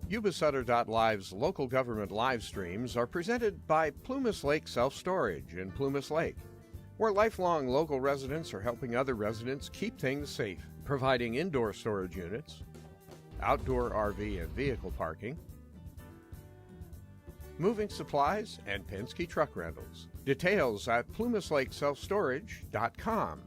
Yuba-Sutter.live's local government live streams are presented by Plumas Lake Self-Storage in Plumas Lake, where lifelong local residents are helping other residents keep things safe, providing indoor storage units, outdoor RV and vehicle parking, moving supplies, and Penske truck rentals. Details at plumaslakeselfstorage.com.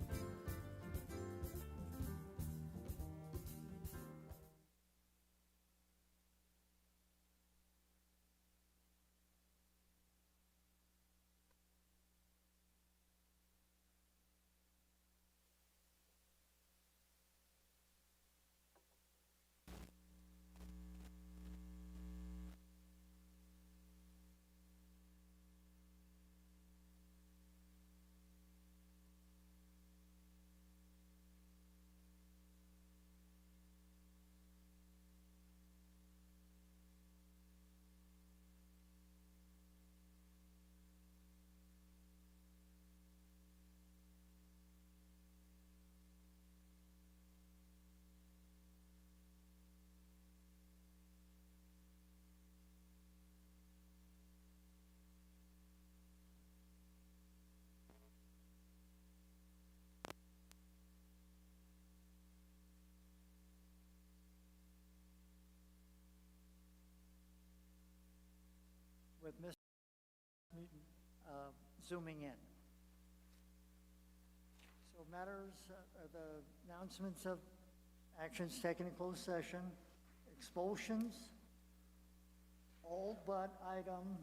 With Mr. Newton zooming in. So matters are the announcements of actions taken in closed session, expulsions, all but item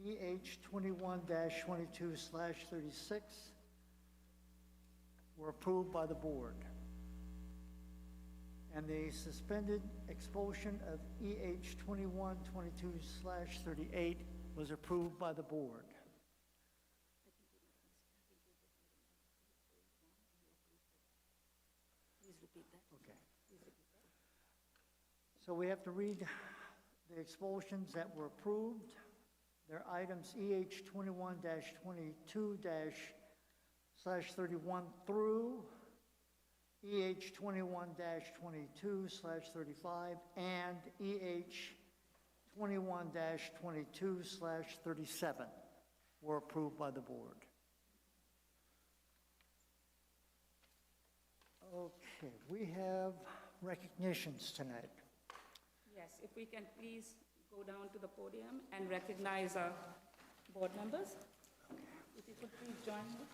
EH 21-22/36 were approved by the board. And the suspended expulsion of EH 21-22/38 was approved by the board. Please repeat that. Okay. So we have to read the expulsions that were approved. They're items EH 21-22/31 through EH 21-22/35 and EH 21-22/37 were approved by the board. Okay, we have recognitions tonight. Yes, if we can please go down to the podium and recognize our board members. If you could please join me.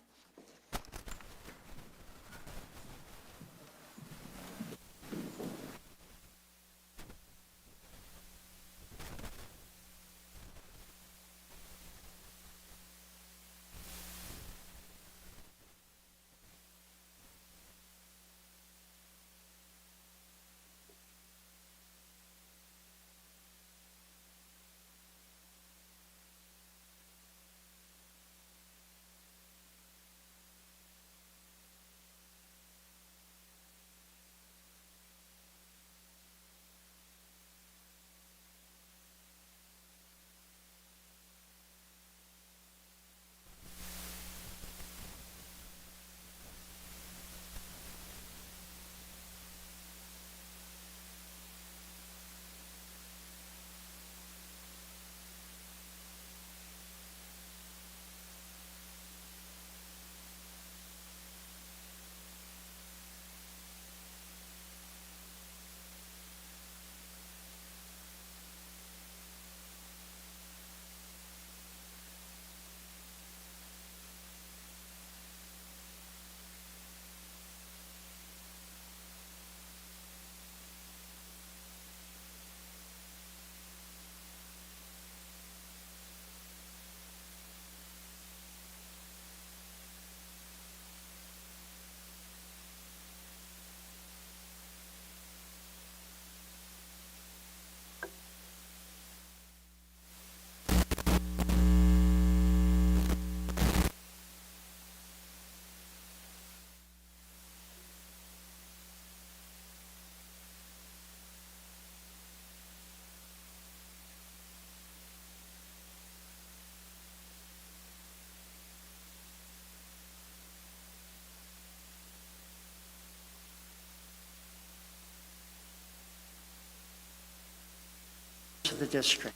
for the district.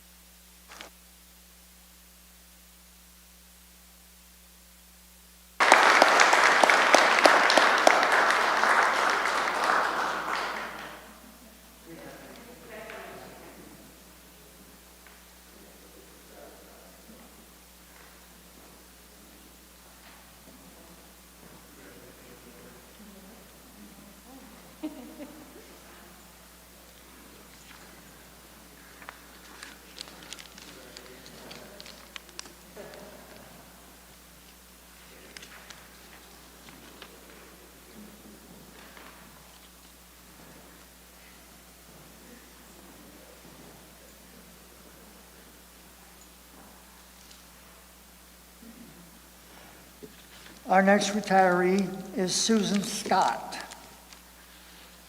Our next retiree is Susan Scott.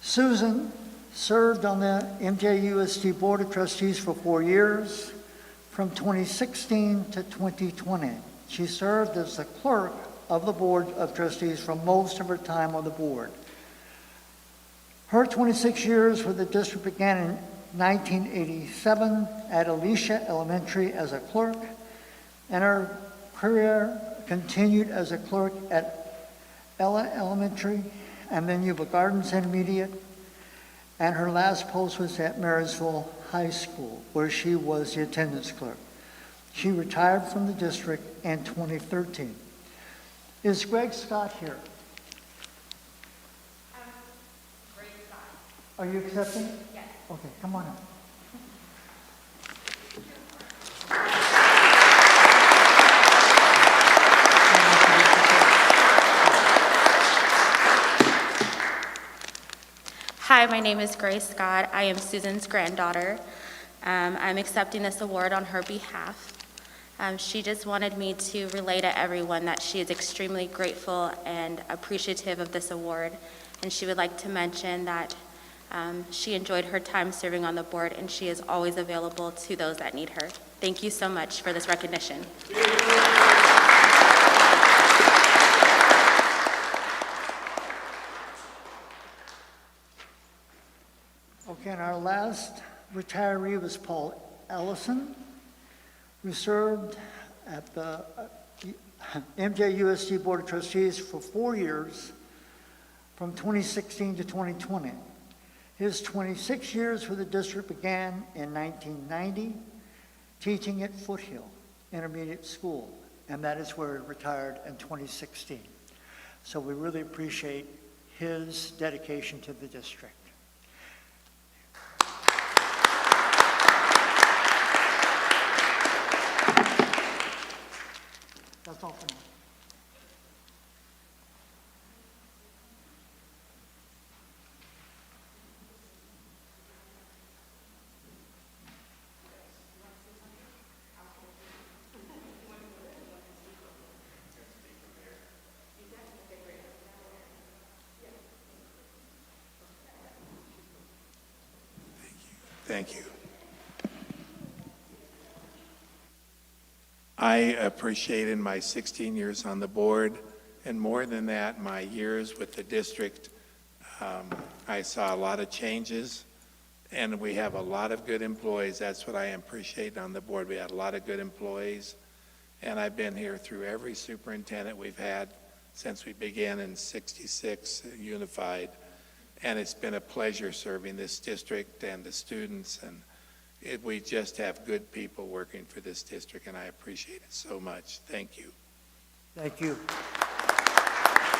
Susan served on the MJUSD Board of Trustees for 4 years, from 2016 to 2020. She served as the clerk of the Board of Trustees for most of her time on the board. Her 26 years with the district began in 1987 at Alicia Elementary as a clerk, and her career continued as a clerk at Ella Elementary and then Yuba Gardens Intermediate, and her last post was at Marysville High School, where she was the attendance clerk. She retired from the district in 2013. Is Greg Scott here? Greg Scott. Are you accepting? Yes. Okay, come on up. Hi, my name is Grace Scott. I am Susan's granddaughter. I'm accepting this award on her behalf. She just wanted me to relay to everyone that she is extremely grateful and appreciative of this award, and she would like to mention that she enjoyed her time serving on the board, and she is always available to those that need her. Thank you so much for this recognition. Okay, and our last retiree was Paul Ellison, who served at the MJUSD Board of Trustees for 4 years, from 2016 to 2020. His 26 years with the district began in 1990, teaching at Foothill Intermediate School, and that is where he retired in 2016. So we really appreciate his dedication to the district. That's all for now. Thank you. I appreciated my 16 years on the board, and more than that, my years with the district. I saw a lot of changes, and we have a lot of good employees. That's what I appreciate on the board. We had a lot of good employees, and I've been here through every superintendent we've had since we began in '66, unified, and it's been a pleasure serving this district and the students, and we just have good people working for this district, and I appreciate it so much. Thank you. Thank you.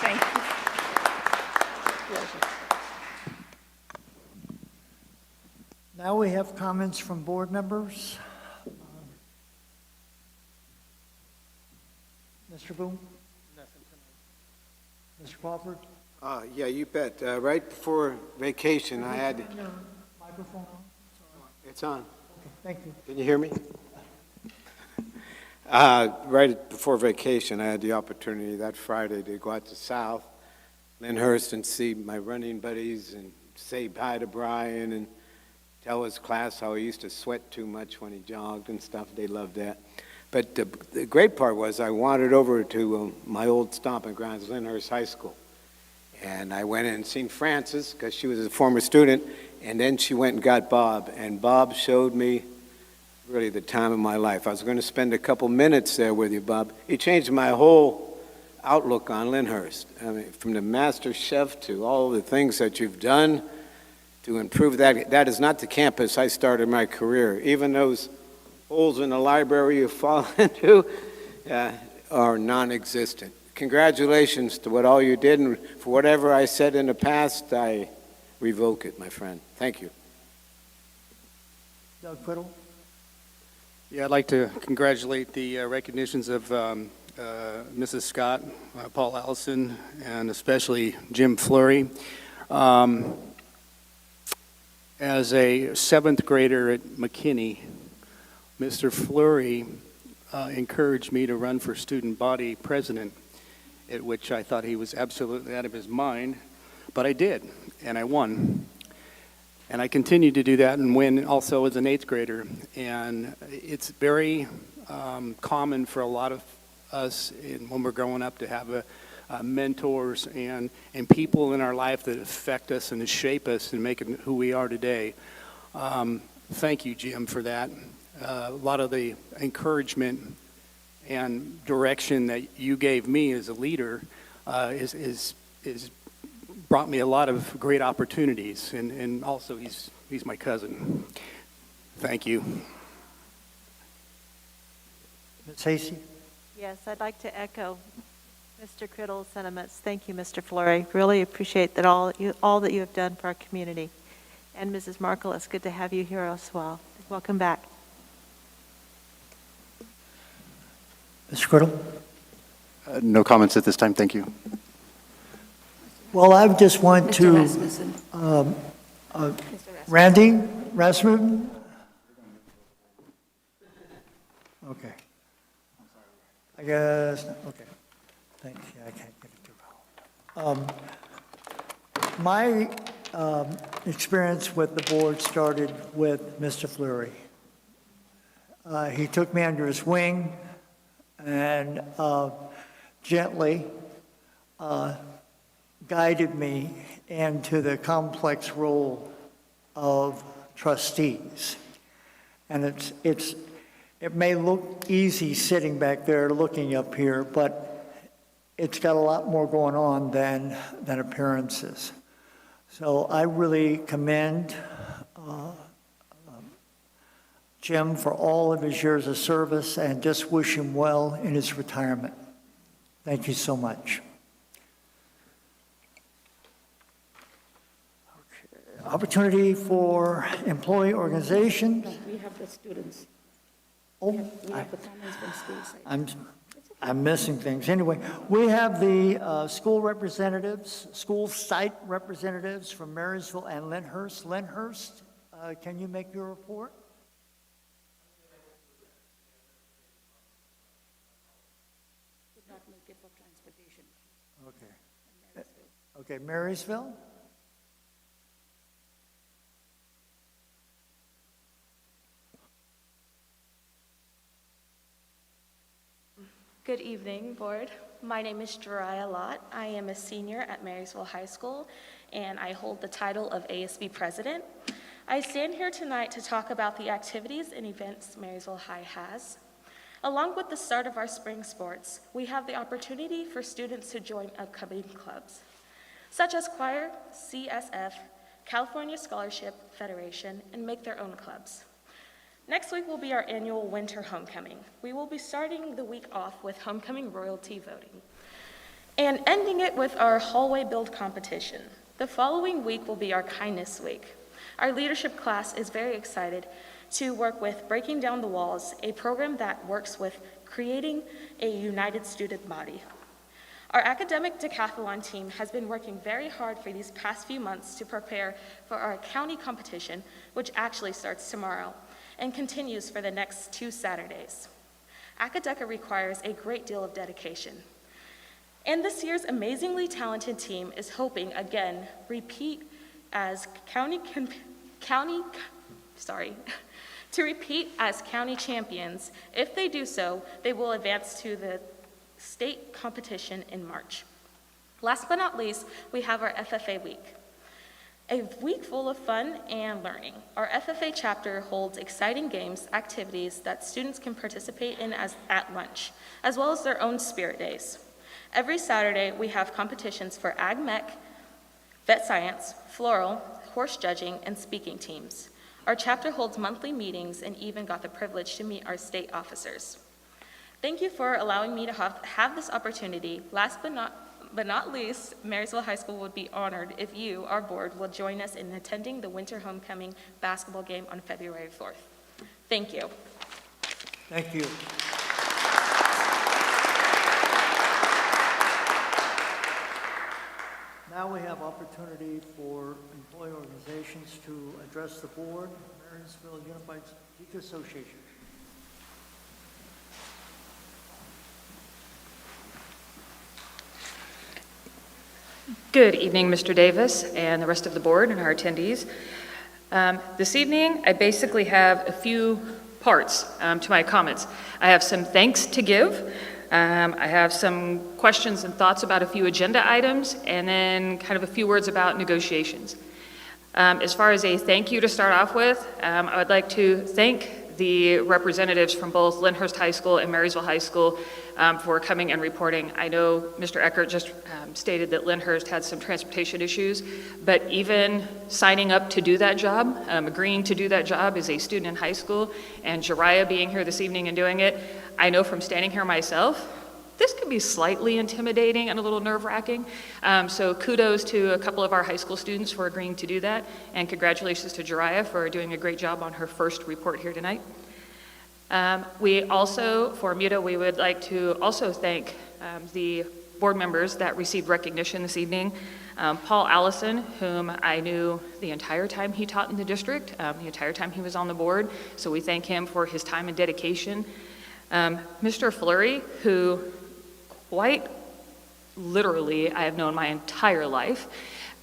Thank you. Now we have comments from board members. Mr. Boone? Mr. Crawford? Yeah, you bet. Right before vacation, I had, Turn your microphone on. it's on. Okay, thank you. Can you hear me? Right before vacation, I had the opportunity that Friday to go out to South Lyndhurst and see my running buddies and say hi to Brian and tell his class how he used to sweat too much when he jogged and stuff. They loved that. But the great part was I wandered over to my old stomping grounds, Lyndhurst High School. And I went in and seen Frances because she was a former student, and then she went and got Bob. And Bob showed me really the time of my life. I was going to spend a couple minutes there with you, Bob. You changed my whole outlook on Lyndhurst. I mean, from the master chef to all the things that you've done to improve that. That is not the campus I started my career. Even those holes in the library you fall into are non-existent. Congratulations to what all you did, and for whatever I said in the past, I revoke it, my friend. Thank you. Doug Whittle? Yeah, I'd like to congratulate the recognitions of Mrs. Scott, Paul Allison, and especially Jim Fleury. As a seventh grader at McKinney, Mr. Fleury encouraged me to run for student body president, at which I thought he was absolutely out of his mind, but I did, and I won. And I continued to do that and win also as an eighth grader. And it's very common for a lot of us when we're growing up to have mentors and people in our life that affect us and shape us and make it who we are today. Thank you, Jim, for that. A lot of the encouragement and direction that you gave me as a leader is brought me a lot of great opportunities, and also he's my cousin. Thank you. Ms. Hasty? Yes, I'd like to echo Mr. Criddle's sentiments. Thank you, Mr. Fleury. Really appreciate that all that you have done for our community. And Mrs. Markle, it's good to have you here as well. Welcome back. Mr. Criddle? No comments at this time, thank you. Well, I just want Mr. to, Rasmussen. Mr. Rasmussen. Randy Rasmussen? Okay. I guess, okay. Thanks, yeah, I can't get it too well. My experience with the board started with Mr. Fleury. He took me under his wing and gently guided me into the complex role of trustees. And it may look easy sitting back there looking up here, but it's got a lot more going on than appearances. So I really commend Jim for all of his years of service and just wish him well in his retirement. Thank you so much. Okay. Opportunity for employee organization. No, we have the students. Oh, We have the comments from school side. I'm missing things. Anyway, we have the school representatives, school site representatives from Marysville and Lyndhurst. Lyndhurst, can you make your report? Could not make it for transportation. Okay. Okay, Marysville? Good evening, Board. My name is Jariah Lott. I am a senior at Marysville High School, and I hold the title of ASB President. I stand here tonight to talk about the activities and events Marysville High has. Along with the start of our spring sports, we have the opportunity for students to join upcoming clubs, such as choir, CSF, California Scholarship Federation, and make their own clubs. Next week will be our annual winter homecoming. We will be starting the week off with homecoming royalty voting and ending it with our hallway build competition. The following week will be our kindness week. Our leadership class is very excited to work with Breaking Down the Walls, a program that works with creating a united student body. Our academic decathlon team has been working very hard for these past few months to prepare for our county competition, which actually starts tomorrow and continues for the next 2 Saturdays. Acadeca requires a great deal of dedication. And this year's amazingly talented team is hoping, again, repeat as county champions. If they do so, they will advance to the state competition in March. Last but not least, we have our FFA week. A week full of fun and learning. Our FFA chapter holds exciting games, activities that students can participate in at lunch, as well as their own spirit days. Every Saturday, we have competitions for Ag Mech, Vet Science, Floral, Horse Judging, and speaking teams. Our chapter holds monthly meetings and even got the privilege to meet our state officers. Thank you for allowing me to have this opportunity. Last but not least, Marysville High School would be honored if you, our board, will join us in attending the winter homecoming basketball game on February 4th. Thank you. Thank you. Now we have opportunity for employee organizations to address the board. Marysville Unified Teacher Association. Good evening, Mr. Davis and the rest of the board and our attendees. This evening, I basically have a few parts to my comments. I have some thanks to give. I have some questions and thoughts about a few agenda items, and then kind of a few words about negotiations. As far as a thank you to start off with, I would like to thank the representatives from both Lyndhurst High School and Marysville High School for coming and reporting. I know Mr. Eckert just stated that Lyndhurst had some transportation issues, but even signing up to do that job, agreeing to do that job as a student in high school, and Jariah being here this evening and doing it, I know from standing here myself, this could be slightly intimidating and a little nerve-wracking. So kudos to a couple of our high school students for agreeing to do that, and congratulations to Jariah for doing a great job on her first report here tonight. We also, for MUTA, we would like to also thank the board members that received recognition this evening. Paul Allison, whom I knew the entire time he taught in the district, the entire time he was on the board, so we thank him for his time and dedication. Mr. Fleury, who quite literally I have known my entire life.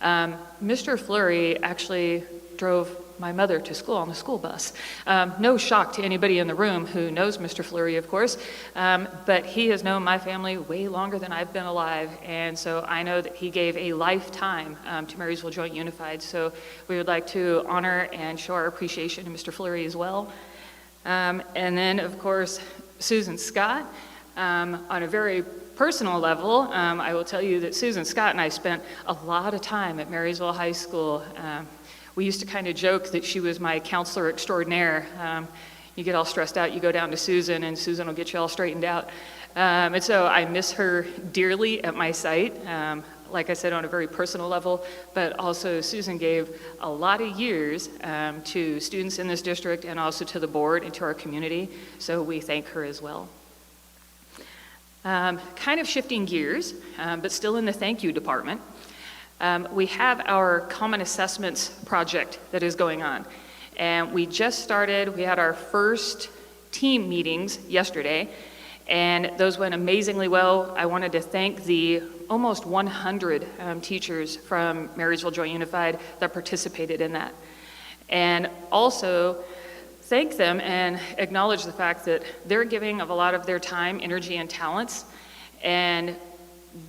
Mr. Fleury actually drove my mother to school on the school bus. No shock to anybody in the room who knows Mr. Fleury, of course, but he has known my family way longer than I've been alive, and so I know that he gave a lifetime to Marysville Joint Unified, so we would like to honor and show our appreciation to Mr. Fleury as well. And then, of course, Susan Scott. On a very personal level, I will tell you that Susan Scott and I spent a lot of time at Marysville High School. We used to kind of joke that she was my counselor extraordinaire. You get all stressed out, you go down to Susan, and Susan will get you all straightened out. And so I miss her dearly at my site, like I said, on a very personal level, but also Susan gave a lot of years to students in this district and also to the board and to our community, so we thank her as well. Kind of shifting gears, but still in the thank you department, we have our Common Assessments project that is going on. And we just started, we had our first team meetings yesterday, and those went amazingly well. I wanted to thank the almost 100 teachers from Marysville Joint Unified that participated in that. And also thank them and acknowledge the fact that they're giving of a lot of their time, energy, and talents, and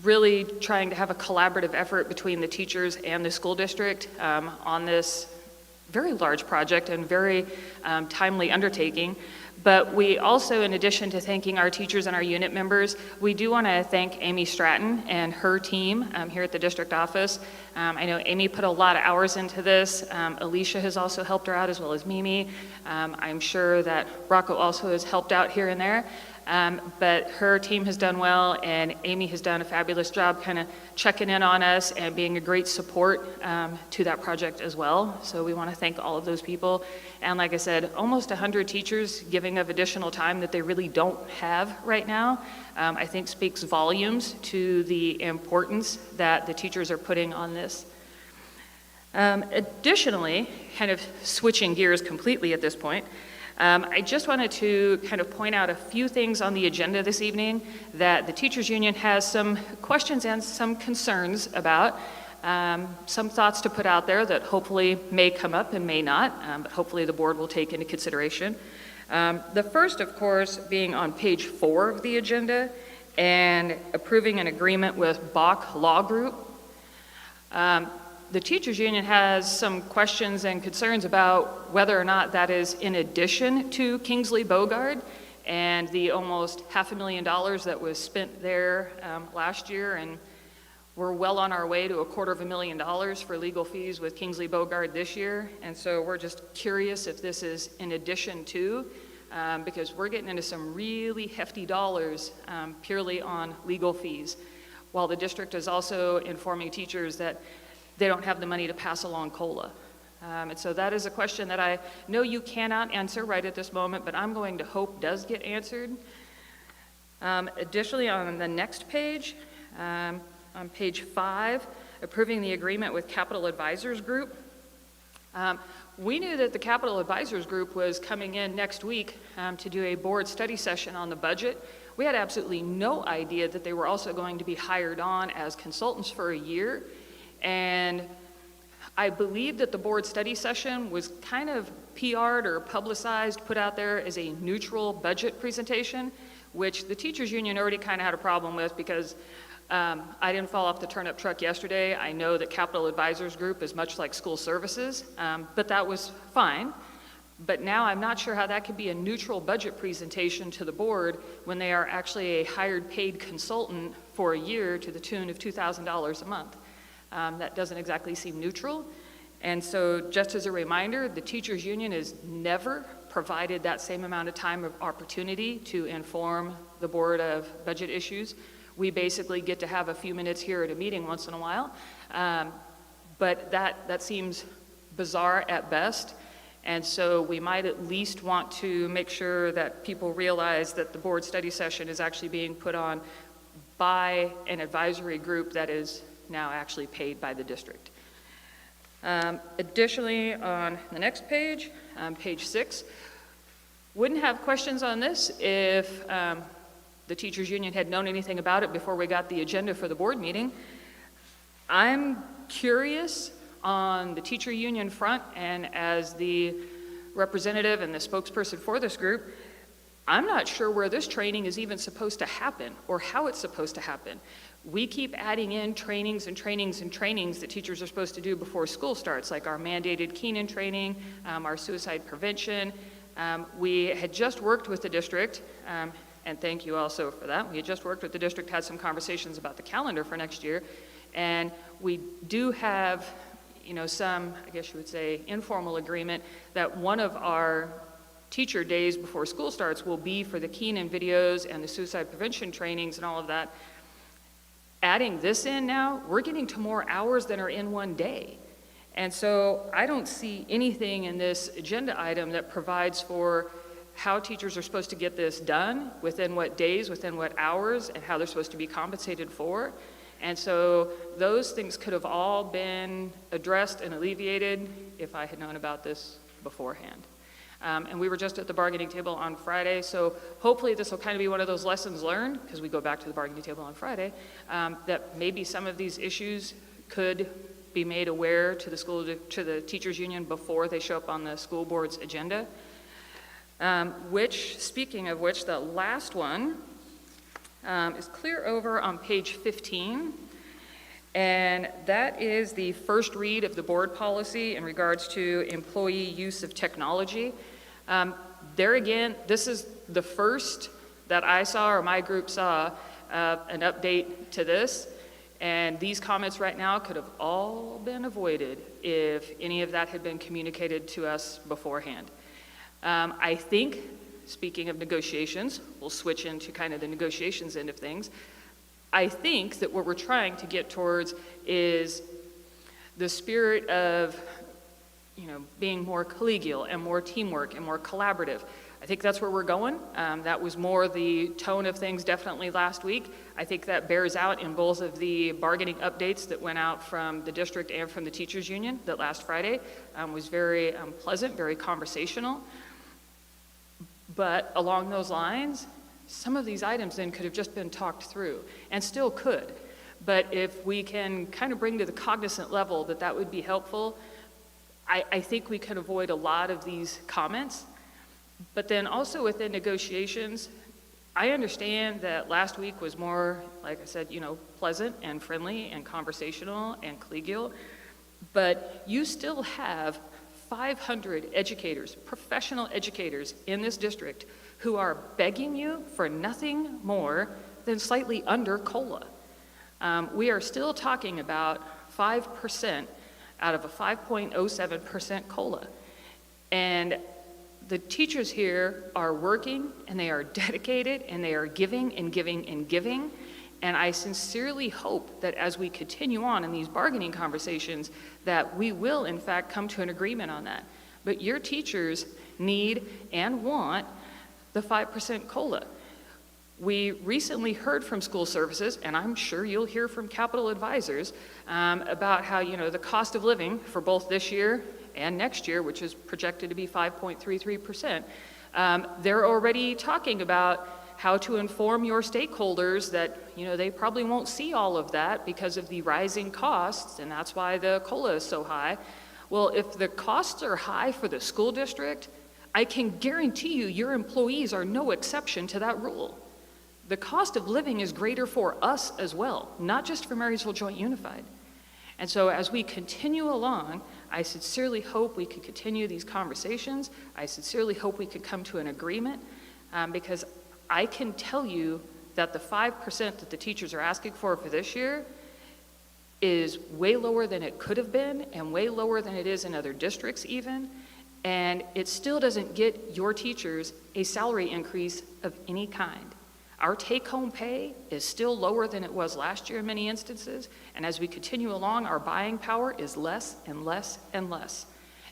really trying to have a collaborative effort between the teachers and the school district on this very large project and very timely undertaking. But we also, in addition to thanking our teachers and our unit members, we do want to thank Amy Stratton and her team here at the district office. I know Amy put a lot of hours into this. Alicia has also helped her out, as well as Mimi. I'm sure that Rocco also has helped out here and there. But her team has done well, and Amy has done a fabulous job kind of checking in on us and being a great support to that project as well. So we want to thank all of those people. And like I said, almost 100 teachers giving of additional time that they really don't have right now, I think speaks volumes to the importance that the teachers are putting on this. Additionally, kind of switching gears completely at this point, I just wanted to kind of point out a few things on the agenda this evening that the Teachers Union has some questions and some concerns about, some thoughts to put out there that hopefully may come up and may not, but hopefully the board will take into consideration. The first, of course, being on page 4 of the agenda and approving an agreement with Bach Law Group. The teachers union has some questions and concerns about whether or not that is in addition to Kingsley Bogard and the almost $500,000 that was spent there last year, and we're well on our way to $250,000 for legal fees with Kingsley Bogard this year, and so we're just curious if this is in addition to, because we're getting into some really hefty dollars purely on legal fees, while the district is also informing teachers that they don't have the money to pass along COLA. And so that is a question that I know you cannot answer right at this moment, but I'm going to hope does get answered. Additionally, on the next page, on page 5, approving the agreement with Capital Advisors Group. We knew that the Capital Advisors Group was coming in next week to do a board study session on the budget. We had absolutely no idea that they were also going to be hired on as consultants for a year. And I believe that the board study session was kind of PR'd or publicized, put out there as a neutral budget presentation, which the teachers union already kind of had a problem with because I didn't fall off the turnip truck yesterday. I know that Capital Advisors Group is much like school services, but that was fine. But now I'm not sure how that could be a neutral budget presentation to the board when they are actually a hired paid consultant for a year to the tune of $2,000 a month. That doesn't exactly seem neutral. And so just as a reminder, the teachers union has never provided that same amount of time of opportunity to inform the board of budget issues. We basically get to have a few minutes here at a meeting once in a while. But that seems bizarre at best. And so we might at least want to make sure that people realize that the board study session is actually being put on by an advisory group that is now actually paid by the district. Additionally, on the next page, page 6, wouldn't have questions on this if the teachers union had known anything about it before we got the agenda for the board meeting. I'm curious on the teacher union front, and as the representative and the spokesperson for this group, I'm not sure where this training is even supposed to happen or how it's supposed to happen. We keep adding in trainings and trainings and trainings that teachers are supposed to do before school starts, like our mandated Keenan training, our suicide prevention. We had just worked with the district, and thank you also for that. We had just worked with the district, had some conversations about the calendar for next year, and we do have, some, I guess you would say, informal agreement that one of our teacher days before school starts will be for the Keenan videos and the suicide prevention trainings and all of that. Adding this in now, we're getting to more hours than are in one day. And so I don't see anything in this agenda item that provides for how teachers are supposed to get this done, within what days, within what hours, and how they're supposed to be compensated for. And so those things could have all been addressed and alleviated if I had known about this beforehand. And we were just at the bargaining table on Friday, so hopefully this will kind of be one of those lessons learned, because we go back to the bargaining table on Friday, that maybe some of these issues could be made aware to the teachers union before they show up on the school board's agenda. Speaking of which, the last one is clear over on page 15. And that is the first read of the board policy in regards to employee use of technology. There again, this is the first that I saw or my group saw an update to this. And these comments right now could have all been avoided if any of that had been communicated to us beforehand. I think, speaking of negotiations, we'll switch into kind of the negotiations end of things. I think that what we're trying to get towards is the spirit of, being more collegial and more teamwork and more collaborative. I think that's where we're going. That was more the tone of things definitely last week. I think that bears out in both of the bargaining updates that went out from the district and from the teachers union that last Friday was very pleasant, very conversational. But along those lines, some of these items then could have just been talked through, and still could. But if we can kind of bring to the cognizant level that would be helpful, I think we can avoid a lot of these comments. But then also within negotiations, I understand that last week was more, like I said, pleasant and friendly and conversational and collegial. but you still have 500 educators, professional educators in this district who are begging you for nothing more than slightly under COLA. We are still talking about 5% out of a 5.07% COLA. And the teachers here are working, and they are dedicated, and they are giving and giving and giving. And I sincerely hope that as we continue on in these bargaining conversations, that we will in fact come to an agreement on that. But your teachers need and want the 5% COLA. We recently heard from school services, and I'm sure you'll hear from capital advisors, about how, the cost of living for both this year and next year, which is projected to be 5.33%, they're already talking about how to inform your stakeholders that, they probably won't see all of that because of the rising costs, and that's why the COLA is so high. Well, if the costs are high for the school district, I can guarantee you your employees are no exception to that rule. The cost of living is greater for us as well, not just for Marysville Joint Unified. And so as we continue along, I sincerely hope we can continue these conversations. I sincerely hope we could come to an agreement, because I can tell you that the 5% that the teachers are asking for this year is way lower than it could have been and way lower than it is in other districts even. And it still doesn't get your teachers a salary increase of any kind. Our take-home pay is still lower than it was last year in many instances, and as we continue along, our buying power is less and less and less.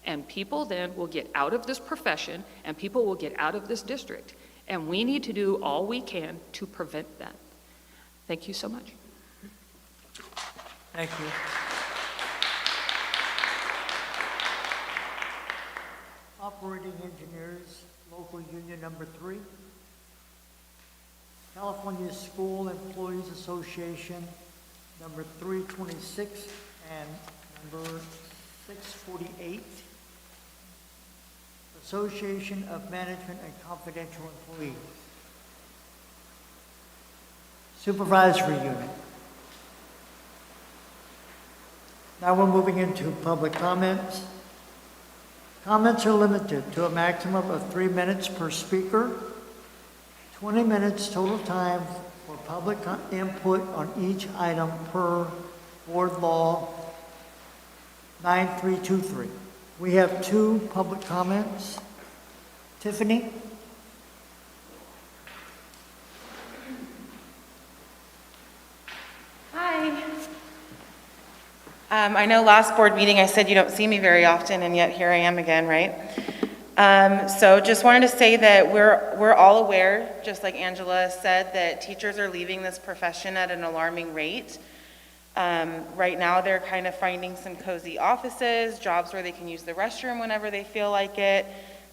And people then will get out of this profession, and people will get out of this district, and we need to do all we can to prevent that. Thank you so much. Thank you. Operating Engineers, Local Union Number 3. California School Employees Association, number 326 and number 648. Association of Management and Confidential Employees. Supervisory Unit. Now we're moving into public comments. Comments are limited to a maximum of 3 minutes per speaker. 20 minutes total time for public input on each item per Board Law 9323. We have 2 public comments. Tiffany? Hi. I know last board meeting I said you don't see me very often, and yet here I am again, right? So just wanted to say that we're all aware, just like Angela said, that teachers are leaving this profession at an alarming rate. Right now they're kind of finding some cozy offices, jobs where they can use the restroom whenever they feel like it,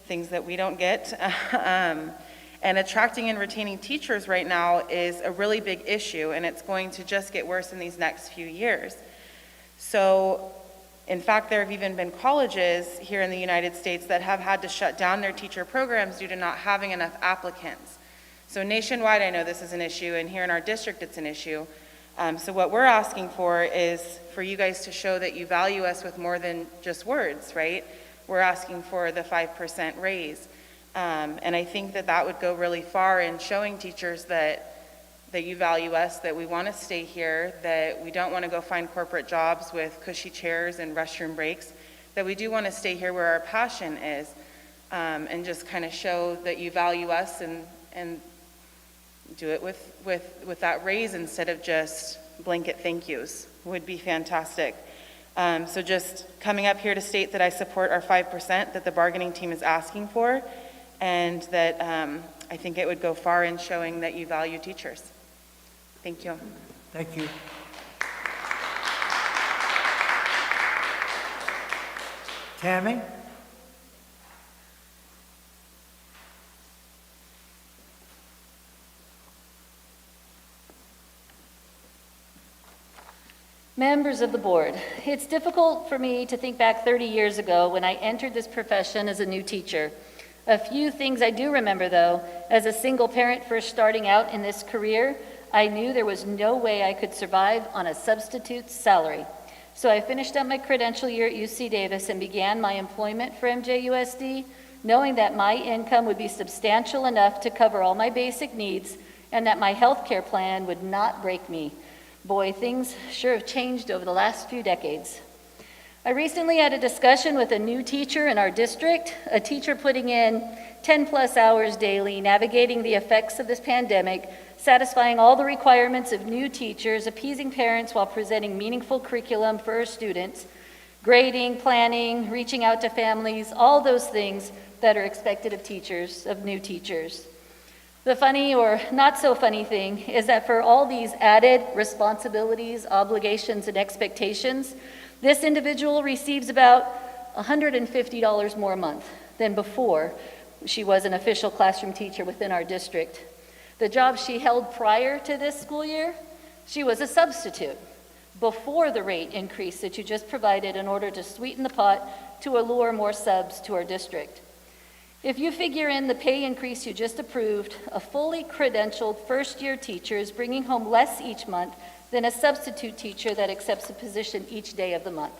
things that we don't get. And attracting and retaining teachers right now is a really big issue, and it's going to just get worse in these next few years. So in fact, there have even been colleges here in the United States that have had to shut down their teacher programs due to not having enough applicants. So nationwide, I know this is an issue, and here in our district, it's an issue. So what we're asking for is for you guys to show that you value us with more than just words, right? We're asking for the 5% raise. And I think that that would go really far in showing teachers that you value us, that we want to stay here, that we don't want to go find corporate jobs with cushy chairs and restroom breaks, that we do want to stay here where our passion is, and just kind of show that you value us and do it with that raise instead of just blanket thank yous would be fantastic. So just coming up here to state that I support our 5% that the bargaining team is asking for, and that I think it would go far in showing that you value teachers. Thank you. Thank you. Tammy? Members of the board, it's difficult for me to think back 30 years ago when I entered this profession as a new teacher. A few things I do remember, though. As a single parent first starting out in this career, I knew there was no way I could survive on a substitute salary. So I finished up my credential year at UC Davis and began my employment for MJUSD, knowing that my income would be substantial enough to cover all my basic needs and that my health care plan would not break me. Boy, things sure have changed over the last few decades. I recently had a discussion with a new teacher in our district, a teacher putting in 10-plus hours daily, navigating the effects of this pandemic, satisfying all the requirements of new teachers, appeasing parents while presenting meaningful curriculum for our students, grading, planning, reaching out to families, all those things that are expected of teachers, of new teachers. The funny or not so funny thing is that for all these added responsibilities, obligations, and expectations, this individual receives about $150 more a month than before she was an official classroom teacher within our district. The job she held prior to this school year, she was a substitute before the rate increase that you just provided in order to sweeten the pot to allure more subs to our district. If you figure in the pay increase you just approved, a fully credentialed first-year teacher is bringing home less each month than a substitute teacher that accepts a position each day of the month.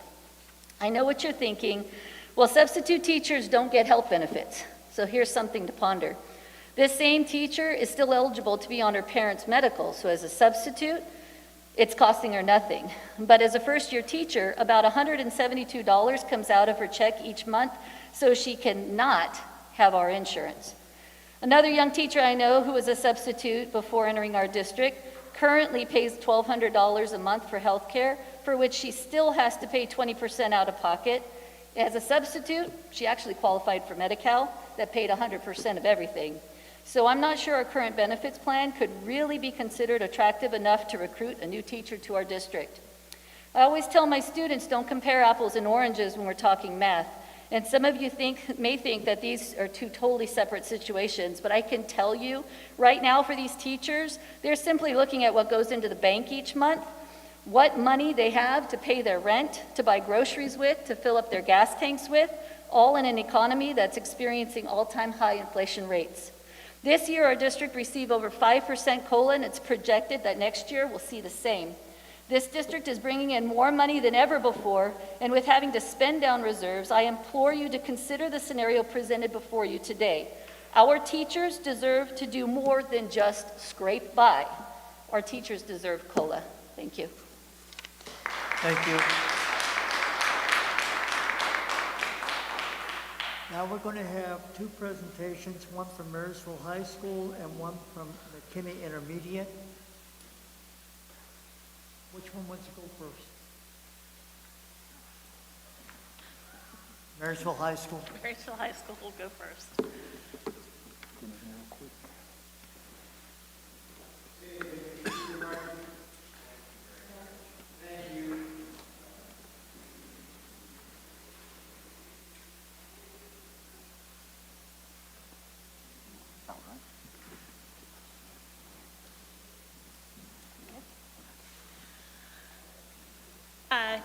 I know what you're thinking. Well, substitute teachers don't get health benefits, so here's something to ponder. This same teacher is still eligible to be on her parents' medical, so as a substitute, it's costing her nothing. But as a first-year teacher, about $172 comes out of her check each month, so she cannot have our insurance. Another young teacher I know who was a substitute before entering our district currently pays $1,200 a month for health care, for which she still has to pay 20% out of pocket. As a substitute, she actually qualified for Medi-Cal that paid 100% of everything. So I'm not sure our current benefits plan could really be considered attractive enough to recruit a new teacher to our district. I always tell my students, don't compare apples and oranges when we're talking math. And some of you may think that these are two totally separate situations, but I can tell you right now for these teachers, they're simply looking at what goes into the bank each month, what money they have to pay their rent, to buy groceries with, to fill up their gas tanks with, all in an economy that's experiencing all-time high inflation rates. This year, our district received over 5% COLA, and it's projected that next year we'll see the same. This district is bringing in more money than ever before, and with having to spend down reserves, I implore you to consider the scenario presented before you today. Our teachers deserve to do more than just scrape by. Our teachers deserve COLA. Thank you. Thank you. Now we're going to have two presentations, one from Marysville High School and one from Mckinney Intermediate. Which one wants to go first? Marysville High School. Marysville High School will go first.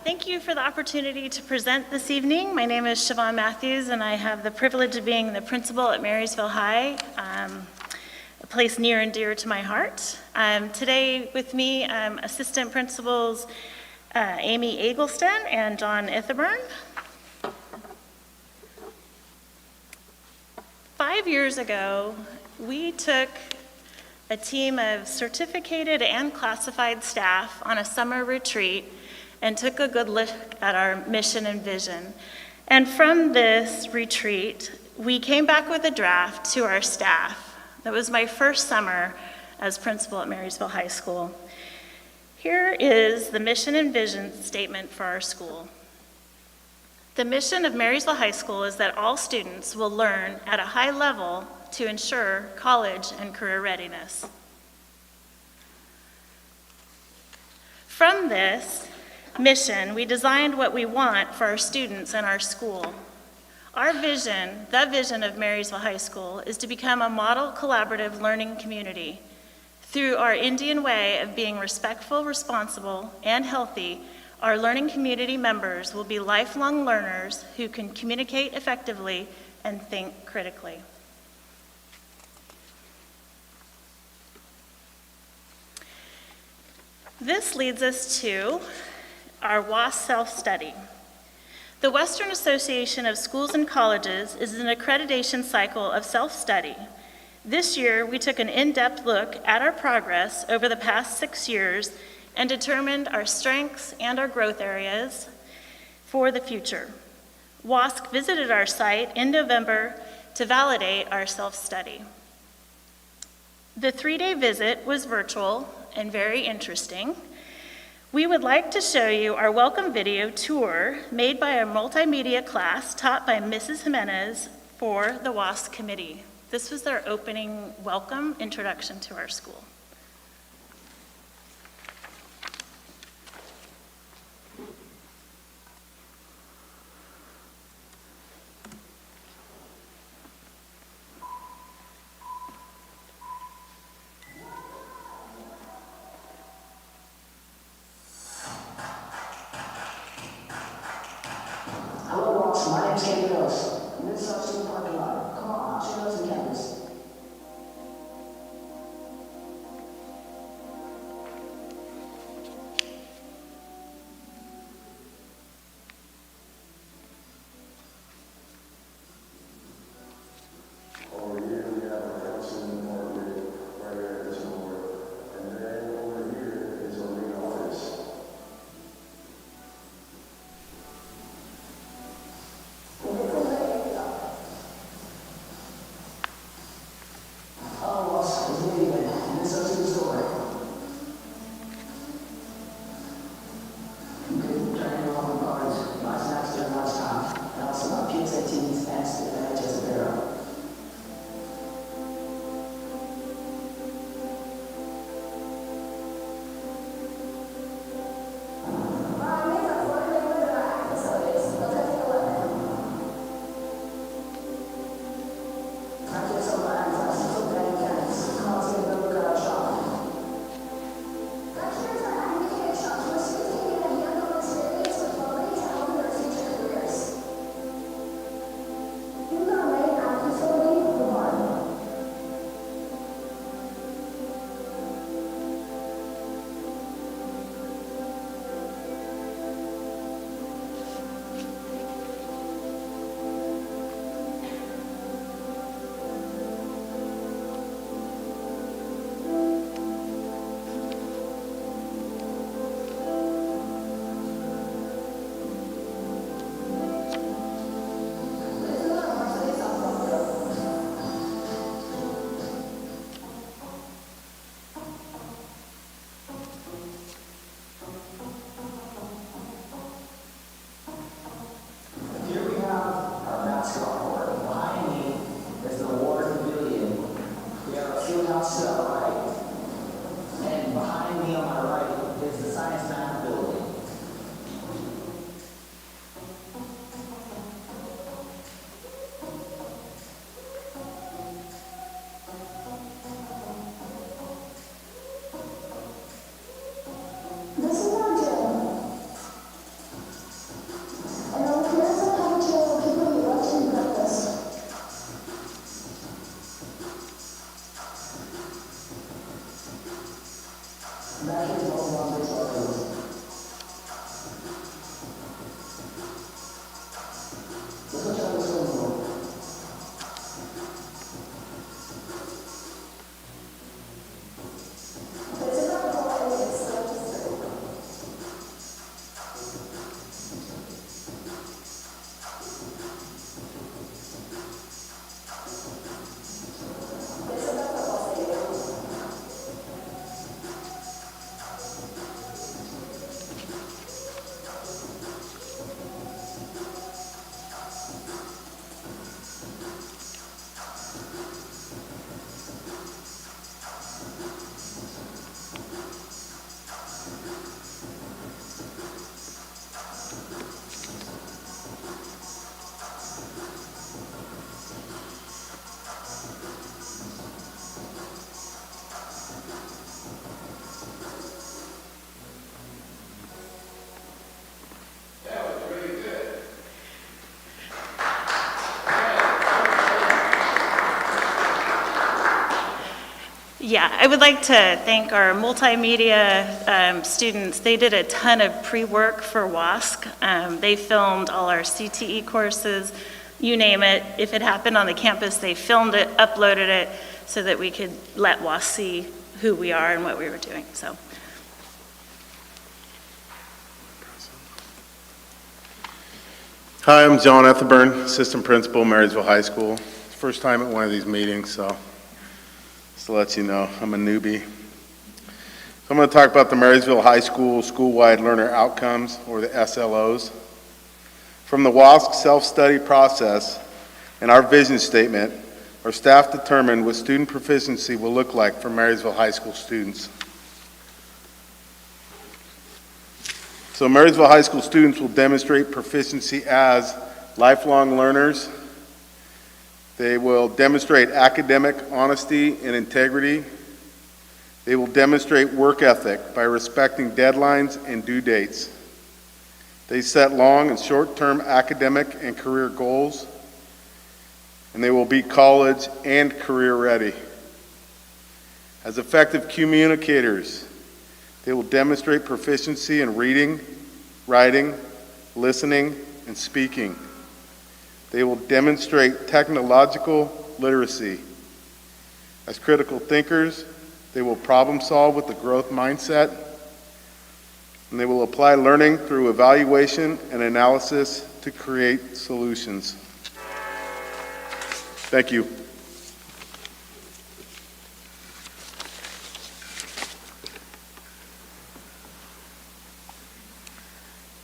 Thank you for the opportunity to present this evening. My name is Siobhan Matthews, and I have the privilege of being the principal at Marysville High, a place near and dear to my heart. Today with me, Assistant Principals Amy Eggleston and John Itherburn. 5 years ago, we took a team of certificated and classified staff on a summer retreat and took a good look at our mission and vision. And from this retreat, we came back with a draft to our staff. That was my first summer as principal at Marysville High School. Here is the mission and vision statement for our school. The mission of Marysville High School is that all students will learn at a high level to ensure college and career readiness. From this mission, we designed what we want for our students and our school. Our vision, the vision of Marysville High School, is to become a model collaborative learning community. Through our Indian way of being respectful, responsible, and healthy, our learning community members will be lifelong learners who can communicate effectively and think critically. This leads us to our WAS self-study. The Western Association of Schools and Colleges is an accreditation cycle of self-study. This year, we took an in-depth look at our progress over the past 6 years and determined our strengths and our growth areas for the future. WASC visited our site in November to validate our self-study. The 3-day visit was virtual and very interesting. We would like to show you our welcome video tour made by a multimedia class taught by Mrs. Jimenez for the WASC committee. This was their opening welcome introduction to our school. Yeah, I would like to thank our multimedia students. They did a ton of pre-work for WASC. They filmed all our CTE courses, you name it. If it happened on the campus, they filmed it, uploaded it, so that we could let WASC see who we are and what we were doing, so. Hi, I'm John Ethelburn, Assistant Principal, Marysville High School. First time at one of these meetings, so just to let you know, I'm a newbie. So I'm going to talk about the Marysville High School School-Wide Learner Outcomes, or the SLOs. From the WASC self-study process and our vision statement, our staff determined what student proficiency will look like for Marysville High School students. So Marysville High School students will demonstrate proficiency as lifelong learners. They will demonstrate academic honesty and integrity. They will demonstrate work ethic by respecting deadlines and due dates. They set long and short-term academic and career goals, and they will be college and career ready. As effective communicators, they will demonstrate proficiency in reading, writing, listening, and speaking. They will demonstrate technological literacy. As critical thinkers, they will problem solve with a growth mindset, and they will apply learning through evaluation and analysis to create solutions. Thank you.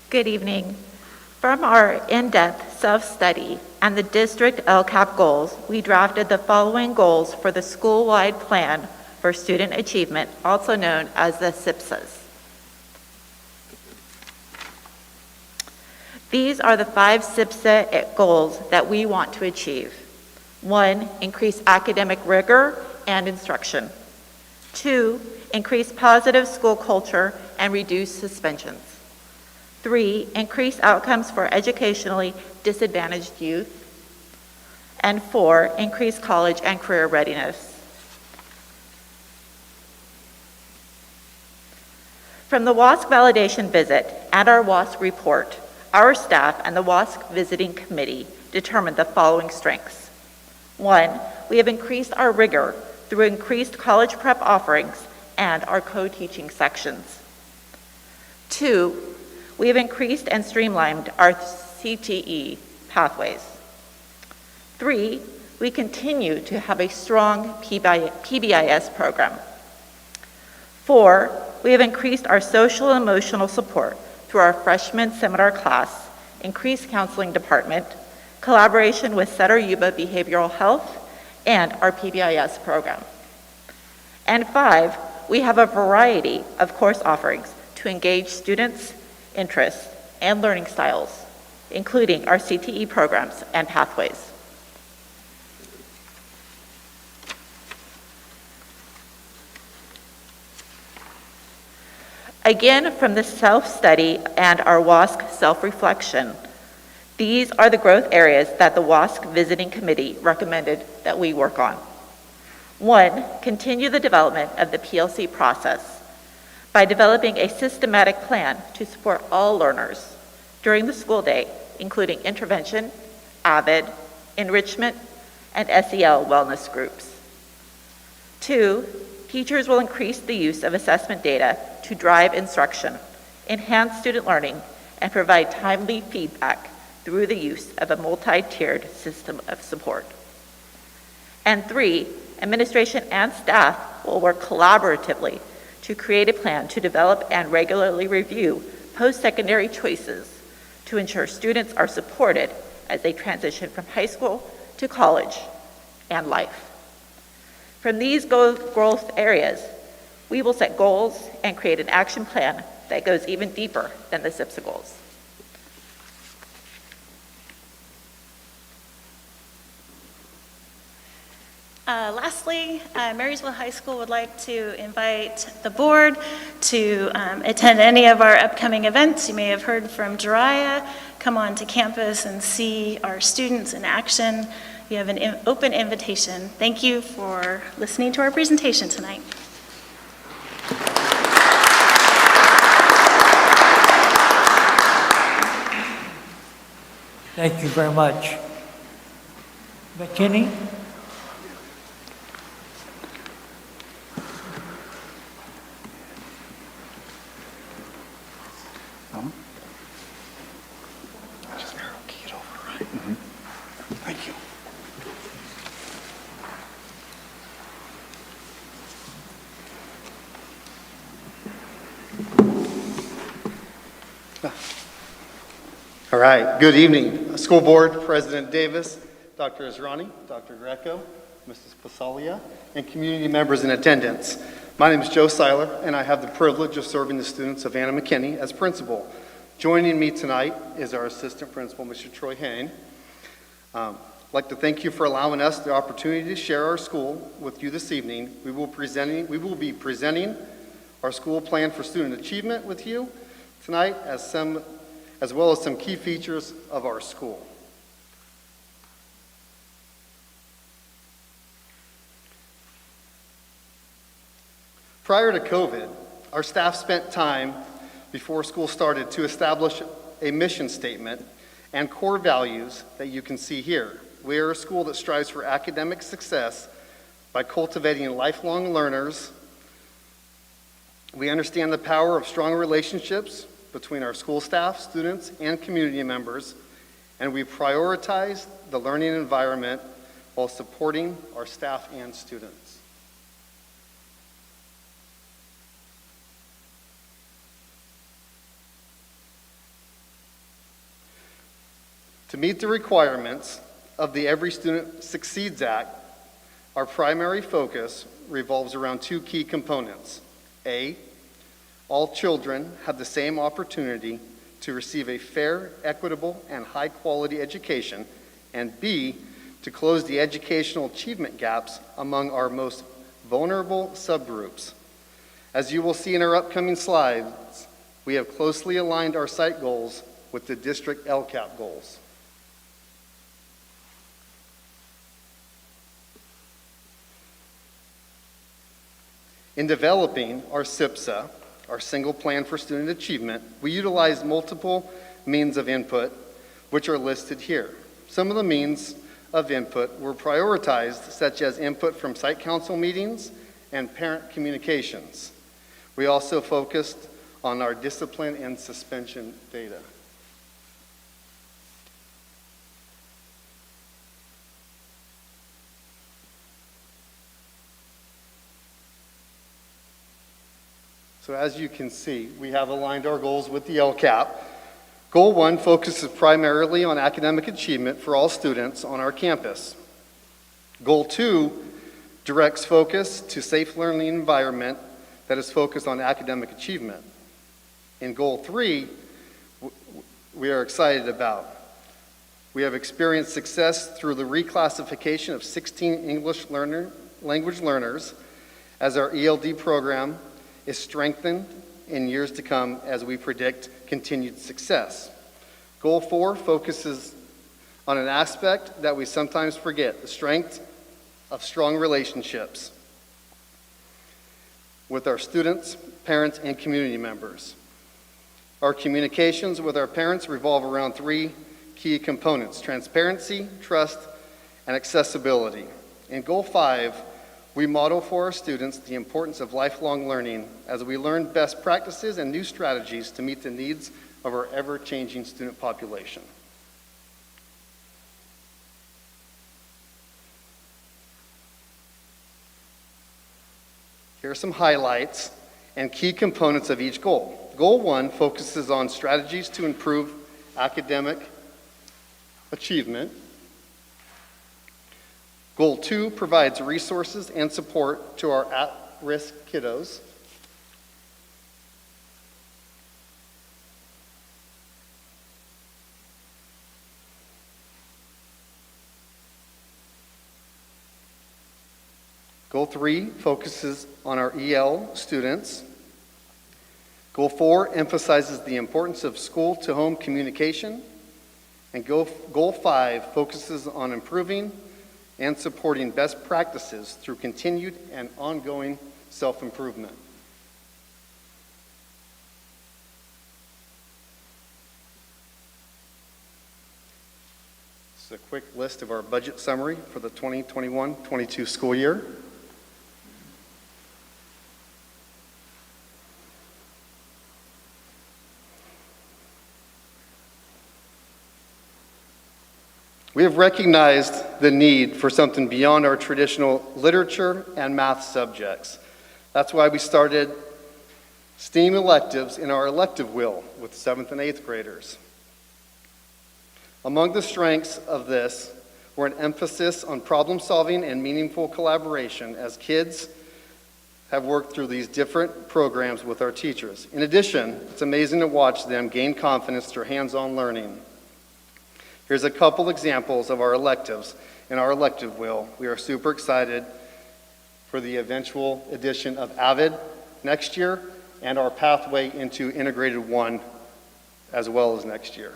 Good evening. From our in-depth self-study and the district LCAP goals, we drafted the following goals for the school-wide plan for student achievement, also known as the SIPSAs. These are the 5 SIPSA goals that we want to achieve. 1, increase academic rigor and instruction. 2, increase positive school culture and reduce suspensions. 3, increase outcomes for educationally disadvantaged youth. And 4, increase college and career readiness. From the WASC validation visit and our WASC report, our staff and the WASC visiting committee determined the following strengths. 1, we have increased our rigor through increased college prep offerings and our co-teaching sections. 2, we have increased and streamlined our CTE pathways. 3, we continue to have a strong PBIS program. 4, we have increased our social and emotional support through our freshman seminar class, increased counseling department, collaboration with Sutter Yuba Behavioral Health, and our PBIS program. And 5, we have a variety of course offerings to engage students' interests and learning styles, including our CTE programs and pathways. Again, from the self-study and our WASC self-reflection, these are the growth areas that the WASC Visiting Committee recommended that we work on. 1, continue the development of the PLC process by developing a systematic plan to support all learners during the school day, including intervention, AVID, enrichment, and SEL wellness groups. 2, teachers will increase the use of assessment data to drive instruction, enhance student learning, and provide timely feedback through the use of a multi-tiered system of support. And 3, administration and staff will work collaboratively to create a plan to develop and regularly review post-secondary choices to ensure students are supported as they transition from high school to college and life. From these growth areas, we will set goals and create an action plan that goes even deeper than the SIPSA goals. Lastly, Marysville High School would like to invite the board to attend any of our upcoming events. You may have heard from Jiraiya. Come on to campus and see our students in action. you have an open invitation. Thank you for listening to our presentation tonight. Thank you very much. Mckinney? Just arrow key it over, right? Thank you. All right, good evening. School Board, President Davis, Dr. Israni, Dr. Greco, Mrs. Pasalia, and community members in attendance. My name is Joe Seiler, and I have the privilege of serving the students of Anna Mckinney as principal. Joining me tonight is our assistant principal, Mr. Troy Hain. I'd like to thank you for allowing us the opportunity to share our school with you this evening. We will be presenting our school plan for student achievement with you tonight, as well as some key features of our school. Prior to COVID, our staff spent time before school started to establish a mission statement and core values that you can see here. We are a school that strives for academic success by cultivating lifelong learners. We understand the power of strong relationships between our school staff, students, and community members, and we prioritize the learning environment while supporting our staff and students. To meet the requirements of the Every Student Succeeds Act, our primary focus revolves around two key components. A, all children have the same opportunity to receive a fair, equitable, and high-quality education, and B, to close the educational achievement gaps among our most vulnerable subgroups. As you will see in our upcoming slides, we have closely aligned our site goals with the district LCAP goals. In developing our SIPSA, our single plan for student achievement, we utilize multiple means of input, which are listed here. Some of the means of input were prioritized, such as input from site council meetings and parent communications. We also focused on our discipline and suspension data. So as you can see, we have aligned our goals with the LCAP. Goal 1 focuses primarily on academic achievement for all students on our campus. Goal 2 directs focus to safe learning environment that is focused on academic achievement. In Goal 3, we are excited about. We have experienced success through the reclassification of 16 English language learners as our ELD program is strengthened in years to come as we predict continued success. Goal 4 focuses on an aspect that we sometimes forget, the strength of strong relationships with our students, parents, and community members. Our communications with our parents revolve around 3 key components: transparency, trust, and accessibility. In Goal 5, we model for our students the importance of lifelong learning as we learn best practices and new strategies to meet the needs of our ever-changing student population. Here are some highlights and key components of each goal. Goal 1 focuses on strategies to improve academic achievement. Goal 2 provides resources and support to our at-risk kiddos. Goal 3 focuses on our EL students. Goal 4 emphasizes the importance of school-to-home communication. And Goal 5 focuses on improving and supporting best practices through continued and ongoing self-improvement. This is a quick list of our budget summary for the 2021-22 school year. We have recognized the need for something beyond our traditional literature and math subjects. That's why we started STEAM electives in our elective wheel with 7th and 8th graders. Among the strengths of this were an emphasis on problem solving and meaningful collaboration as kids have worked through these different programs with our teachers. In addition, it's amazing to watch them gain confidence through hands-on learning. Here's a couple examples of our electives in our elective wheel. We are super excited for the eventual addition of AVID next year and our pathway into Integrated 1 as well as next year.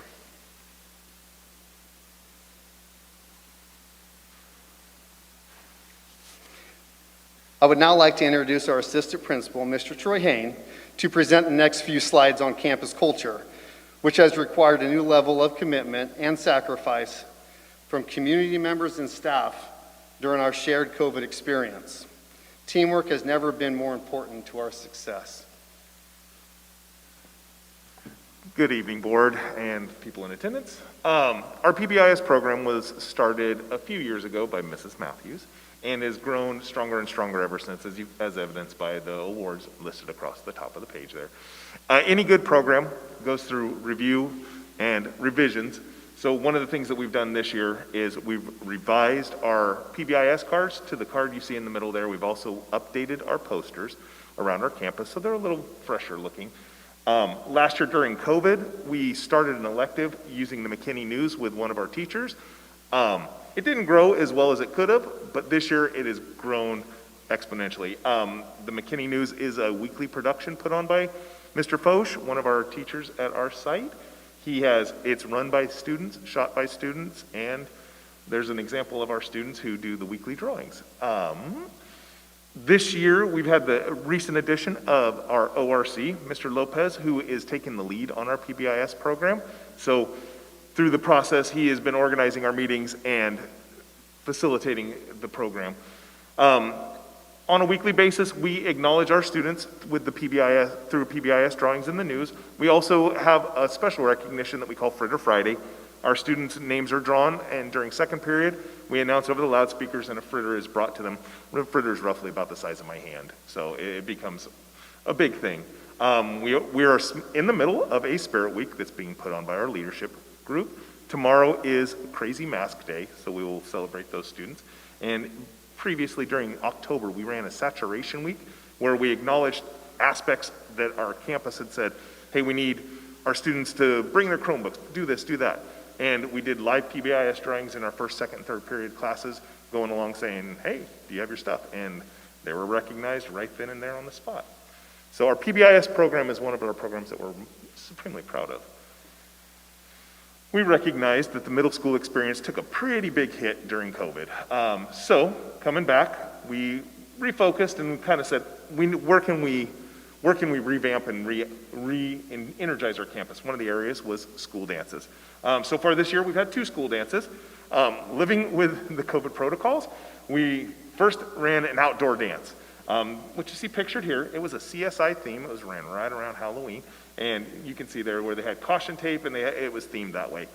I would now like to introduce our assistant principal, Mr. Troy Hain, to present the next few slides on campus culture, which has required a new level of commitment and sacrifice from community members and staff during our shared COVID experience. Teamwork has never been more important to our success. Good evening, board and people in attendance. Our PBIS program was started a few years ago by Mrs. Matthews and has grown stronger and stronger ever since, as evidenced by the awards listed across the top of the page there. Any good program goes through review and revisions. So one of the things that we've done this year is we've revised our PBIS cards to the card you see in the middle there. We've also updated our posters around our campus, so they're a little fresher looking. Last year during COVID, we started an elective using the McKinney News with one of our teachers. It didn't grow as well as it could have, but this year it has grown exponentially. The McKinney News is a weekly production put on by Mr. Foch, one of our teachers at our site. It's run by students, shot by students, and there's an example of our students who do the weekly drawings. This year, we've had the recent addition of our ORC, Mr. Lopez, who is taking the lead on our PBIS program. So through the process, he has been organizing our meetings and facilitating the program. On a weekly basis, we acknowledge our students with the PBIS, through PBIS drawings in the news. We also have a special recognition that we call Fritter Friday. Our students' names are drawn, and during second period, we announce over the loudspeakers, and a fritter is brought to them. A fritter is roughly about the size of my hand, so it becomes a big thing. We are in the middle of a Spirit Week that's being put on by our leadership group. Tomorrow is Crazy Mask Day, so we will celebrate those students. And previously, during October, we ran a Saturation Week where we acknowledged aspects that our campus had said, hey, we need our students to bring their Chromebooks, do this, do that. And we did live PBIS drawings in our first, second, and third period classes, going along saying, hey, do you have your stuff? And they were recognized right then and there on the spot. So our PBIS program is one of our programs that we're supremely proud of. We recognized that the middle school experience took a pretty big hit during COVID. So coming back, we refocused and kind of said, where can we revamp and re-energize our campus? One of the areas was school dances. So far this year, we've had 2 school dances. Living with the COVID protocols, we first ran an outdoor dance, which you see pictured here. It was a CSI theme. It was ran right around Halloween. And you can see there where they had caution tape, and it was themed that way.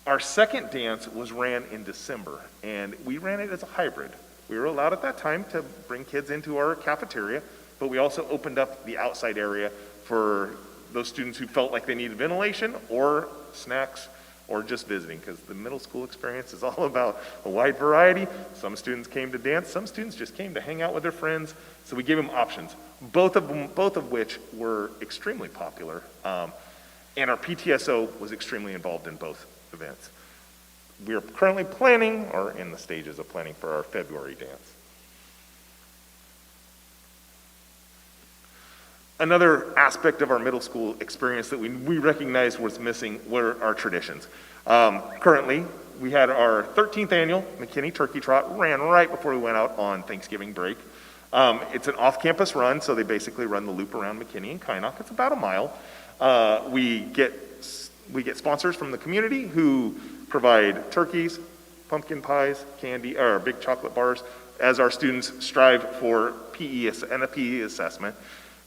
Our second dance was ran in December, and we ran it as a hybrid. We were allowed at that time to bring kids into our cafeteria, but we also opened up the outside area for those students who felt like they needed ventilation or snacks or just visiting, because the middle school experience is all about a wide variety. Some students came to dance, some students just came to hang out with their friends, so we gave them options, both of which were extremely popular, and our PTSO was extremely involved in both events. We are currently planning, or in the stages of planning, for our February dance. Another aspect of our middle school experience that we recognized was missing were our traditions. Currently, we had our 13th annual McKinney Turkey Trot, ran right before we went out on Thanksgiving break. It's an off-campus run, so they basically run the loop around McKinney and Kainak. It's about a mile. We get sponsors from the community who provide turkeys, pumpkin pies, candy, or big chocolate bars, as our students strive for PE and a PE assessment.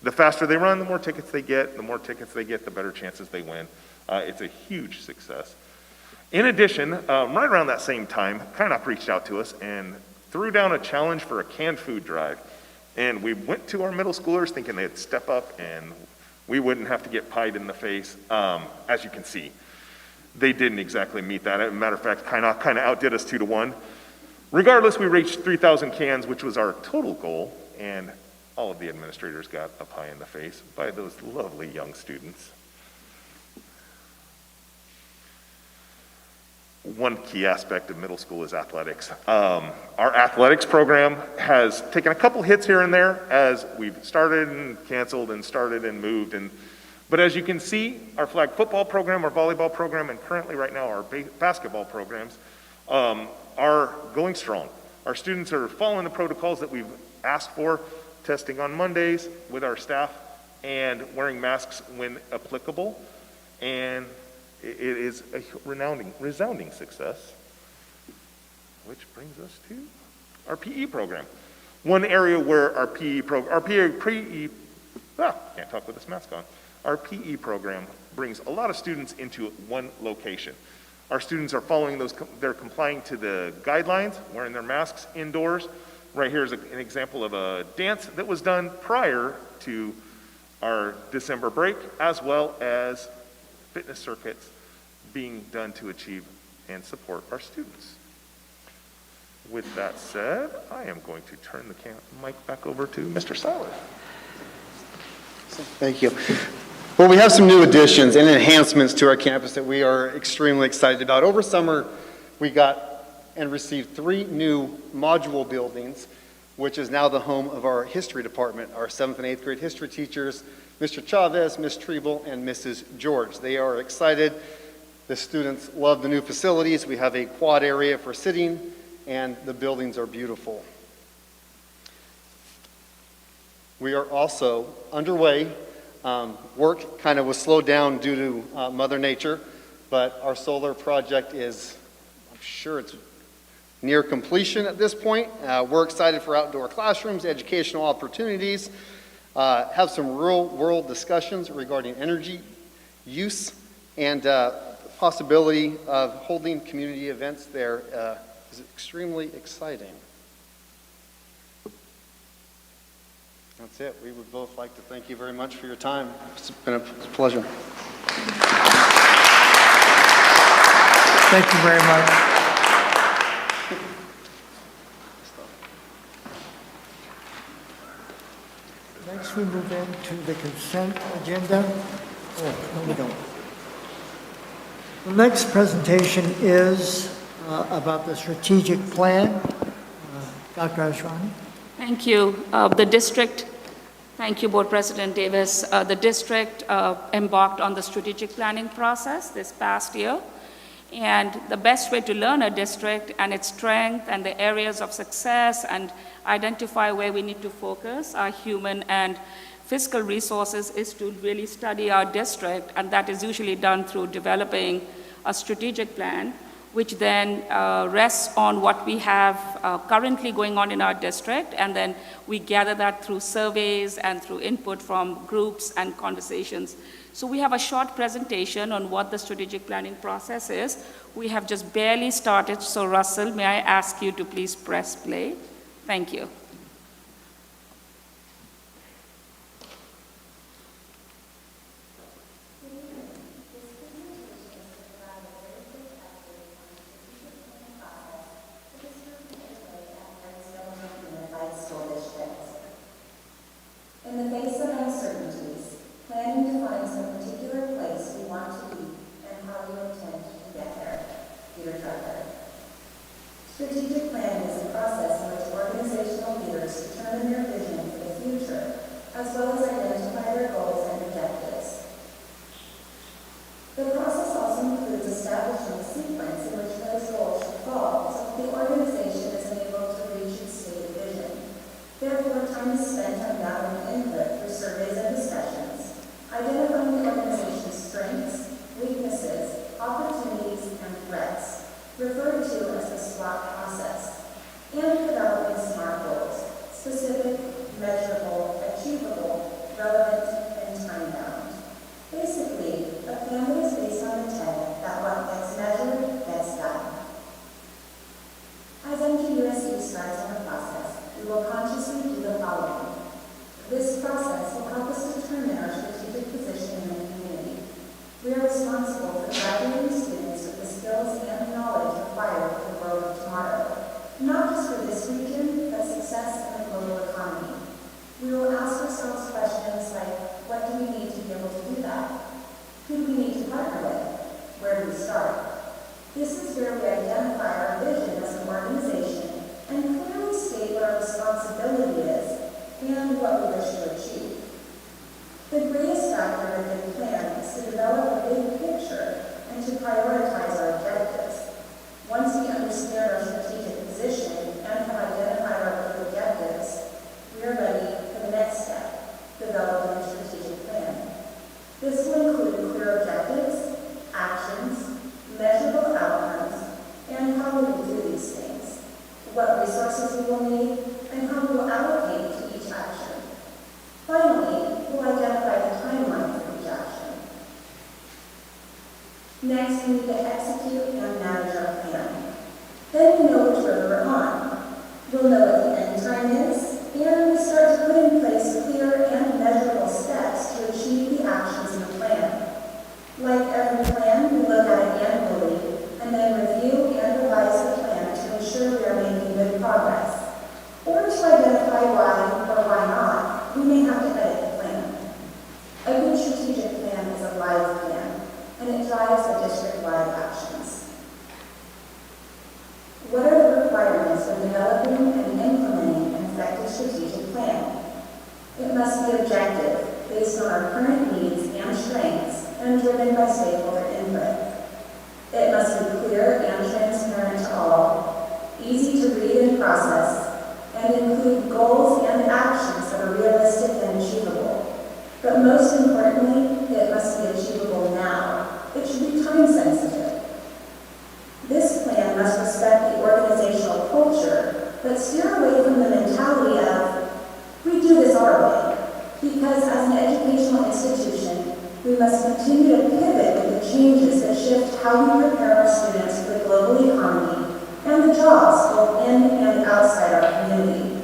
The faster they run, the more tickets they get. The more tickets they get, the better chances they win. It's a huge success. In addition, right around that same time, Kainak reached out to us and threw down a challenge for a canned food drive. And we went to our middle schoolers thinking they'd step up and we wouldn't have to get pied in the face. As you can see, they didn't exactly meet that. As a matter of fact, Kainak kind of outdid us 2-1. Regardless, we reached 3,000 cans, which was our total goal, and all of the administrators got a pie in the face by those lovely young students. One key aspect of middle school is athletics. Our athletics program has taken a couple hits here and there as we've started and canceled and started and moved. But as you can see, our flag football program, our volleyball program, and currently right now our basketball programs are going strong. Our students are following the protocols that we've asked for, testing on Mondays with our staff and wearing masks when applicable. And it is a resounding success, which brings us to our PE program. One area where our PE program brings a lot of students into one location. Our students are following they're complying to the guidelines, wearing their masks indoors. Right here is an example of a dance that was done prior to our December break, as well as fitness circuits being done to achieve and support our students. With that said, I am going to turn the mic back over to Mr. Seiler. Thank you. Well, we have some new additions and enhancements to our campus that we are extremely excited about. Over summer, we got and received 3 new module buildings, which is now the home of our history department, our 7th and 8th grade history teachers, Mr. Chavez, Ms. Treble, and Mrs. George. They are excited. The students love the new facilities. We have a quad area for sitting, and the buildings are beautiful. We are also underway. Work kind of was slowed down due to Mother Nature, but our solar project is, I'm sure it's near completion at this point. We're excited for outdoor classrooms, educational opportunities, have some real-world discussions regarding energy use, and possibility of holding community events there is extremely exciting. That's it. We would both like to thank you very much for your time. It's been a pleasure. Thank you very much. Next, we move into the consent agenda. Oh, no, we don't. The next presentation is about the strategic plan. Dr. Ashrani. Thank you. Thank you, Board President Davis. The district embarked on the strategic planning process this past year. And the best way to learn a district and its strength and the areas of success and identify where we need to focus our human and fiscal resources is to really study our district, and that is usually done through developing a strategic plan, which then rests on what we have currently going on in our district, and then we gather that through surveys and through input from groups and conversations. So we have a short presentation on what the strategic planning process is. We have just barely started, so Russell, may I ask you to please press play? Thank you. In the face of uncertainties, planning to find some particular place we want to be and how we intend to get there. Peter Trot. Strategic planning is a process in which organizational leaders Therefore, time is spent on gathering input through surveys and discussions, identifying the organization's strengths, weaknesses, opportunities, and threats, referred to as the SWOT process, and developing SMART goals, specific, measurable, achievable, relevant, and time-bound. Basically, a plan that is based on the tenet that what gets measured gets done. As NJUSD starts on the process, we will consciously do the following. This process will help us determine our strategic position in the community. We are responsible for graduating students with the skills and knowledge required for the world of tomorrow, not just for this region, but success in the global economy. We will ask ourselves questions like, what do we need to be able to do that? Who do we need to partner with? Where do we start? This is where we identify our vision as an organization and clearly state what our responsibility is and what we wish to achieve. The greatest factor of a good plan is to develop a big picture and to prioritize our objectives. Once we understand our strategic position and have identified our big objectives, we are ready for the next step, developing a strategic plan. This will include clear objectives, actions, measurable outcomes, and how we will do these things, what resources we will need, and how we will allocate to each action. Finally, we'll identify the timeline for each action. Next, we need to execute and manage our plan. Then we know which road we're on. We'll know what the end time is, and we start to put in place clear and measurable steps to achieve the actions in the plan. Like every plan, we look at it annually, and then review and revise the plan to ensure we are making good progress. Or to identify why or why not, we may have to edit the plan. A good strategic plan is a live plan, and it drives the district-wide actions. What are the requirements for developing and implementing an effective strategic plan? It must be objective, based on our current needs and strengths, and driven by stakeholder input. It must be clear and transparent to all, easy to read and process, and include goals and actions that are realistic and achievable. But most importantly, it must be achievable now. It should be time sensitive. This plan must respect the organizational culture, but steer away from the mentality of, we do this our way, because as an educational institution, we must continue to pivot with the changes that shift how we prepare our students for the global economy and the jobs both in and outside our community.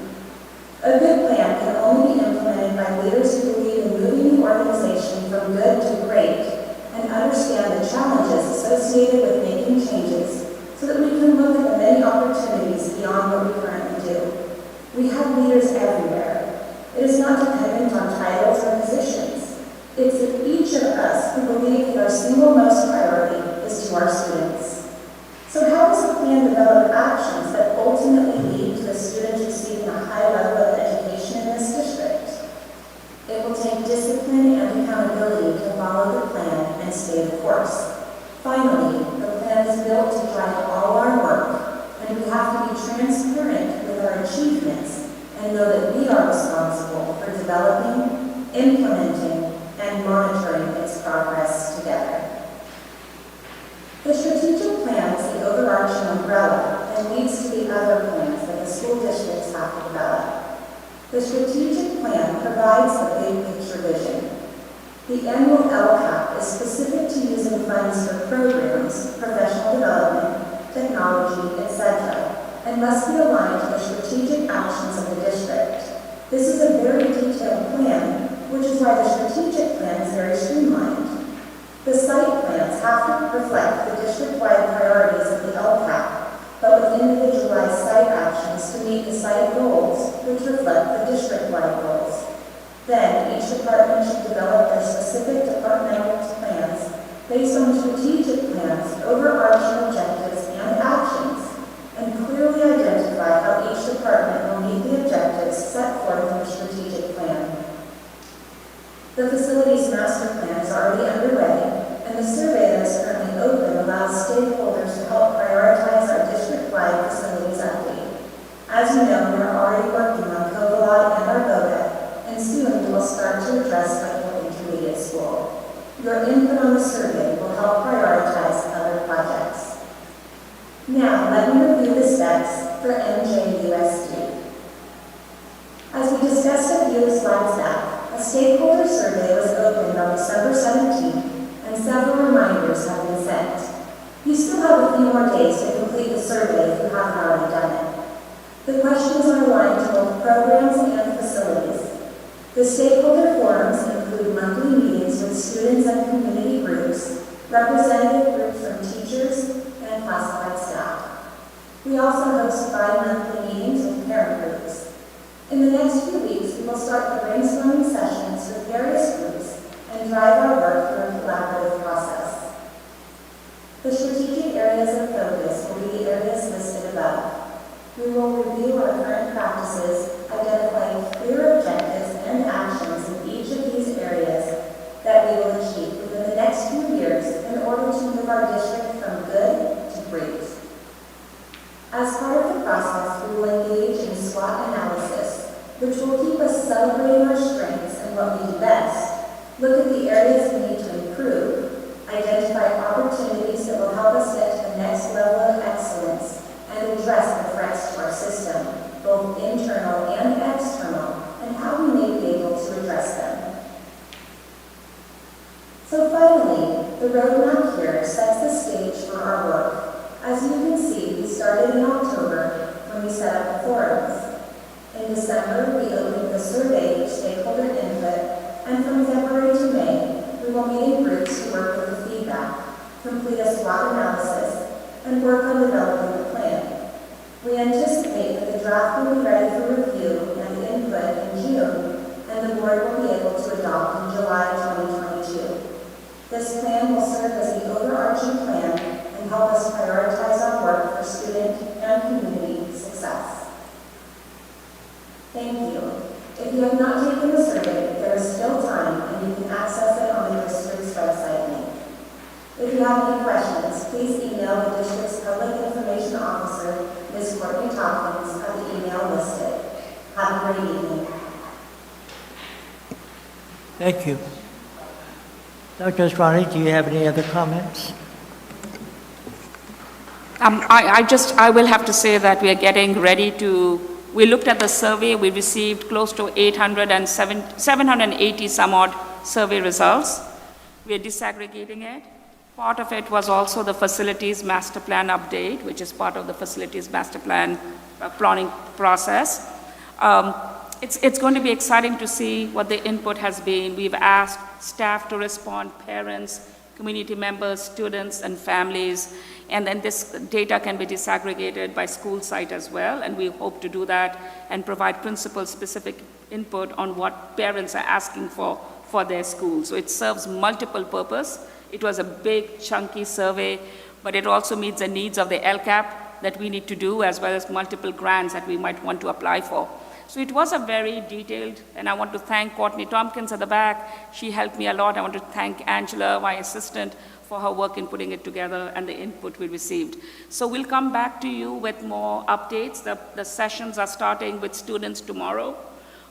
A good plan can only be implemented by leaders who believe in moving the organization from good to great and understand the challenges associated with making changes so that we can look at the many opportunities beyond what we currently do. We have leaders everywhere. It is not dependent on titles or positions. It's that each of us who believe that our single most priority is to our students. So how does a plan develop actions that ultimately lead to the students receiving a high level of education in this district? It will take discipline and accountability to follow the plan and stay the course. Finally, the plan is built to drive all our work, and we have to be transparent with our achievements and know that we are responsible for developing, implementing, and monitoring its progress together. The strategic plan is the overarching umbrella and leads to the other plans that the school districts have to develop. The strategic plan provides the big picture vision. The annual LCAP is specific to using funds for programs, professional development, technology, etc., and must be aligned to the strategic actions of the district. This is a very detailed plan, which is why the strategic plan is very streamlined. The site plans have to reflect the district-wide priorities of the LCAP, but with individualized site actions to meet the site goals, which reflect the district-wide goals. Then, each department should develop their specific departmental plans based on strategic plans, overarching objectives, and actions, and clearly identify how each department will meet the objectives set forth in the strategic plan. The facilities master plan is already underway, and the survey that is currently open allows stakeholders to help prioritize our district-wide facilities update. As you know, we are already working on co-log Your input on the survey will help prioritize other projects. Now, let me review the steps for MJUSD. As we discussed a few slides back, a stakeholder survey was opened on December 17th, and several reminders have been sent. You still have a few more days to complete the survey if you haven't already done it. The questions are aligned to both programs and facilities. The stakeholder forums include monthly meetings with students and community groups, representative groups from teachers, and classified staff. We also host bi-monthly meetings with parent groups. In the next few weeks, we will start the brainstorming sessions with various groups and drive our work through a collaborative process. The strategic areas of focus will be the areas listed above. We will review our current practices, identifying clear objectives and actions in each of these areas that we will achieve within the next few years in order to move our district from good to great. As part of the process, we will engage in SWOT analysis, which will keep us celebrating our strengths and what we do best, look at the areas we need to improve, identify opportunities that will help us get to the next level of excellence, and address the threats to our system, both internal and external, and how we may be able to address them. So finally, the roadmap here sets the stage for our work. As you can see, we started in October when we set up the forums. In December, we opened the survey for stakeholder input, and from February to May, we will meet in groups to work with the feedback, complete a SWOT analysis, and work on developing the plan. We anticipate that the draft will be ready for review and input in June, and the board will be able to adopt in July 2022. This plan will serve as the overarching plan and help us prioritize our work for student and community success. Thank you. If you have not taken the survey, there is still time and you can access it on the district's website link. If you have any questions, please email the district's public information officer, Ms. Courtney Tompkins, at the email listed. Have a great evening. Thank you. Dr. Asrani, do you have any other comments? I will have to say that we are getting ready to, we looked at the survey, we received close to 780 some odd survey results. We are disaggregating it. Part of it was also the facilities master plan update, which is part of the facilities master plan planning process. It's going to be exciting to see what the input has been. We've asked staff to respond, parents, community members, students, and families, and then this data can be disaggregated by school site as well, and we hope to do that and provide principal-specific input on what parents are asking for their school. So it serves multiple purpose. It was a big, chunky survey, but it also meets the needs of the LCAP that we need to do, as well as multiple grants that we might want to apply for. So it was a very detailed, and I want to thank Courtney Tompkins at the back. She helped me a lot. I want to thank Angela, my assistant, for her work in putting it together and the input we received. So we'll come back to you with more updates. The sessions are starting with students tomorrow.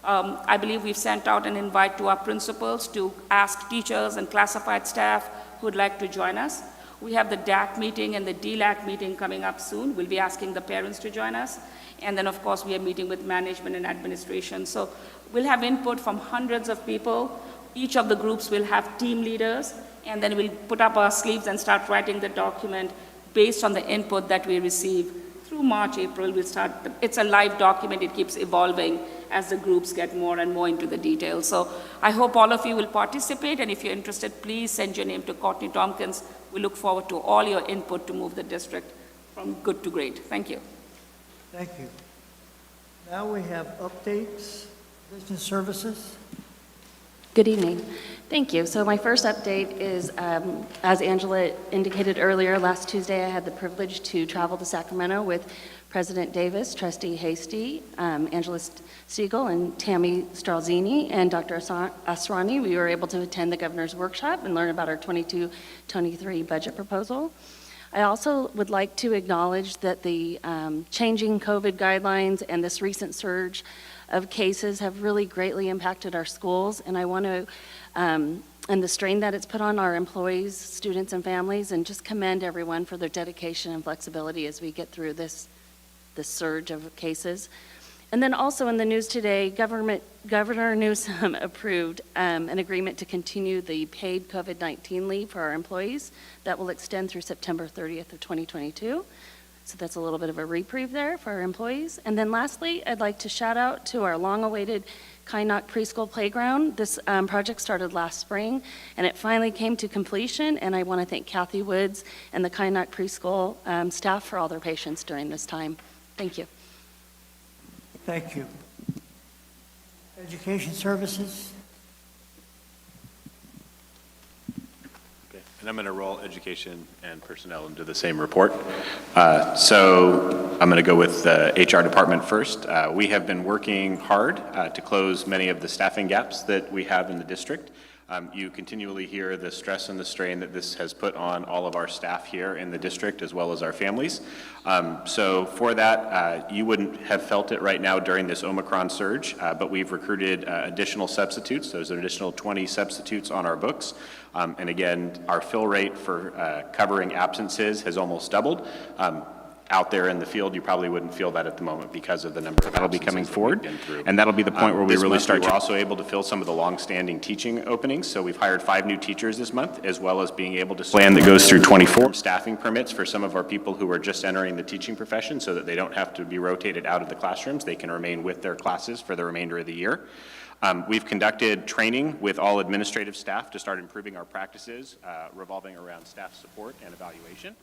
I believe we've sent out an invite to our principals to ask teachers and classified staff who'd like to join us. We have the DAC meeting and the DLAC meeting coming up soon. We'll be asking the parents to join us. And then, of course, we are meeting with management and administration. So we'll have input from hundreds of people. Each of the groups will have team leaders, and then we'll put up our sleeves and start writing the document based on the input that we receive. Through March, April, we'll start. It's a live document. It keeps evolving as the groups get more and more into the details. So I hope all of you will participate, and if you're interested, please send your name to Courtney Tompkins. We look forward to all your input to move the district from good to great. Thank you. Thank you. Now we have updates, business services. Good evening. Thank you. So my first update is, as Angela indicated earlier, last Tuesday I had the privilege to travel to Sacramento with President Davis, Trustee Hasty, Angela Siegel, and Tammy Stralzini, and Dr. Asrani. We were able to attend the governor's workshop and learn about our 22-23 budget proposal. I also would like to acknowledge that the changing COVID guidelines and this recent surge of cases have really greatly impacted our schools, and I want to and the strain that it's put on our employees, students, and families, and just commend everyone for their dedication and flexibility as we get through this surge of cases. And then also in the news today, Governor Newsom approved an agreement to continue the paid COVID-19 leave for our employees that will extend through September 30th of 2022. So that's a little bit of a reprieve there for our employees. And then lastly, I'd like to shout out to our long-awaited Kainak Preschool Playground. This project started last spring, and it finally came to completion, and I want to thank Kathy Woods and the Kainak Preschool staff for all their patience during this time. Thank you. Thank you. Education Services. Okay. And I'm going to roll education and personnel into the same report. So I'm going to go with the HR department first. We have been working hard to close many of the staffing gaps that we have in the district. You continually hear the stress and the strain that this has put on all of our staff here in the district as well as our families. So for that, you wouldn't have felt it right now during this Omicron surge, but we've recruited additional substitutes. There's an additional 20 substitutes on our books. And again, our fill rate for covering absences has almost doubled. Out there in the field, you probably wouldn't feel that at the moment because of the number of that'll be coming forward. And that'll be the point where we really start. We're also able to fill some of the long-standing teaching openings. So we've hired 5 new teachers this month, as well as being able to plan that goes through 24 staffing permits for some of our people who are just entering the teaching profession so that they don't have to be rotated out of the classrooms. They can remain with their classes for the remainder of the year. We've conducted training with all administrative staff to start improving our practices revolving around staff support and evaluation.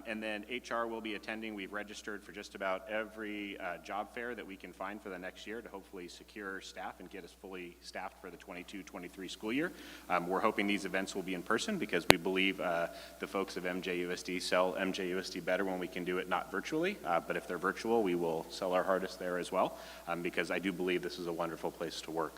And then HR will be attending. We've registered for just about every job fair that we can find for the next year to hopefully secure staff and get us fully staffed for the 22-23 school year. We're hoping these events will be in person because we believe the folks of MJUSD sell MJUSD better when we can do it not virtually. But if they're virtual, we will sell our hardest there as well because I do believe this is a wonderful place to work.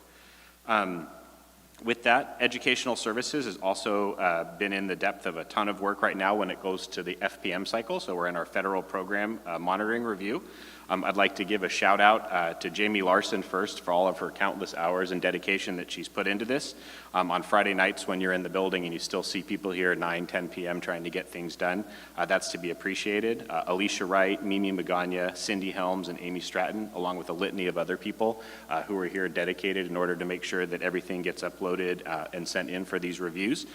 With that, educational services has also been in the depth of a ton of work right now when it goes to the FPM cycle. So we're in our federal program monitoring review. I'd like to give a shout out to Jamie Larson first for all of her countless hours and dedication that she's put into this. On Friday nights when you're in the building and you still see people here at 9, 10 p.m. trying to get things done, that's to be appreciated. Alicia Wright, Mimi Magana, Cindy Helms, and Amy Stratton, along with a litany of other people who are here dedicated in order to make sure that everything gets uploaded and sent in for these reviews.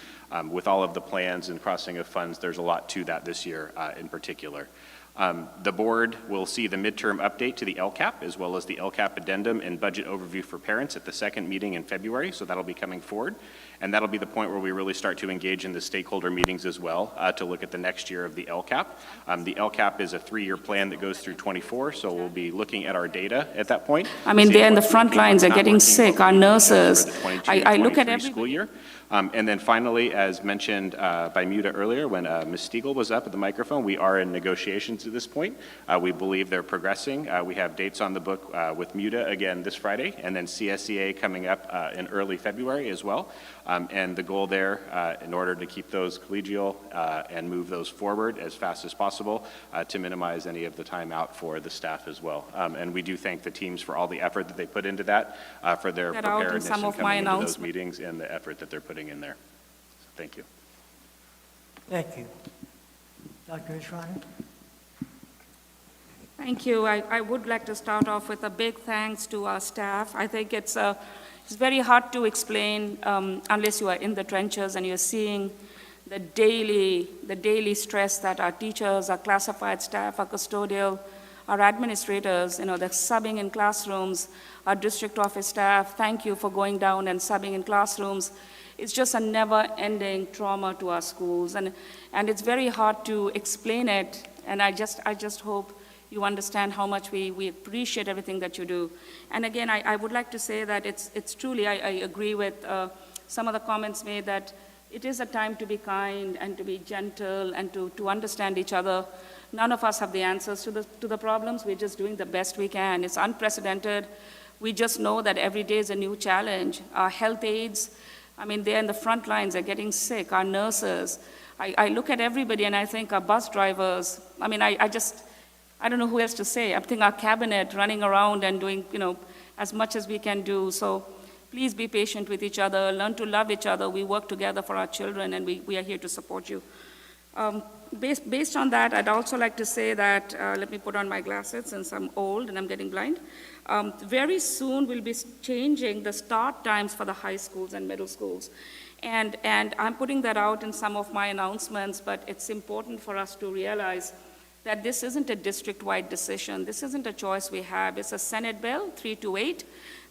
With all of the plans and crossing of funds, there's a lot to that this year in particular. The board will see the midterm update to the LCAP as well as the LCAP addendum and budget overview for parents at the second meeting in February, so that'll be coming forward. And that'll be the point where we really start to engage in the stakeholder meetings as well to look at the next year of the LCAP. The LCAP is a 3-year plan that goes through 24, so we'll be looking at our data at that point. I mean, they're in the front lines, they're getting sick, our nurses. I look at every school year. And then finally, as mentioned by Muta earlier, when Ms. Stiegel was up at the microphone, we are in negotiations at this point. We believe they're progressing. We have dates on the book with Muta again this Friday, and then CSEA coming up in early February as well. And the goal there, in order to keep those collegial and move those forward as fast as possible, to minimize any of the time out for the staff as well. And we do thank the teams for all the effort that they put into that, for their preparedness and coming into those meetings and the effort that they're putting in there. So thank you. Thank you. Dr. Israni? Thank you. I would like to start off with a big thanks to our staff. I think it's very hard to explain unless you are in the trenches and you're seeing the daily stress that our teachers, our classified staff, our custodial, our administrators, they're subbing in classrooms, our district office staff, thank you for going down and subbing in classrooms. It's just a never-ending trauma to our schools, and it's very hard to explain it, and I just hope you understand how much we appreciate everything that you do. And again, I would like to say that it's truly, I agree with some of the comments made that it is a time to be kind and to be gentle and to understand each other. None of us have the answers to the problems. We're just doing the best we can. It's unprecedented. We just know that every day is a new challenge. Our health aides, I mean, they're in the front lines, they're getting sick. Our nurses, I look at everybody and I think our bus drivers, I mean, I don't know who else to say. I think our cabinet running around and doing, as much as we can do. So please be patient with each other, learn to love each other. We work together for our children, and we are here to support you. Based on that, I'd also like to say that, let me put on my glasses since I'm old and I'm getting blind. Very soon we'll be changing the start times for the high schools and middle schools. And I'm putting that out in some of my announcements, but it's important for us to realize that this isn't a district-wide decision. This isn't a choice we have. It's a Senate Bill 328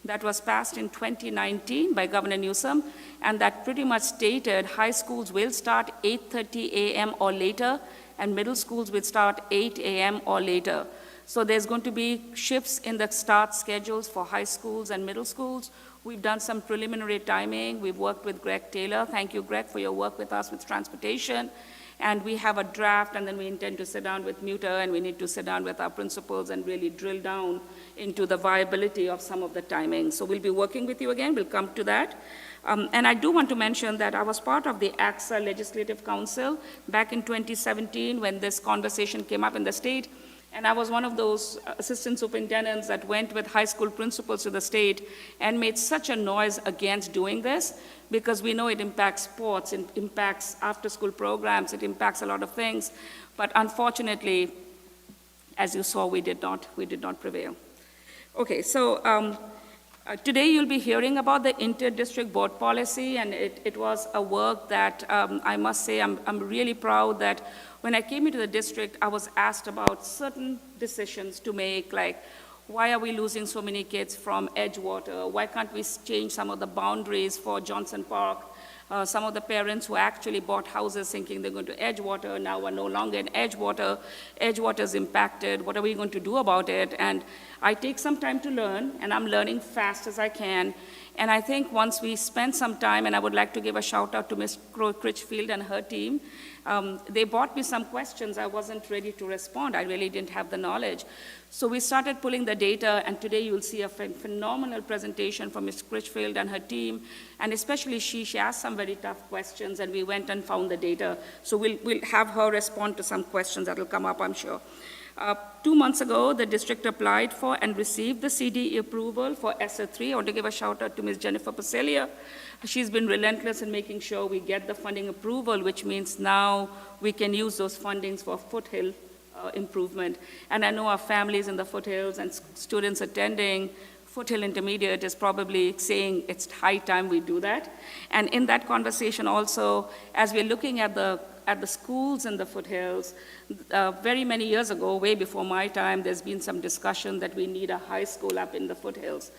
that was passed in 2019 by Governor Newsom, and that pretty much stated high schools will start 8:30 a.m. or later, and middle schools will start 8 a.m. or later. So there's going to be shifts in the start schedules for high schools and middle schools. We've done some preliminary timing. We've worked with Greg Taylor. Thank you, Greg, for your work with us with transportation. And we have a draft, and then we intend to sit down with MUTA, and we need to sit down with our principals and really drill down into the viability of some of the timing. So we'll be working with you again. We'll come to that. And I do want to mention that I was part of the AXA Legislative Council back in 2017 when this conversation came up in the state. And I was one of those assistant superintendents that went with high school principals to the state and made such a noise against doing this, because we know it impacts sports, it impacts after-school programs, it impacts a lot of things. But unfortunately, as you saw, we did not prevail. Okay, so today you'll be hearing about the inter-district board policy, and it was a work that I must say I'm really proud that when I came into the district, I was asked about certain decisions to make, like why are we losing so many kids from Edgewater? Why can't we change some of the boundaries for Johnson Park? Some of the parents who actually bought houses thinking they're going to Edgewater now are no longer in Edgewater. Edgewater's impacted. What are we going to do about it? And I take some time to learn, and I'm learning fast as I can. And I think once we spend some time, and I would like to give a shout out to Ms. Critchfield and her team, they brought me some questions. I wasn't ready to respond. I really didn't have the knowledge. So we started pulling the data, and today you'll see a phenomenal presentation from Ms. Critchfield and her team, and especially she asked some very tough questions, and we went and found the data. So we'll have her respond to some questions that will come up, I'm sure. 2 months ago, the district applied for and received the CDE approval for ESSER 3. I want to give a shout out to Ms. Jennifer Pacelia. She's been relentless in making sure we get the funding approval, which means now we can use those fundings for foothill improvement. And I know our families in the foothills and students attending Foothill Intermediate is probably saying it's high time we do that. And in that conversation also, as we're looking at the schools in the foothills, very many years ago, way before my time, there's been some discussion that we need a high school up in the foothills.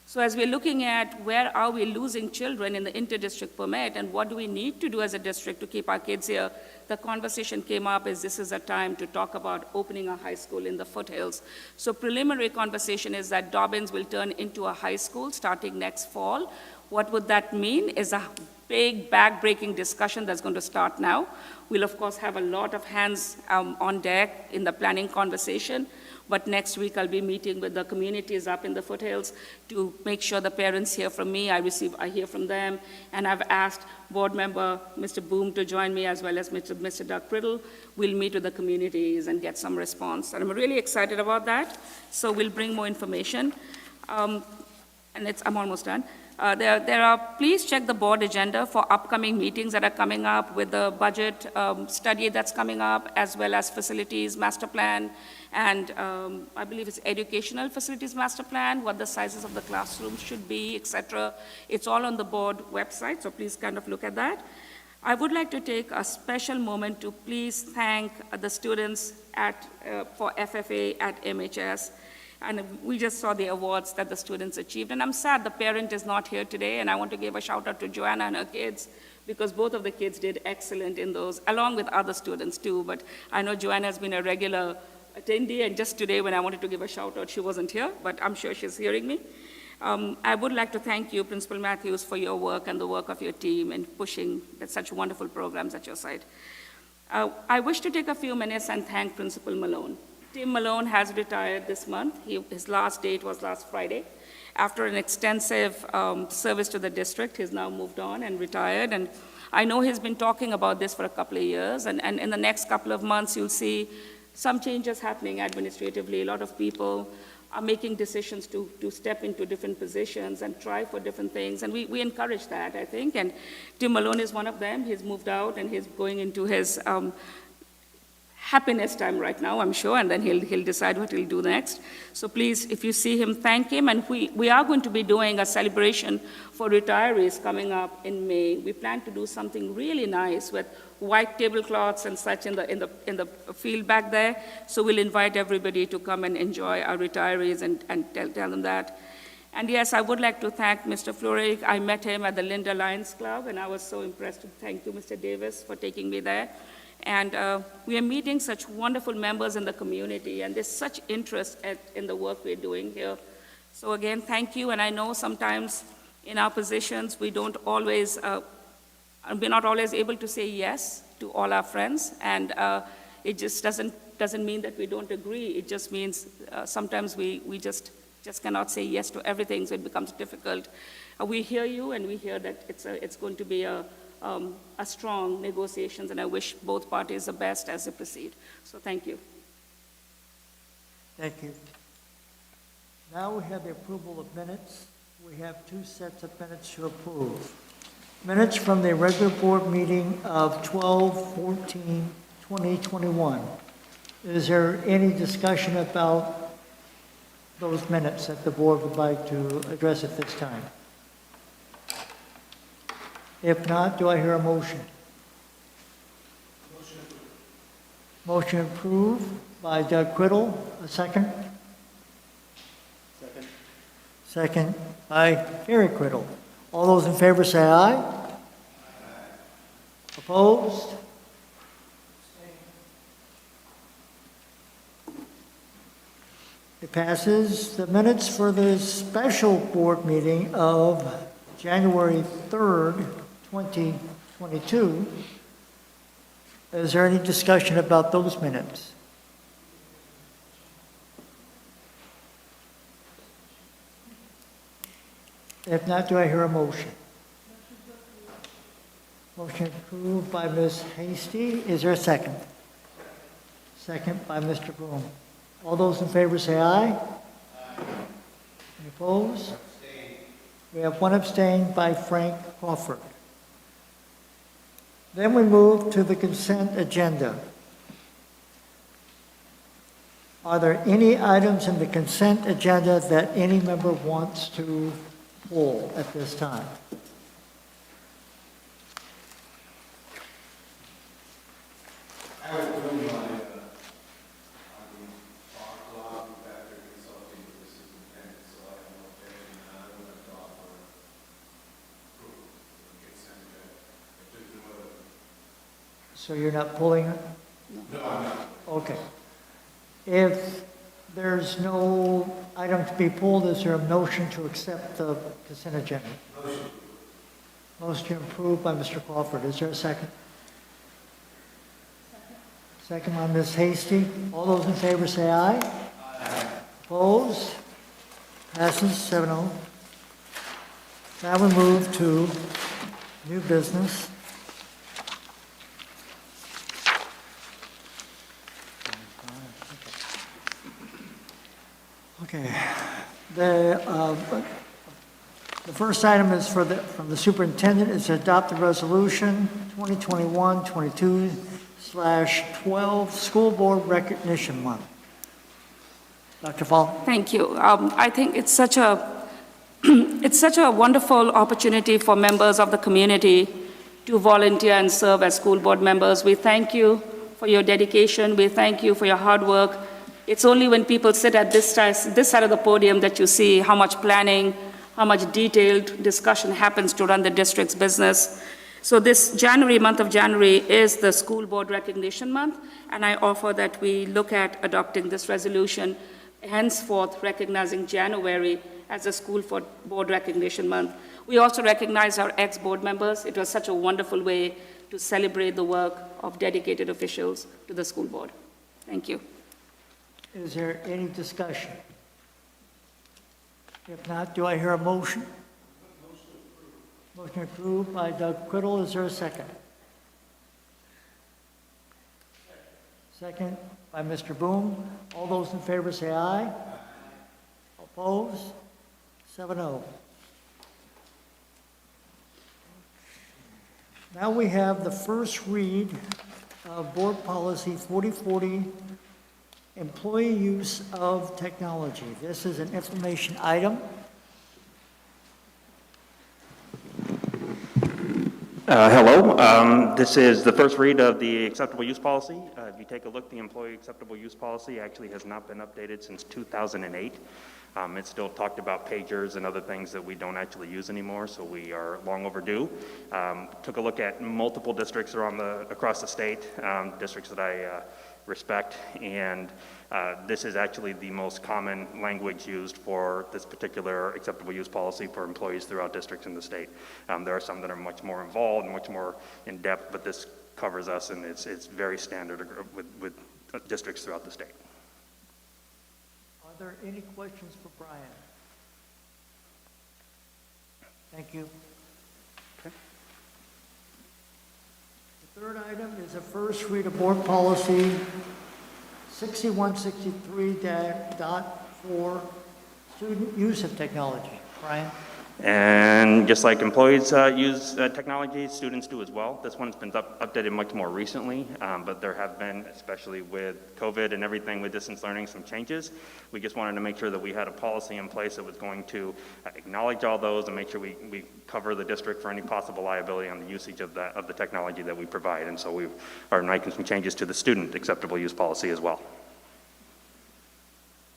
So as we're looking at where are we losing children in the inter-district permit and what do we need to do as a district to keep our kids here, the conversation came up is this is a time to talk about opening a high school in the foothills. So preliminary conversation is that Dobbins will turn into a high school starting next fall. What would that mean is a big back-breaking discussion that's going to start now. We'll of course have a lot of hands on deck in the planning conversation. But next week, I'll be meeting with the communities up in the foothills to make sure the parents hear from me, I hear from them, and I've asked board member Mr. Boom to join me as well as Mr. Doug Priddle. We'll meet with the communities and get some response. And I'm really excited about that, so we'll bring more information. I'm almost done. Please check the board agenda for upcoming meetings that are coming up with the budget study that's coming up, as well as facilities master plan, and I believe it's educational facilities master plan, what the sizes of the classrooms should be, etc. It's all on the board website, so please kind of look at that. I would like to take a special moment to please thank the students for FFA at MHS. And we just saw the awards that the students achieved. And I'm sad the parent is not here today, and I want to give a shout out to Joanna and her kids, because both of the kids did excellent in those, along with other students too. But I know Joanna has been a regular attendee, and just today when I wanted to give a shout out, she wasn't here, but I'm sure she's hearing me. I would like to thank you, Principal Matthews, for your work and the work of your team in pushing such wonderful programs at your site. I wish to take a few minutes and thank Principal Malone. Tim Malone has retired this month. His last date was last Friday. After an extensive service to the district, he's now moved on and retired. And I know he's been talking about this for a couple of years. And in the next couple of months, you'll see some changes happening administratively. A lot of people are making decisions to step into different positions and try for different things. And we encourage that, I think. And Tim Malone is one of them. He's moved out and he's going into his happiness time right now, I'm sure, and then he'll decide what he'll do next. So please, if you see him, thank him. And we are going to be doing a celebration for retirees coming up in May. We plan to do something really nice with white tablecloths and such in the field back there. So we'll invite everybody to come and enjoy our retirees and tell them that. And yes, I would like to thank Mr. Fleury. I met him at the Linda Lions Club, and I was so impressed. Thank you, Mr. Davis, for taking me there. And we are meeting such wonderful members in the community, and there's such interest in the work we're doing here. So again, thank you. And I know sometimes in our positions, we don't always, we're not always able to say yes to all our friends, and it just doesn't mean that we don't agree. It just means sometimes we just cannot say yes to everything, so it becomes difficult. We hear you, and we hear that it's going to be a strong negotiations, and I wish both parties the best as they proceed. So thank you. Thank you. Now we have the approval of minutes. We have two sets of minutes to approve. Minutes from the regular board meeting of 12/14/2021. Is there any discussion about those minutes that the board would like to address at this time? If not, do I hear a motion? Motion approved by Doug Criddle. A second? Second. Second by Gary Criddle. All those in favor say aye. Opposed? It passes. The minutes for the special board meeting of January 3rd, 2022. Is there any discussion about those minutes? If not, do I hear a motion? Motion approved by Ms. Hasty. Is there a second? Second by Mr. Broom. All those in favor say aye. Any opposed? We have one abstained by Frank Crawford. Then we move to the consent agenda. Are there any items in the consent agenda that any member wants to pull at this time? I would really want to, on the law, after consulting with the superintendent, so I have no objection, and I would like to offer approval of the consent agenda. If there's no other. So you're not pulling it? No, I'm not. Okay. If there's no item to be pulled, is there a motion to accept the consent agenda? Motion. Motion approved by Mr. Crawford. Is there a second? Second by Ms. Hasty. All those in favor say aye. Aye. Opposed? Passes 7-0. Now we move to new business. Okay. The first item is from the superintendent is to adopt the resolution 2021-22/12 School Board Recognition Month. Dr. Fall. Thank you. I think it's such a it's such a wonderful opportunity for members of the community to volunteer and serve as school board members. We thank you for your dedication. We thank you for your hard work. It's only when people sit at this side of the podium that you see how much planning, how much detailed discussion happens to run the district's business. So this month of January is the School Board Recognition Month, and I offer that we look at adopting this resolution, henceforth recognizing January as a School Board Recognition Month. We also recognize our ex-board members. It was such a wonderful way to celebrate the work of dedicated officials to the school board. Thank you. Is there any discussion? If not, do I hear a motion? Motion approved by Doug Criddle. Is there a second? Second by Mr. Boone. All those in favor say aye. Opposed? 7-0. Now we have the first read of Board Policy 4040, Employee Use of Technology. This is an information item. Hello. This is the first read of the acceptable use policy. If you take a look, the employee acceptable use policy actually has not been updated since 2008. It still talked about pagers and other things that we don't actually use anymore, so we are long overdue. Took a look at multiple districts across the state, districts that I respect, and this is actually the most common language used for this particular acceptable use policy for employees throughout districts in the state. There are some that are much more involved and much more in-depth, but this covers us, and it's very standard with districts throughout the state. Are there any questions for Brian? Thank you. Okay. The third item is a first read of Board Policy 6163.4, Student Use of Technology. Brian? And just like employees use technology, students do as well. This one's been updated much more recently, but there have been, especially with COVID and everything with distance learning, some changes. We just wanted to make sure that we had a policy in place that was going to acknowledge all those and make sure we cover the district for any possible liability on the usage of the technology that we provide. And so we are making some changes to the student acceptable use policy as well.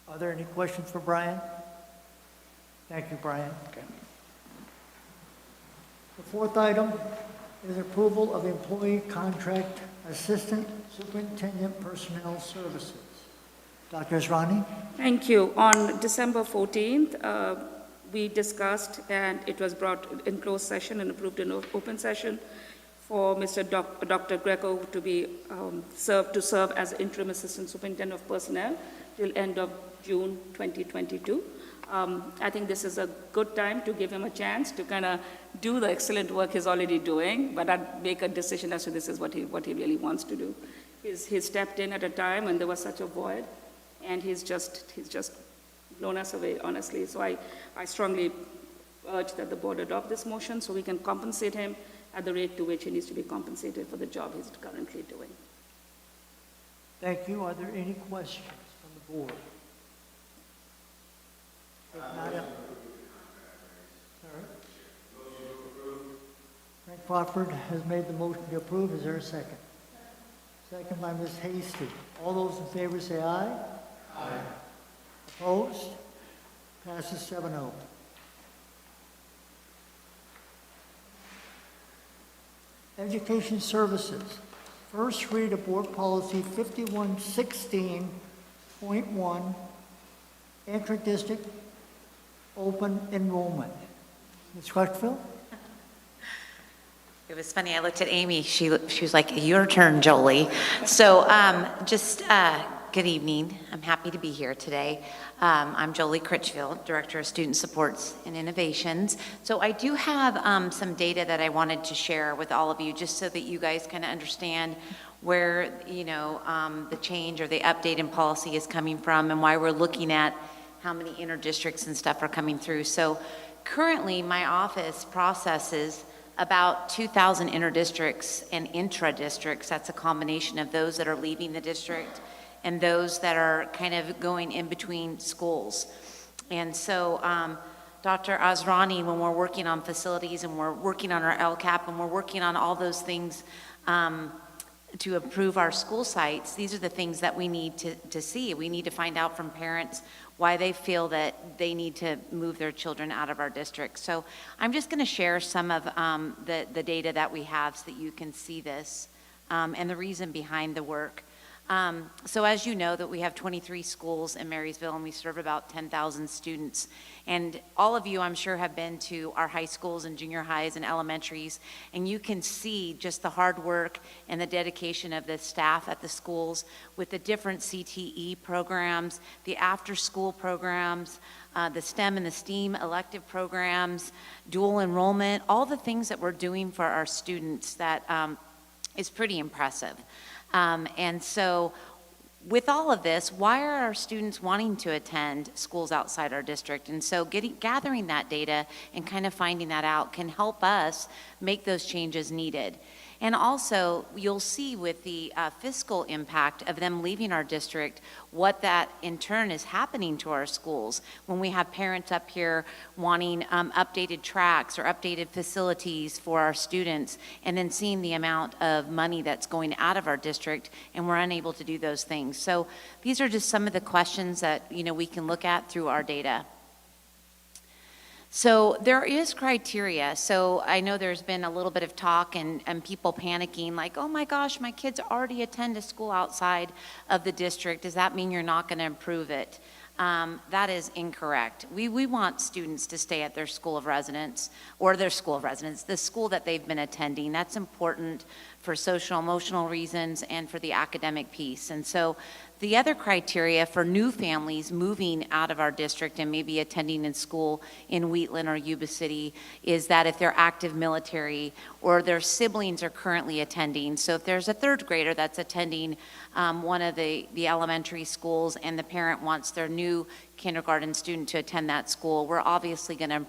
Are there any questions for Brian? Thank you, Brian. Okay. The fourth item is approval of employee contract assistant superintendent personnel services. Dr. Azrani? Thank you. On December 14th, we discussed, and it was brought in closed session and approved in open session, for Dr. Greco to be serve as interim assistant superintendent of personnel till end of June 2022. I think this is a good time to give him a chance to kind of do the excellent work he's already doing, but I'd make a decision as to this is what he really wants to do. He stepped in at a time when there was such a void, and he's just blown us away, honestly. So I strongly urge that the board adopt this motion so we can compensate him at the rate to which he needs to be compensated for the job he's currently doing. Thank you. Are there any questions from the board? If not, Frank Crawford has made the motion to approve. Is there a second? Second by Ms. Hasty. All those in favor say aye. Aye. Opposed? Passes 7-0. Education Services. First read of Board Policy 5116.1, Intra-district open enrollment. Ms. Crutchfield? It was funny, I looked at Amy, she was like, your turn, Jolie. So good evening, I'm happy to be here today. I'm Jolie Critchfield, Director of Student Supports and Innovations. So I do have some data that I wanted to share with all of you, just so that you guys kind of understand where, the change or the update in policy is coming from and why we're looking at how many inter-districts and stuff are coming through. So currently, my office processes about 2,000 inter-districts and intra-districts. That's a combination of those that are leaving the district and those that are kind of going in between schools. And so Dr. Azrani, when we're working on facilities and we're working on our LCAP and we're working on all those things to improve our school sites, these are the things that we need to see. We need to find out from parents why they feel that they need to move their children out of our district. So I'm just going to share some of the data that we have so that you can see this and the reason behind the work. So as you know, that we have 23 schools in Marysville and we serve about 10,000 students. And all of you, I'm sure, have been to our high schools and junior highs and elementaries, and you can see just the hard work and the dedication of the staff at the schools with the different CTE programs, the after-school programs, the STEM and the STEAM elective programs, dual enrollment, all the things that we're doing for our students that is pretty impressive. And so with all of this, why are our students wanting to attend schools outside our district? And so gathering that data and kind of finding that out can help us make those changes needed. And also, you'll see with the fiscal impact of them leaving our district, what that in turn is happening to our schools. When we have parents up here wanting updated tracks or updated facilities for our students, and then seeing the amount of money that's going out of our district, and we're unable to do those things. So these are just some of the questions that, you know, we can look at through our data. So there is criteria. So I know there's been a little bit of talk and people panicking like, oh my gosh, my kids already attend a school outside of the district. Does that mean you're not going to improve it? That is incorrect. We want students to stay at their school of residence, or their school of residence, the school that they've been attending. That's important for social, emotional reasons and for the academic piece. And so the other criteria for new families moving out of our district and maybe attending in school in Wheatland or Yuba City is that if they're active military or their siblings are currently attending. So if there's a third grader that's attending one of the elementary schools and the parent wants their new kindergarten student to attend that school, we're obviously going to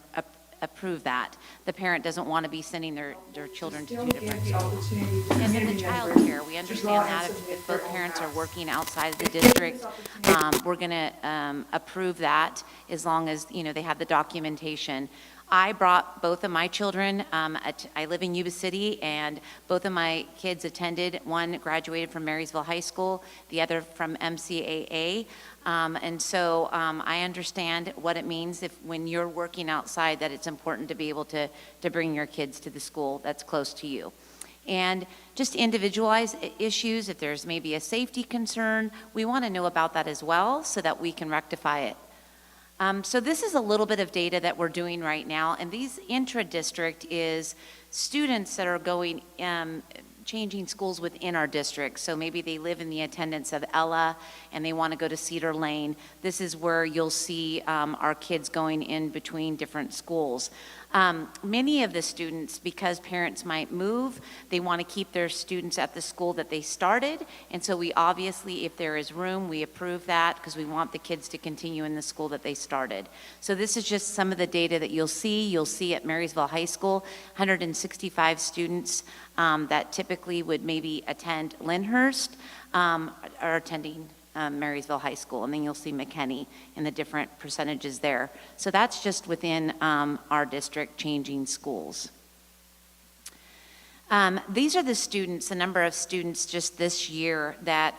approve that. The parent doesn't want to be sending their children to two different schools. And then the child care, we understand that if both parents are working outside of the district, we're going to approve that as long as, you know, they have the documentation. I brought both of my children, I live in Yuba City, and both of my kids attended. One graduated from Marysville High School, the other from MCAA. And so I understand what it means if when you're working outside that it's important to be able to bring your kids to the school that's close to you. And just individualized issues, if there's maybe a safety concern, we want to know about that as well so that we can rectify it. So this is a little bit of data that we're doing right now, and these intra-district is students that are going, changing schools within our district. So maybe they live in the attendance of Ella and they want to go to Cedar Lane. This is where you'll see our kids going in between different schools. Many of the students, because parents might move, they want to keep their students at the school that they started. And so we obviously, if there is room, we approve that because we want the kids to continue in the school that they started. So this is just some of the data that you'll see. You'll see at Marysville High School, 165 students that typically would maybe attend Lyndhurst are attending Marysville High School, and then you'll see Mckinney and the different percentages there. So that's just within our district changing schools. These are the students, the number of students just this year that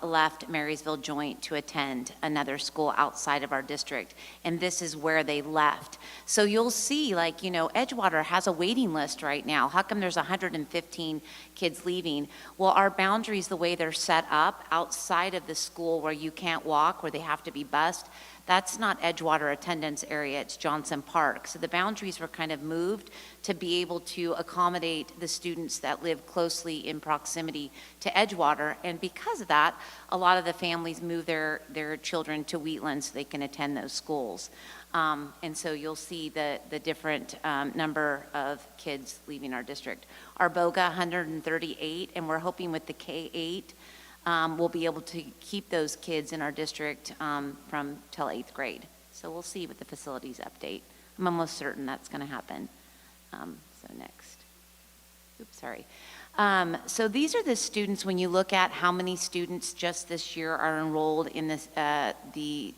left Marysville Joint to attend another school outside of our district, and this is where they left. So you'll see, like, you know, Edgewater has a waiting list right now. How come there's 115 kids leaving? Well, our boundaries, the way they're set up outside of the school where you can't walk, where they have to be bused, that's not Edgewater attendance area, it's Johnson Park. So the boundaries were kind of moved to be able to accommodate the students that live closely in proximity to Edgewater. And because of that, a lot of the families move their children to Wheatland so they can attend those schools. And so you'll see the different number of kids leaving our district. Arboga, 138, and we're hoping with the K-8, we'll be able to keep those kids in our district from till 8th grade. So we'll see with the facilities update. I'm almost certain that's going to happen. So next. Oops, sorry. So these are the students, when you look at how many students just this year are enrolled in this, the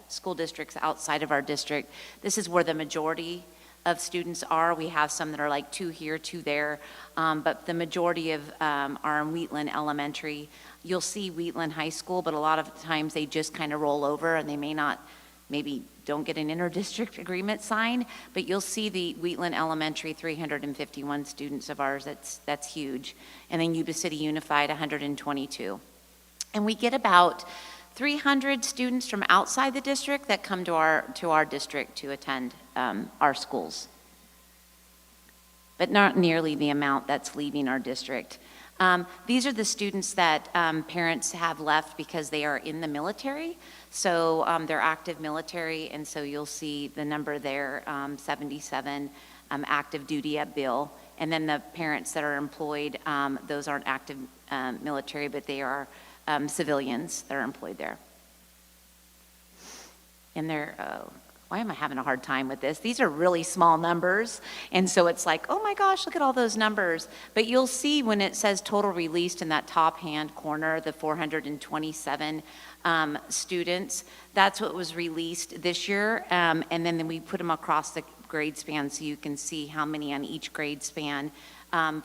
school districts outside of our district. This is where the majority of students are. We have some that are like 2 here, 2 there, but the majority of are in Wheatland Elementary. You'll see Wheatland High School, but a lot of times they just kind of roll over and they may not, maybe don't get an inter-district agreement signed, but you'll see the Wheatland Elementary, 351 students of ours, that's huge. And then Yuba City Unified, 122. And we get about 300 students from outside the district that come to our district to attend our schools, but not nearly the amount that's leaving our district. These are the students that parents have left because they are in the military. So they're active military, and so you'll see the number there, 77 active duty at Bill. And then the parents that are employed, those aren't active military, but they are civilians that are employed there. And they're, why am I having a hard time with this? These are really small numbers, and so it's like, oh my gosh, look at all those numbers. But you'll see when it says total released in that top hand corner, the 427 students, that's what was released this year, and then we put them across the grade span so you can see how many on each grade span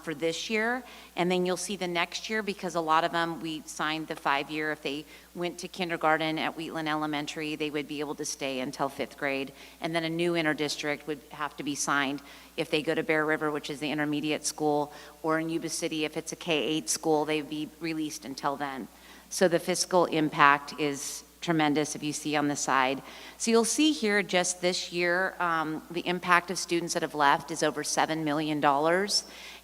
for this year. And then you'll see the next year, because a lot of them, we signed the 5-year. If they went to kindergarten at Wheatland Elementary, they would be able to stay until 5th grade. And then a new inter-district would have to be signed if they go to Bear River, which is the intermediate school, or in Yuba City, if it's a K-8 school, they'd be released until then. So the fiscal impact is tremendous, if you see on the side. So you'll see here just this year, the impact of students that have left is over $7 million.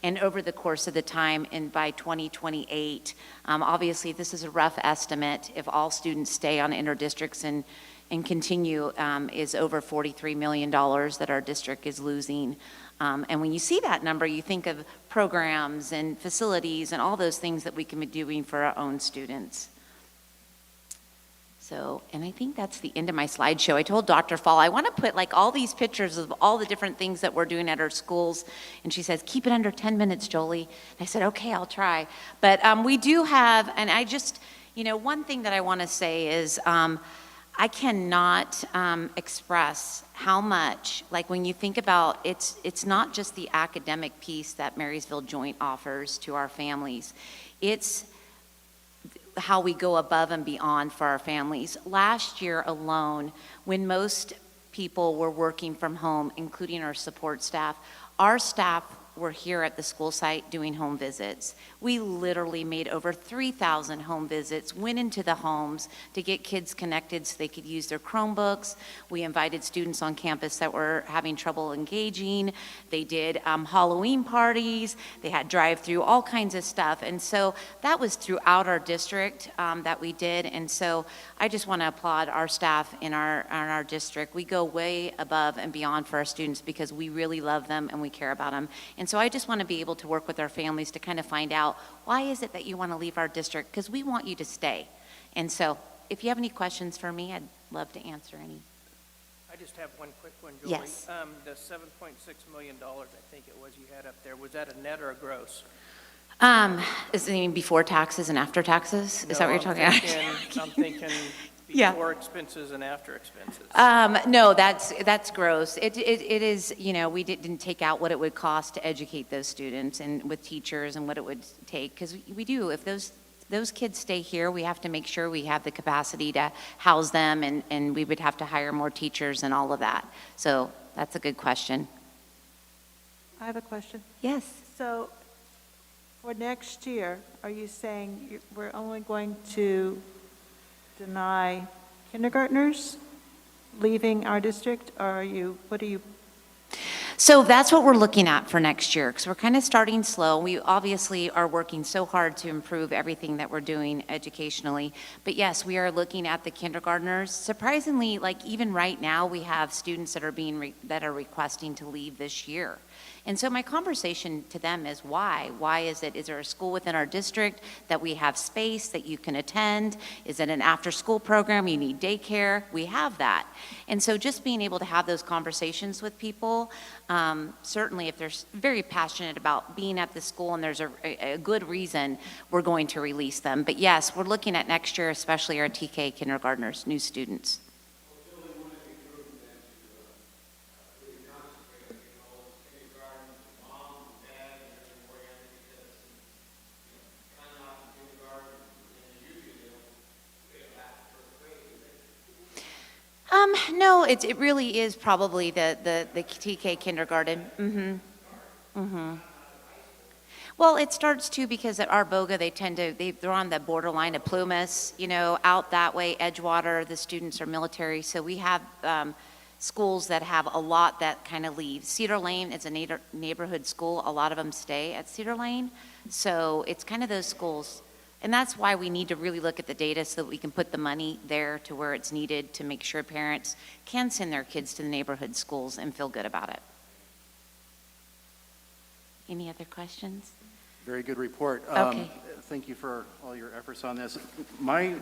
And over the course of the time, and by 2028, obviously this is a rough estimate, if all students stay on inter-districts and continue, is over $43 million that our district is losing. And when you see that number, you think of programs and facilities and all those things that we can be doing for our own students. So, and I think that's the end of my slideshow. I told Dr. Fall, I want to put like all these pictures of all the different things that we're doing at our schools. And she says, keep it under 10 minutes, Jolie. And I said, okay, I'll try. But we do have, and I just, one thing that I want to say is I cannot express how much, like when you think about, it's not just the academic piece that Marysville Joint offers to our families. It's how we go above and beyond for our families. Last year alone, when most people were working from home, including our support staff, our staff were here at the school site doing home visits. We literally made over 3,000 home visits, went into the homes to get kids connected so they could use their Chromebooks. We invited students on campus that were having trouble engaging. They did Halloween parties. They had drive-through, all kinds of stuff. And so that was throughout our district that we did. And so I just want to applaud our staff in our district. We go way above and beyond for our students because we really love them and we care about them. And so I just want to be able to work with our families to kind of find out, why is it that you want to leave our district? Because we want you to stay. And so if you have any questions for me, I'd love to answer any. I just have one quick one, Julie. Yes. The $7.6 million, I think it was, you had up there, was that a net or a gross? Is it before taxes and after taxes? Is that what you're talking about? I'm thinking Yeah. before expenses and after expenses. No, that's gross. It is, we didn't take out what it would cost to educate those students and with teachers and what it would take, because we do, if those kids stay here, we have to make sure we have the capacity to house them, and we would have to hire more teachers and all of that. So that's a good question. I have a question. Yes. So for next year, are you saying we're only going to deny kindergartners leaving our district, or what are you? So that's what we're looking at for next year, because we're kind of starting slow. We obviously are working so hard to improve everything that we're doing educationally. But yes, we are looking at the kindergartners. Surprisingly, like even right now, we have students that are requesting to leave this year. And so my conversation to them is why? Why is it? Is there a school within our district that we have space that you can attend? Is it an after-school program? You need daycare? We have that. And so just being able to have those conversations with people, certainly if they're very passionate about being at the school and there's a good reason, we're going to release them. But yes, we're looking at next year, especially our TK kindergartners, new students. No, it really is probably the TK kindergarten. Well, it starts too because at our BOGA, they're on the borderline of Plumas, out that way, Edgewater, the students are military. So we have schools that have a lot that kind of leave. Cedar Lane is a neighborhood school. A lot of them stay at Cedar Lane. So it's kind of those schools. And that's why we need to really look at the data so that we can put the money there to where it's needed to make sure parents can send their kids to the neighborhood schools and feel good about it. Any other questions? Very good report. Okay. Thank you for all your efforts on this. My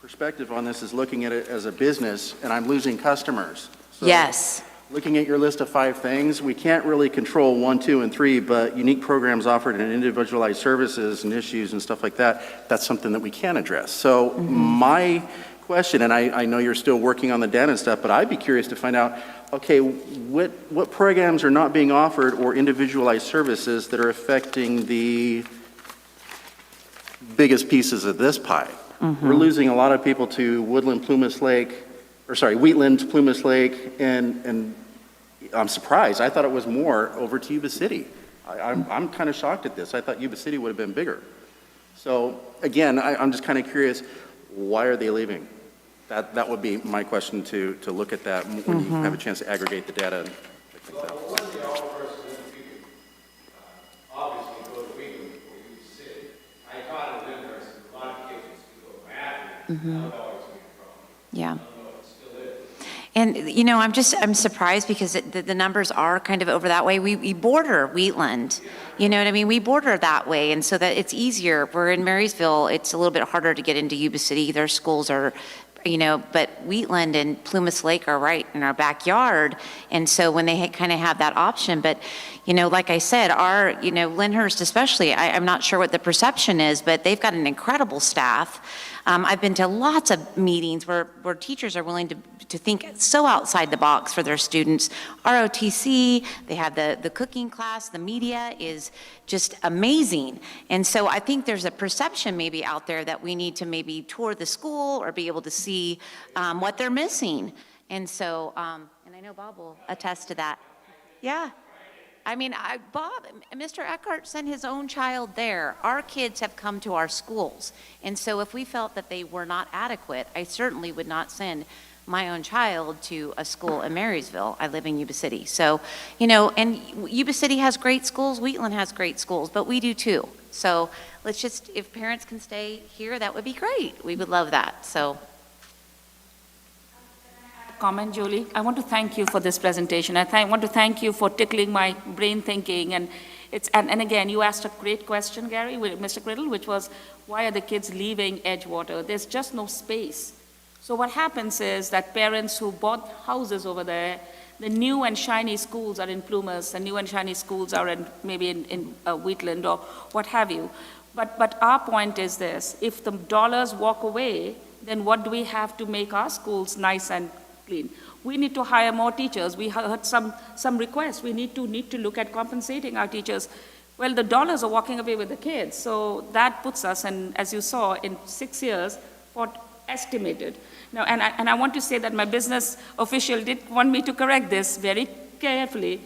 perspective on this is looking at it as a business, and I'm losing customers. So Yes. looking at your list of 5 things, we can't really control 1, 2, and 3, but unique programs offered and individualized services and issues and stuff like that, that's something that we can address. So my question, and I know you're still working on the data and stuff, but I'd be curious to find out, okay, what programs are not being offered or individualized services that are affecting the biggest pieces of this pie? We're losing a lot of people to Wheatland, Plumas Lake, and I'm surprised. I thought it was more over to Yuba City. I'm kind of shocked at this. I thought Yuba City would have been bigger. So again, I'm just kind of curious, why are they leaving? That would be my question to look at that when you have a chance to aggregate the data. And things like that. Obviously go to Wheatland or Yuba City. I taught at Lyndhurst, and a lot of kids used to go after. I don't know what's been a problem. Yeah. I don't know if it still is. And, you know, I'm surprised because the numbers are kind of over that way. We border Wheatland, you know what I mean? We border that way, and so that it's easier. We're in Marysville, it's a little bit harder to get into Yuba City. Their schools are, you know, but Wheatland and Plumas Lake are right in our backyard, and so when they kind of have that option, but, you know, like I said, our, you know, Lyndhurst especially, I'm not sure what the perception is, but they've got an incredible staff. I've been to lots of meetings where teachers are willing to think so outside the box for their students. ROTC, they have the cooking class, the media is just amazing. And so I think there's a perception maybe out there that we need to maybe tour the school or be able to see what they're missing. And so, and I know Bob will attest to that. Yeah. I mean, Bob, Mr. Eckhart sent his own child there. Our kids have come to our schools. And so if we felt that they were not adequate, I certainly would not send my own child to a school in Marysville. I live in Yuba City. So, you know, and Yuba City has great schools, Wheatland has great schools, but we do too. So let's just, if parents can stay here, that would be great. We would love that, so. Comment, Julie. I want to thank you for this presentation. I want to thank you for tickling my brain thinking. And again, you asked a great question, Gary, Mr. Criddle, which was, why are the kids leaving Edgewater? There's just no space. So what happens is that parents who bought houses over there, the new and shiny schools are in Plumas, the new and shiny schools are maybe in Wheatland or what have you. But our point is this: if the dollars walk away, then what do we have to make our schools nice and clean? We need to hire more teachers. We heard some requests. We need to look at compensating our teachers. Well, the dollars are walking away with the kids, so that puts us, and as you saw, in 6 years, what estimated. Now, and I want to say that my business official did want me to correct this very carefully.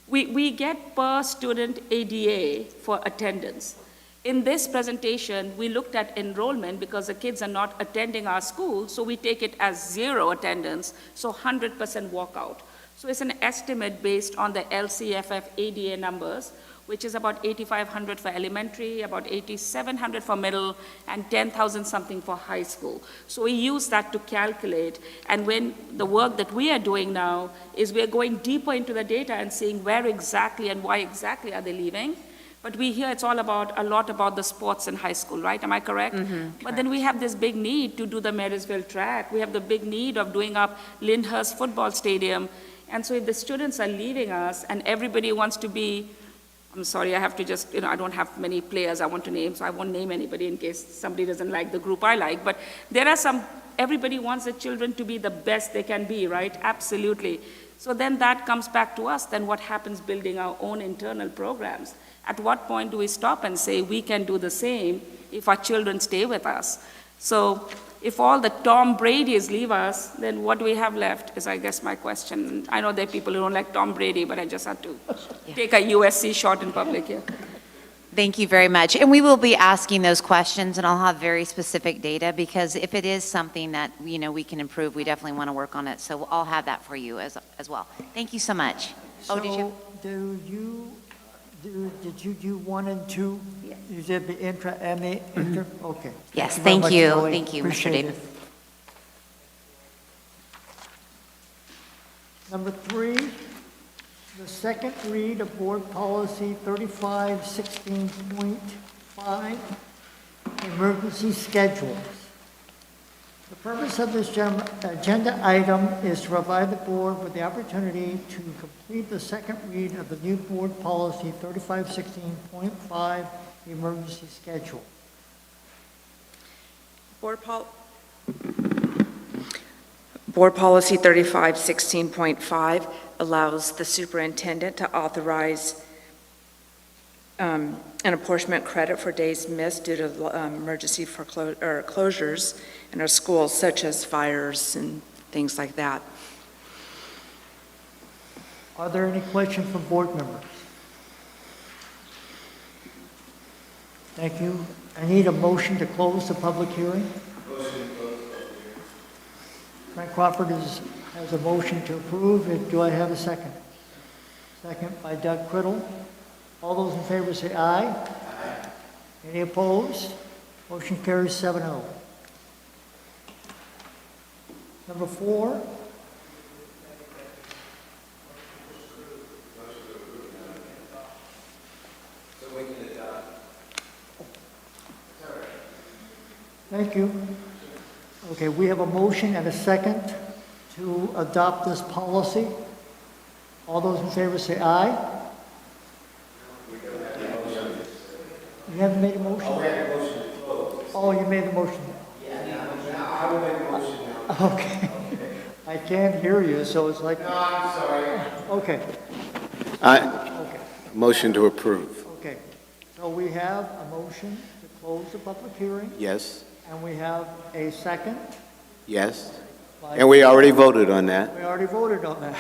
We get per student ADA for attendance. In this presentation, we looked at enrollment because the kids are not attending our school, so we take it as 0 attendance, so 100% walkout. So it's an estimate based on the LCFF ADA numbers, which is about 8,500 for elementary, about 8,700 for middle, and 10,000 something for high school. So we use that to calculate, and when the work that we are doing now is we're going deeper into the data and seeing where exactly and why exactly are they leaving. But we hear it's a lot about the sports in high school, right? Am I correct? But then we have this big need to do the Marysville track. We have the big need of doing up Lyndhurst football stadium. And so if the students are leaving us and everybody wants to be, I'm sorry, I have to just, I don't have many players I want to name, so I won't name anybody in case somebody doesn't like the group I like. But there are everybody wants the children to be the best they can be, right? Absolutely. So then that comes back to us. Then what happens building our own internal programs? At what point do we stop and say we can do the same if our children stay with us? So if all the Tom Brady's leave us, then what do we have left is, I guess, my question. I know there are people who don't like Tom Brady, but I just had to take a USC shot in public here. Thank you very much. And we will be asking those questions, and I'll have very specific data, because if it is something that, we can improve, we definitely want to work on it. So I'll have that for you as well. Thank you so much. So did you do 1 and 2? Yes. You did the intra and the inter? Okay. Yes, Thank you very much, Joey. Thank you, Mr. Appreciate Davis. it. Number 3, the second read of Board Policy 3516.5, emergency schedules. The purpose of this agenda item is to provide the board with the opportunity to complete the second read of the new Board Policy 3516.5, emergency schedule. Board Policy 3516.5 allows the superintendent to authorize an apportionment credit for days missed due to emergency closures in our schools, such as fires and things like that. Are there any questions from board members? Thank you. I need a motion to close the public hearing. Frank Crawford has a motion to approve. Do I have a second? Second by Doug Criddle. All those in favor say aye. Aye. Any opposed? Motion carries 7-0. Number 4. Thank you. Okay, we have a motion and a second to adopt this policy. All those in favor say aye. You haven't made a motion? Oh, we had a motion to close. Oh, you made the motion? Yeah, I will make a motion now. Okay. I can't hear you, so it's like... No, I'm sorry. Okay. Okay. Motion to approve. Okay. So we have a motion to close the public hearing. Yes. And we have a second. Yes. And we already voted on that. We already voted on that.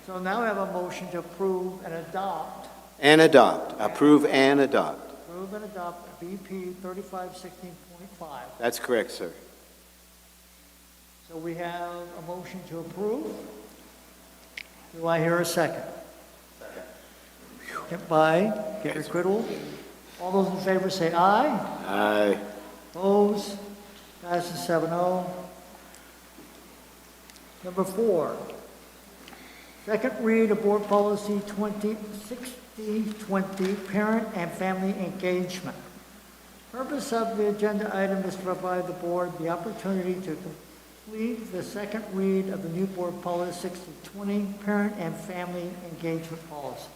So now we have a motion to approve and adopt. And adopt. Approve and adopt. Approve and adopt BP 3516.5. That's correct, sir. So we have a motion to approve. Do I hear a second? Second. By Gary Criddle. All those in favor say aye. Aye. Opposed? Passes 7-0. Number 4. Second read of Board Policy 2020, Parent and Family Engagement. Purpose of the agenda item is to provide the board the opportunity to complete the second read of the new Board Policy 6020, Parent and Family Engagement Policy.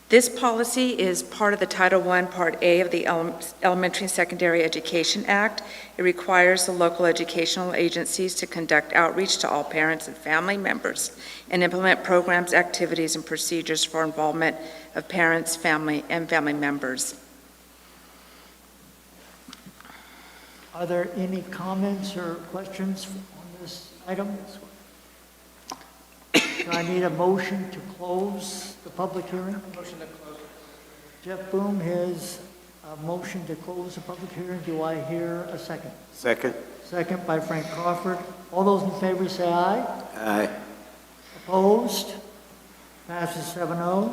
This policy is part of the Title I, Part A of the Elementary and Secondary Education Act. It requires the local educational agencies to conduct outreach to all parents and family members and implement programs, activities, and procedures for involvement of parents, family, and family members. Are there any comments or questions on this item? Do I need a motion to close the public hearing? Motion to close. Jeff Boom has a motion to close the public hearing. Do I hear a second? Second. Second by Frank Crawford. All those in favor say aye. Aye. Opposed? Passes 7-0.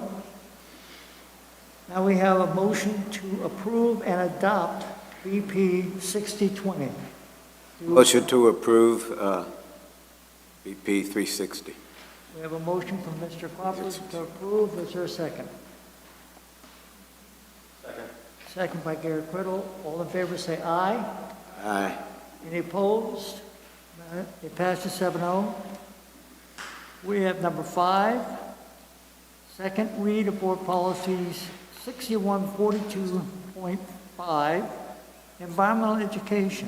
Now we have a motion to approve and adopt BP 6020. Motion to approve BP 360. We have a motion from Mr. Crawford to approve. Is there a second? Second. Second by Gary Criddle. All in favor say aye. Aye. Any opposed? It passes 7-0. We have number 5. Second read of Board Policies 6142.5, Environmental Education.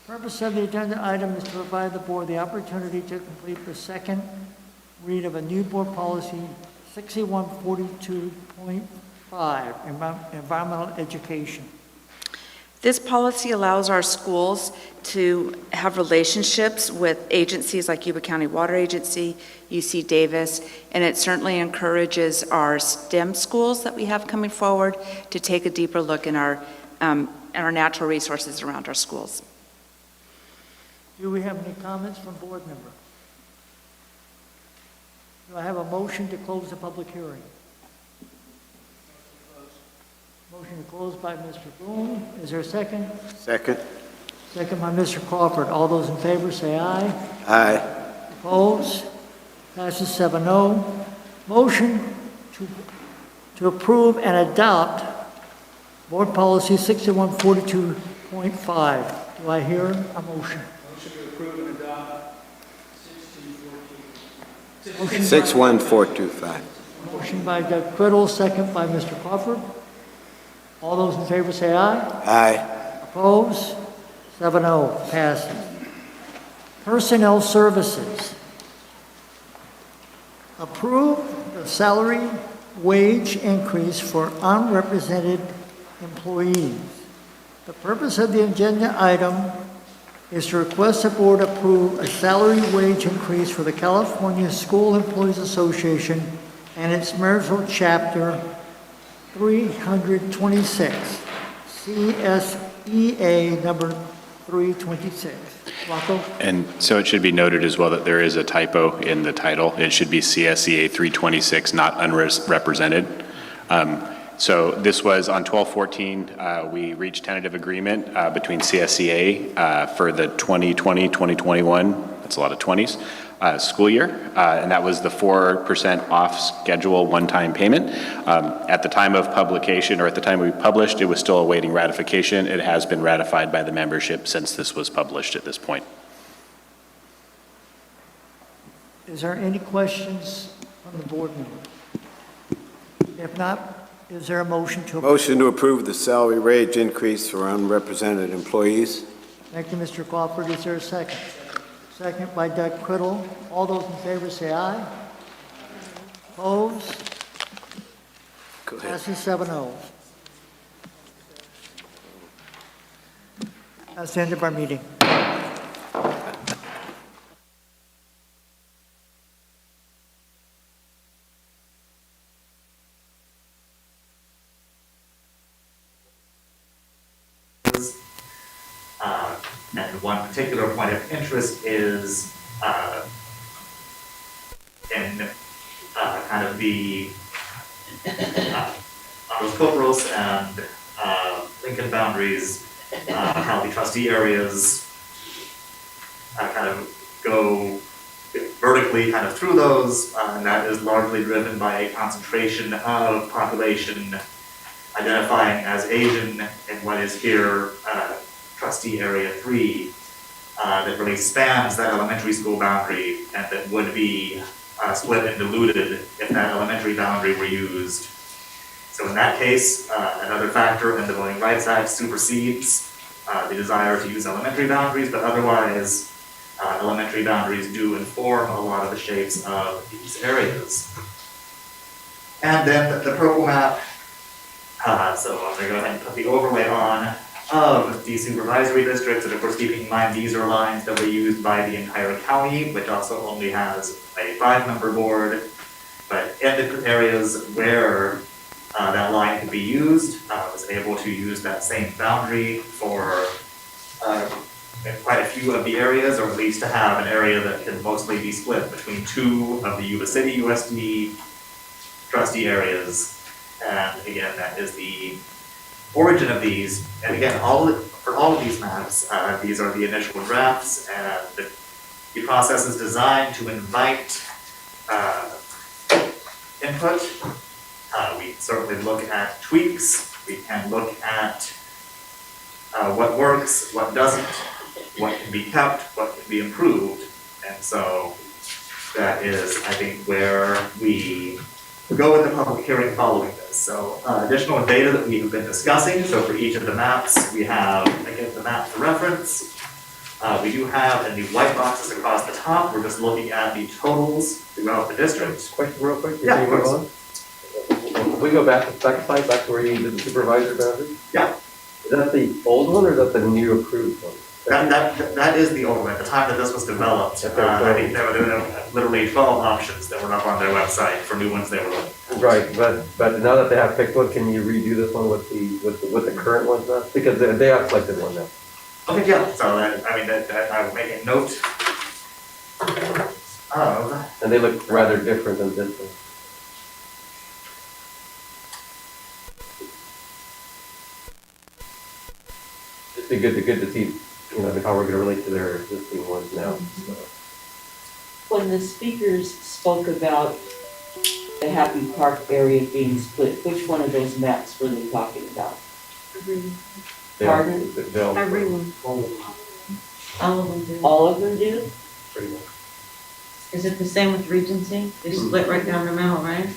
Purpose of the agenda item is to provide the board the opportunity to complete the second read of a new Board Policy 6142.5, Environmental Education. This policy allows our schools to have relationships with agencies like Yuba County Water Agency, UC Davis, and it certainly encourages our STEM schools that we have coming forward to take a deeper look in our natural resources around our schools. Do we have any comments from board members? Do I have a motion to close the public hearing? Motion to close by Mr. Boone. Is there a second? Second. Second by Mr. Crawford. All those in favor say aye. Aye. Opposed? Passes 7-0. Motion to approve and adopt Board Policy 6142.5. Do I hear a motion? Motion to approve and adopt 61425. Motion by Doug Criddle, second by Mr. Crawford. All those in favor say aye. Aye. Opposed? 7-0, passes. Personnel Services. Approve the salary wage increase for unrepresented employees. The purpose of the agenda item is to request the board approve a salary wage increase for the California School Employees Association and its Marysville Chapter 326, CSEA number 326. Rocco? And so it should be noted as well that there is a typo in the title. It should be CSEA 326, not unrepresented. So this was on 12/14, we reached tentative agreement between CSEA for the 2020-2021, that's a lot of 20s, school year, and that was the 4% off schedule one-time payment. At the time of publication, or at the time we published, it was still awaiting ratification. It has been ratified by the membership since this was published at this point. Is there any questions from the board members? If not, is there a motion to approve? Motion to approve the salary wage increase for unrepresented employees. Thank you, Mr. Crawford. Is there a second? Second by Doug Criddle. All those in favor say aye. Opposed? Go ahead. Passes 7-0. That's the end of our meeting. And one particular point of interest is in kind of the Los Copros and Lincoln boundaries, how the trustee areas kind of go vertically kind of through those, and that is largely driven by a concentration of population identifying as Asian in what is here Trustee Area 3, that really spans that elementary school boundary and that would be split and diluted if that elementary boundary were used. So in that case, another factor in the Voting Rights Act supersedes the desire to use elementary boundaries, but otherwise elementary boundaries do inform a lot of the shapes of these areas. And then the purple map, so I'm going to go ahead and put the overlay on of the supervisory districts, and of course keeping in mind these are lines that were used by the entire county, which also only has a 5-member board. But in the areas where that line could be used, was able to use that same boundary for quite a few of the areas, or at least to have an area that can mostly be split between 2 of the Yuba City USD trustee areas. And again, that is the origin of these. And again, for all of these maps, these are the initial drafts, and the process is designed to invite input. We certainly look at tweaks. We can look at what works, what doesn't, what can be kept, what can be improved. And so that is, I think, where we go with the public hearing following this. So additional data that we have been discussing. So for each of the maps, we have, again, the map to reference. We do have in the white boxes across the top, we're just looking at the totals throughout the district. Question real quick. Yeah, of course. We go back to back to where you did the supervisor boundary? Yeah. Is that the old one or is that the new approved one? That is the old one. At the time that this was developed, I think there were literally 12 options that were up on their website for new ones they were looking. Right, but now that they have picked one, can you redo this one with the current ones now? Because they have selected one now. Okay, yeah. So I would make a note of. And they look rather different than this one. It'd be good to see, how we're going to relate to their existing ones now. So. When the speakers spoke about Happy Park area being split, which one of those maps were they talking about? Pardon? Everyone. All of them do. All of them do? Pretty much. Is it the same with Regency? They split right down the middle, right?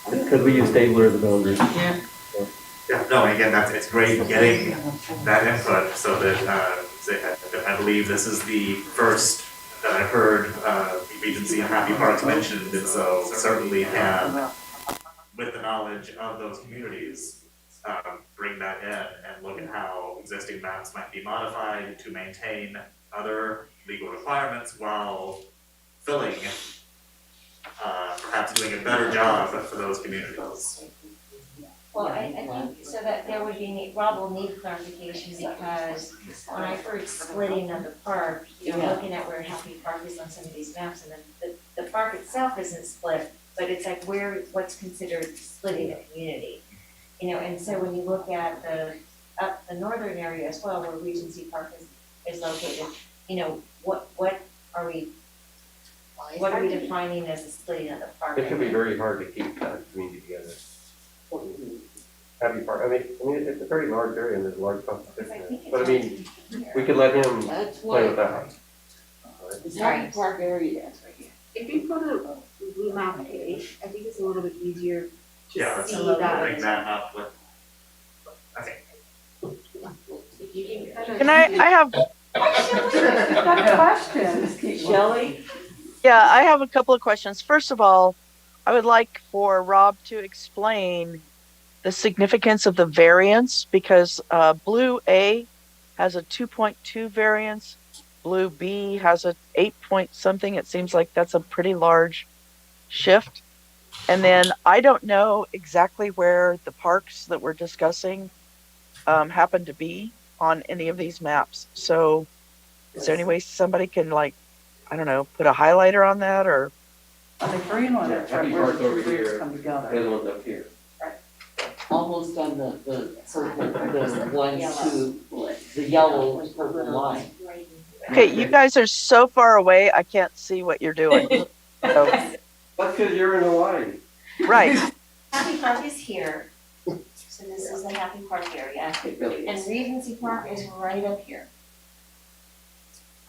Because we use Stabler as a boundary. Yeah. Yeah, no, and again, it's great getting that input so that, I believe this is the first that I've heard, Regency and Happy Parks mentioned, and so certainly can, with the knowledge of those communities, bring that in and look at how existing maps might be modified to maintain other legal requirements while filling, perhaps doing a better job for those communities. Well, I think so that there would be, Rob will need clarification because when I heard splitting of the park, you're looking at where Happy Park is on some of these maps, and then the park itself isn't split, but it's like what's considered splitting a community. You know, and so when you look at up the northern area as well, where Regency Park is located, you know, what are we defining as the splitting of the park? It can be very hard to keep that community together. Happy Park, I mean, it's a very large area and there's a large concentration. But I mean, we could let him play with that. It's Happy Park area. If you go to Google Map page, I think it's a little bit easier to Yeah, let's see bring that. that up with, okay. Can I have questions. Shelley? Yeah, I have a couple of questions. First of all, I would like for Rob to explain the significance of the variance because Blue A has a 2.2 variance, Blue B has a 8 point something. It seems like that's a pretty large shift. And then I don't know exactly where the parks that we're discussing happen to be on any of these maps. So is there any way somebody can, like, I don't know, put a highlighter on that or? On the green one, Yeah, that's Happy right where Park's the over two here, rivers come together. the other one's up here. Almost on the one to the yellow purple line. Okay, you guys are so far away, I can't see what you're doing. So, That's because you're in Hawaii. right. Happy Park is here, so this is the Happy Park area, It really and is. Regency Park is right up here.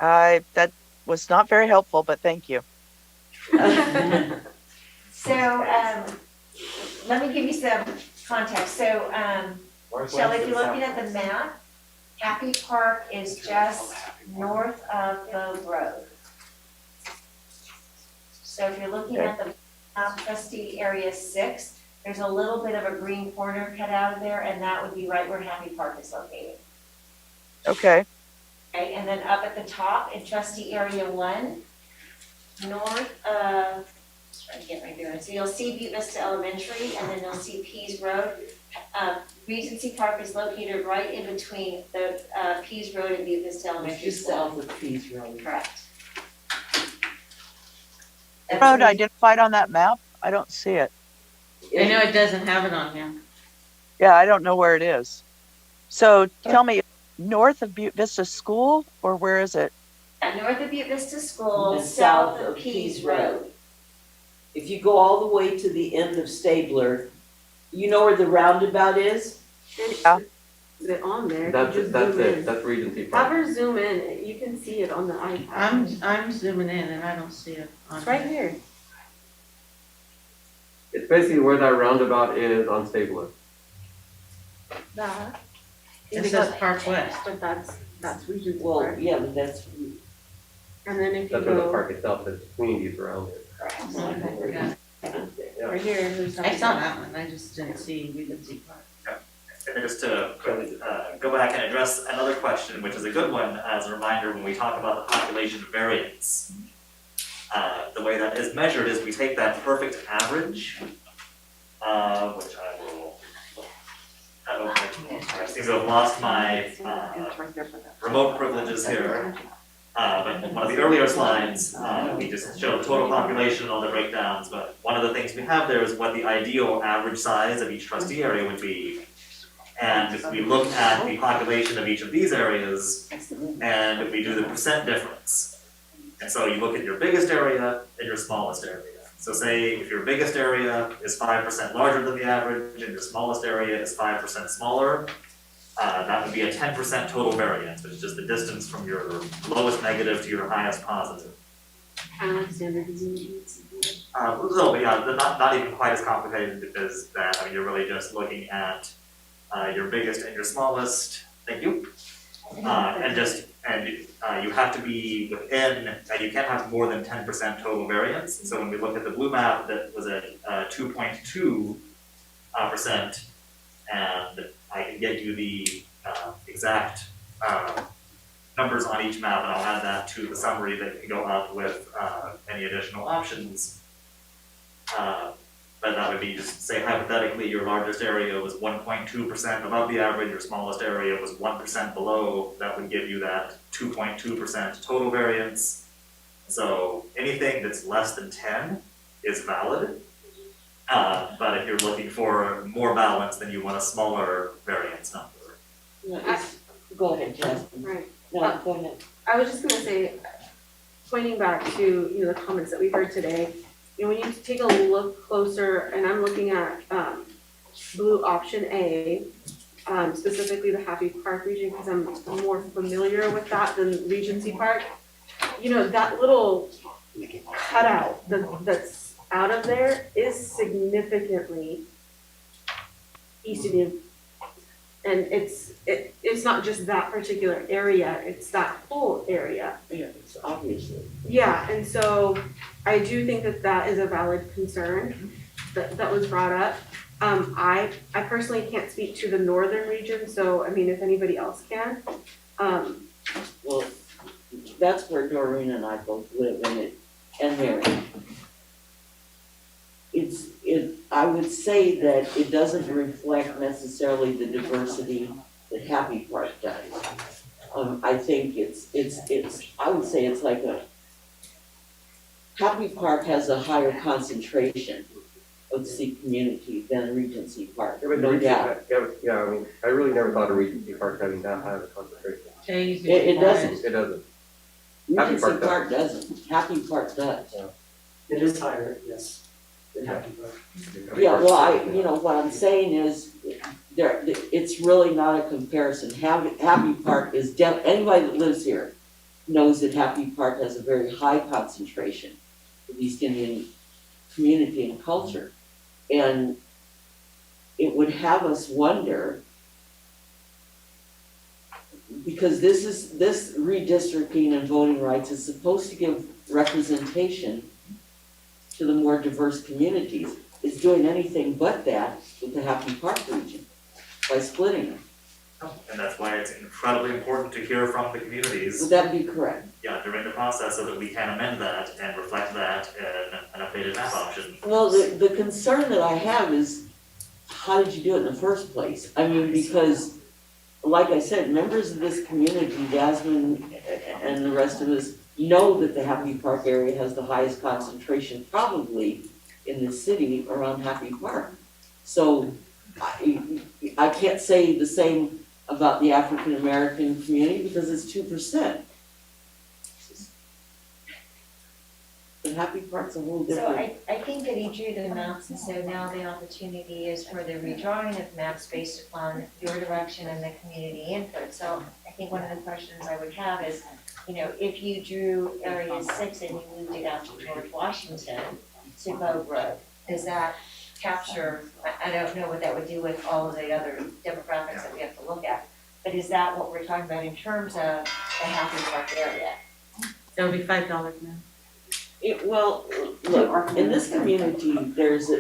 That was not very helpful, but thank you. So, let me give you some context. So, Shelley, if you're looking at the map, Happy Park is just north of the road. So if you're looking at the map, Trustee Area 6, there's a little bit of a green corner cut out of there, and that would be right where Happy Park is located. Okay. Okay, and then up at the top in Trustee Area 1, north of, trying to get my bearings, so you'll see Butte Vista Elementary, and then you'll see Pease Road. Regency Park is located right in between the Pease Road and Butte Vista Elementary Just School. south of Pease Road. Correct. Road identified on that map? I don't see it. I know it doesn't have it on here. Yeah, I don't know where it is. So tell me, north of Butte Vista School, or where is it? North of Butte Vista School, And south of Pease Road. If you go all the way to the end of Stabler, you know where the roundabout is? Yeah. Is it on there? That's You just it, zoom in. that's Regency Have Park. her zoom in, you can see it on the iPad. I'm zooming in and I don't see it. It's right here. It's basically where that roundabout is on Stabler. That. It says Park West. But that's Regency Well, Park. yeah, but that's. And then if you That's where the go park itself is, communities around it. Yeah. right here, there's. I saw that one, I just didn't see Regency Park. And then just to go back and address another question, which is a good one, as a reminder when we talk about the population variance. The way that is measured is we take that perfect average, which I will, I seem to have lost my remote privileges here. But one of the earlier slides, we just showed the total population and all the breakdowns, but one of the things we have there is what the ideal average size of each trustee area would be. And if we look at the population of each of these areas, and we do the percent difference. And so you look at your biggest area and your smallest area. So say if your biggest area is 5% larger than the average and your smallest area is 5% smaller, that would be a 10% total variance, which is just the distance from your lowest negative to your highest positive. Kind of like standard deviation. A little bit, yeah, not even quite as complicated as that. I mean, you're really just looking at your biggest and your smallest. Thank you. You have to be within, you can't have more than 10% total variance. So when we look at the blue map, that was at 2.2%, and I can get you the exact numbers on each map, and I'll add that to the summary that can go up with any additional options. But that would be, just say hypothetically, your largest area was 1.2% above the average, your smallest area was 1% below, that would give you that 2.2% total variance. So anything that's less than 10 is valid. But if you're looking for more balance, then you want a smaller variance number. Go ahead, Jasmine. Right. No, go ahead. I was just gonna say, pointing back to, the comments that we heard today, when you take a look closer, and I'm looking at, blue option A, specifically the Happy Park region, because I'm more familiar with that than Regency Park. That little cutout that's out of there is significantly east of you. And it's not just that particular area, it's that whole area. Yeah, it's obviously. Yeah, and so I do think that is a valid concern that was brought up. I personally can't speak to the northern region, so I mean, if anybody else can. Well, that's where Doreen and I both live, and Mary. I would say that it doesn't reflect necessarily the diversity that Happy Park does. I think I would say it's like Happy Park has a higher concentration of the Sikh community than Regency Park. Yeah, I mean, I really never thought of Regency Park having that high of a concentration. It doesn't. It doesn't. Regency Park doesn't. Happy Park does. Yeah. It is higher, yes, than Happy Park. Yeah, well, what I'm saying is, it's really not a comparison. Happy Park is, anybody that lives here knows that Happy Park has a very high concentration of East Indian community and culture. And it would have us wonder, because this redistricting and voting rights is supposed to give representation to the more diverse communities. It's doing anything but that with the Happy Park region by splitting it. And that's why it's incredibly important to hear from the communities. Would that be correct? Yeah, during the process, so that we can amend that and reflect that in an updated map option. Well, the concern that I have is, how did you do it in the first place? I mean, because, like I said, members of this community, Jasmine and the rest of us, know that the Happy Park area has the highest concentration probably in the city around Happy Park. So I can't say the same about the African American community because it's 2%. But Happy Park's a little different. So I think that he drew the maps, and so now the opportunity is for the redrawing of maps based upon your direction and the community input. So I think one of the questions I would have is, if you drew area 6 and you moved it out to George Washington to Bow Grove, does that capture, I don't know what that would do with all of the other demographics that we have to look at, but is that what we're talking about in terms of the Happy Park area? That would be $5 now. Well, look, in this community, there's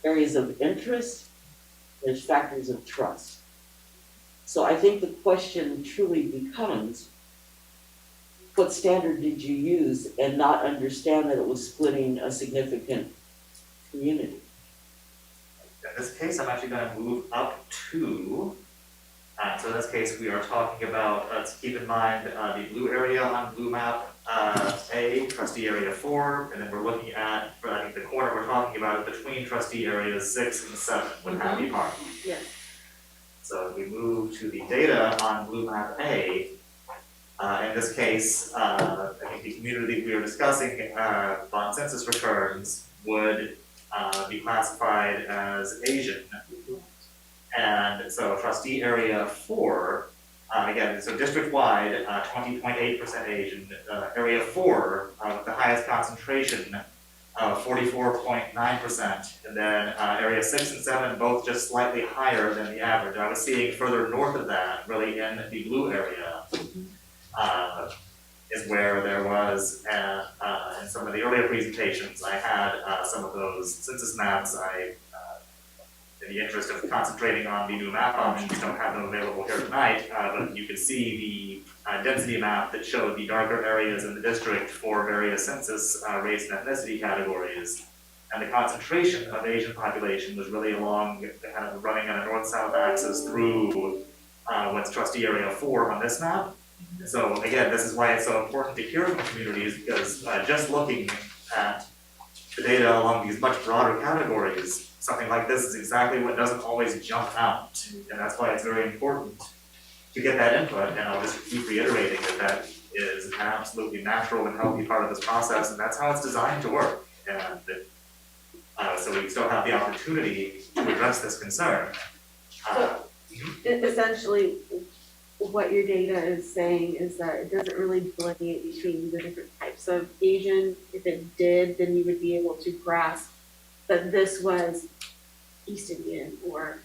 areas of interest, there's factors of trust. So I think the question truly becomes, what standard did you use and not understand that it was splitting a significant community? In this case, I'm actually going to move up to, so in this case, we are talking about, let's keep in mind the blue area on blue map A, trustee area 4, and then we're looking at, I think the corner we're talking about is between trustee areas 6 and 7 with Happy Park. Yes. So if we move to the data on blue map A, In this case, I think the community we were discussing on census returns would be classified as Asian. And so trustee area 4, again, so district-wide, 20.8% Asian. Area 4, with the highest concentration, 44.9%. And then area 6 and 7, both just slightly higher than the average. I was seeing further north of that, really in the blue area, is where there was, in some of the earlier presentations, I had some of those census maps. In the interest of concentrating on the new map options, don't have them available here tonight, but you can see the density map that showed the darker areas in the district for various census race and ethnicity categories. And the concentration of Asian population was really along, kind of running on a north-south axis through what's trustee area 4 on this map. So again, this is why it's so important to hear from communities, because just looking at the data along these much broader categories, something like this is exactly what doesn't always jump out. And that's why it's very important to get that input. And I'll just keep reiterating that that is an absolutely natural and healthy part of this process, and that's how it's designed to work. And so we still have the opportunity to address this concern. Essentially, what your data is saying is that it doesn't really delineate between the different types of Asian. If it did, then you would be able to grasp that this was East Indian or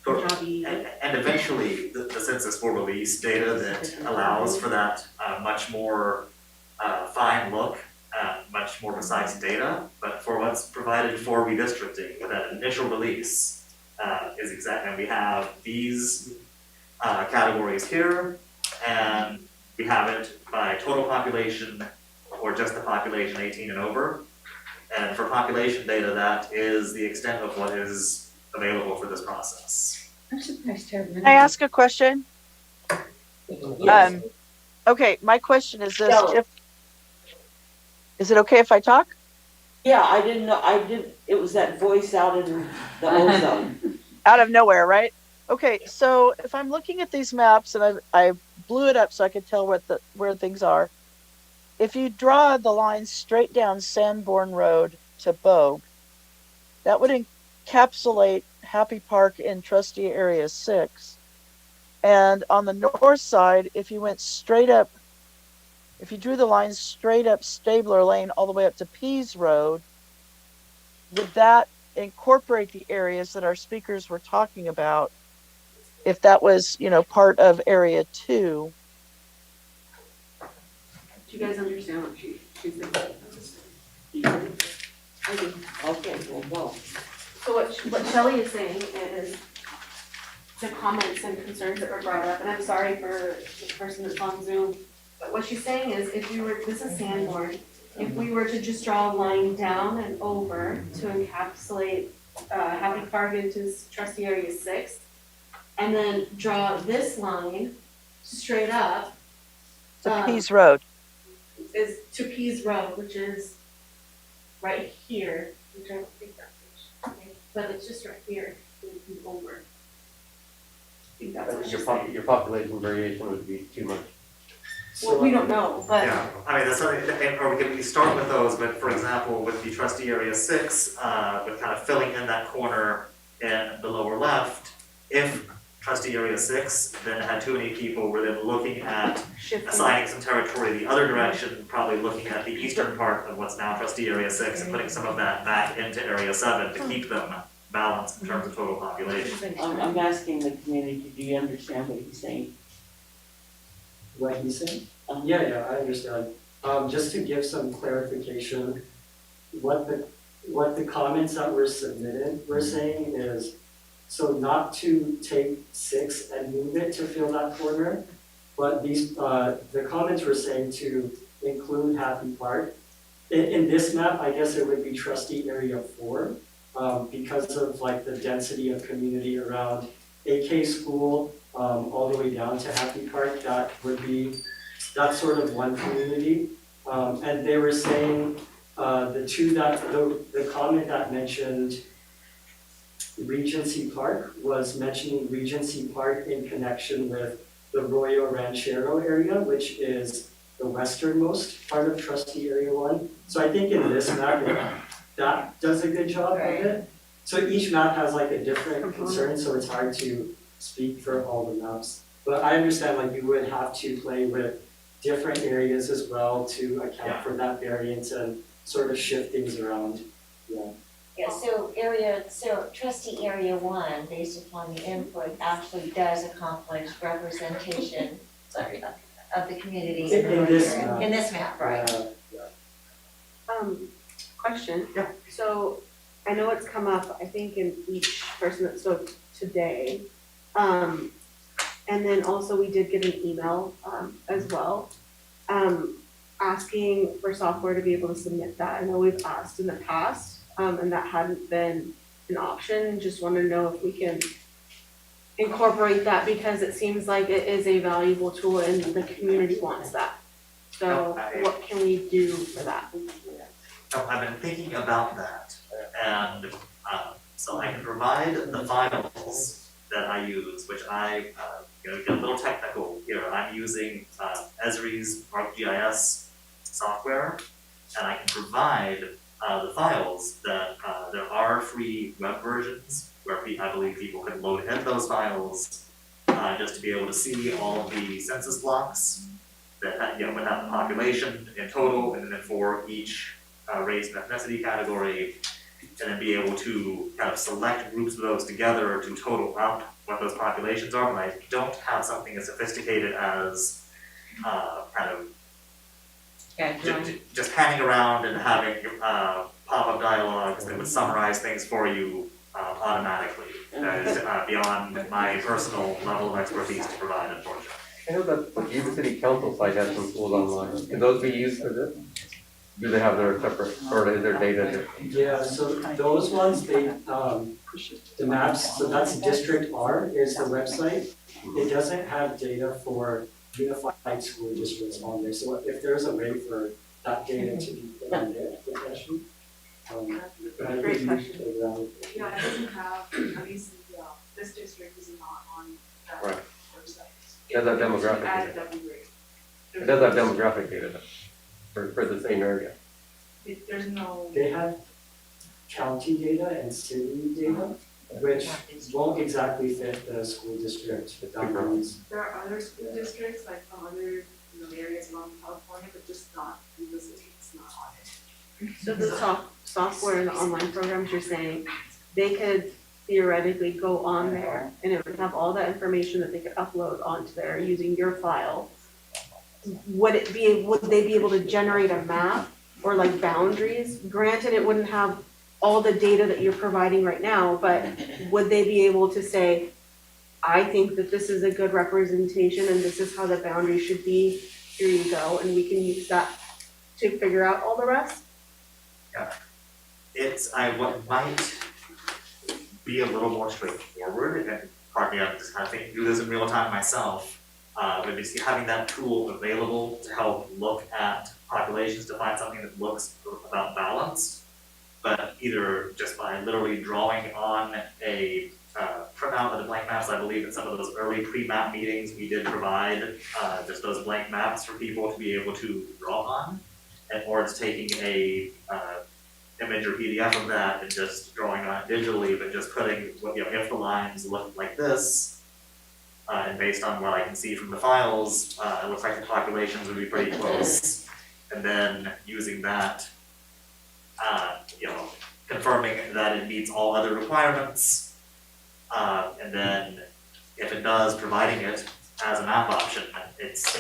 Punjabi. And eventually, the census will release data that allows for that much more fine look, much more precise data. But for what's provided for redistricting, that initial release is exact. And we have these categories here, and we have it by total population or just the population 18 and over. And for population data, that is the extent of what is available for this process. I'm surprised to have. Can I ask a question? Yes. Okay, my question is this: is it okay if I talk? Yeah, I didn't know. It was that voice out in the ozone. Out of nowhere, right? Okay, so if I'm looking at these maps and I blew it up so I could tell where things are. If you draw the line straight down Sanborn Road to Bogue, that would encapsulate Happy Park in Trustee Area 6. And on the north side, if you went straight up, if you drew the line straight up Stabler Lane all the way up to Pease Road, would that incorporate the areas that our speakers were talking about if that was, part of Area 2? Do you guys understand what she's saying? I do. Okay, well, go. So what Shelley is saying is the comments and concerns that were brought up, and I'm sorry for the person that's on Zoom, but what she's saying is this is Sanborn, if we were to just draw a line down and over to encapsulate Happy Park into Trustee Area 6, and then draw this line straight up To Pease Road. is to Pease Road, which is right here, which I don't think that's okay, but it's just right here, and over. I think that's what she's saying. Your population variation would be too much. Well, we don't know, but. Yeah, I mean, that's something, or we can start with those, but for example, with the trustee area 6, with kind of filling in that corner in the lower left, if trustee area 6 then had too many people, we're then looking at assigning some territory the other direction, probably looking at the eastern part of what's now trustee area 6 and putting some of that back into area 7 to keep them balanced in terms of total population. I'm asking the community, do you understand what he's saying? What he's saying? Yeah, I understand. Just to give some clarification, what the comments that were submitted were saying is, so not to take 6 and move it to fill that corner, but the comments were saying to include Happy Park. In this map, I guess it would be trustee area 4, because of like the density of community around AK School, all the way down to Happy Park. That's sort of one community. And they were saying the comment that mentioned Regency Park was mentioning Regency Park in connection with the Arroyo Ranchero area, which is the westernmost part of Trustee Area 1. So I think in this map, that does a good job of it. So each map has like a different concern, so it's hard to speak for all the maps. But I understand like you would have to play with different areas as well to account for that variance and sort of shift things around. Yeah. Yeah, so trustee area 1, based upon the input, actually does accomplish representation, sorry, of the community In this map. In this map, right? Question. Yeah. So I know it's come up, I think, in each person that spoke today. And then also we did get an email as well, asking for software to be able to submit that. I know we've asked in the past, and that hadn't been an option. Just want to know if we can incorporate that because it seems like it is a valuable tool and the community wants that. So what can we do for that? I've been thinking about that, and so I can provide the files that I use, which I get a little technical here. I'm using Esri's ArcGIS software, and I can provide the files that there are free web versions where I believe people can load in those files just to be able to see all of the census blocks that would have the population in total, and then for each race and ethnicity category, and then be able to kind of select groups of those together to total up what those populations are. But I don't have something as sophisticated as kind of just hanging around and having pop-up dialogues that would summarize things for you automatically. That is beyond my personal level of expertise to provide, unfortunately. I know that the Yuba City Council site has some tools online. Can those be used for this? Do they have their separate, or is their data different? Yeah, so those ones, they, the maps, so that's District R is the website. It doesn't have data for unified school districts on there. So if there's a way for that data to be put on there, good question. Great question. Yeah, it doesn't have, at least, this district is not on that Right. website. It does have demographic Added, data. that'd be great. It does have demographic data though, for the same area. There's no. They have county data and city data, which won't exactly fit the school district boundaries. There are other school districts, like from other, areas around California, but just not, Yuba City, it's not on it. So the software and the online programs you're saying, they could theoretically go on there and it would have all that information that they could upload onto there using your file. Would they be able to generate a map or like boundaries? Granted, it wouldn't have all the data that you're providing right now, but would they be able to say, I think that this is a good representation and this is how the boundary should be, here you go, and we can use that to figure out all the rest? Yeah. What might be a little more straightforward, and pardon me, I'm just kind of thinking through this in real time myself, but just having that tool available to help look at populations to find something that looks about balanced, but either just by literally drawing on a printout of the blank maps. I believe in some of those early pre-map meetings, we did provide just those blank maps for people to be able to draw on, or it's taking a image or PDF of that and just drawing on it digitally, but just putting, if the lines look like this, and based on what I can see from the files, it looks like the populations would be pretty close. And then using that, confirming that it meets all other requirements. And then if it does, providing it as a map option. It's,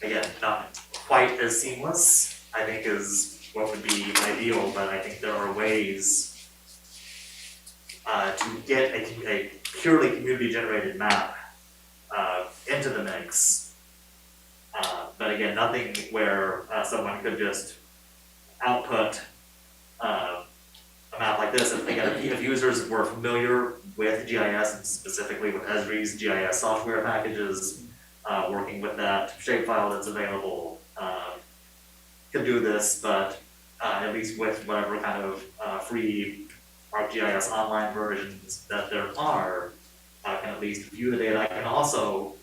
again, not quite as seamless, I think, is what would be ideal, but I think there are ways to get a purely community-generated map into the mix. But again, nothing where someone could just output a map like this. And again, if users were familiar with GIS and specifically with Esri's GIS software packages, working with that shapefile that's available, could do this, but at least with whatever kind of free ArcGIS online versions that there are, I can at least view the data. I can also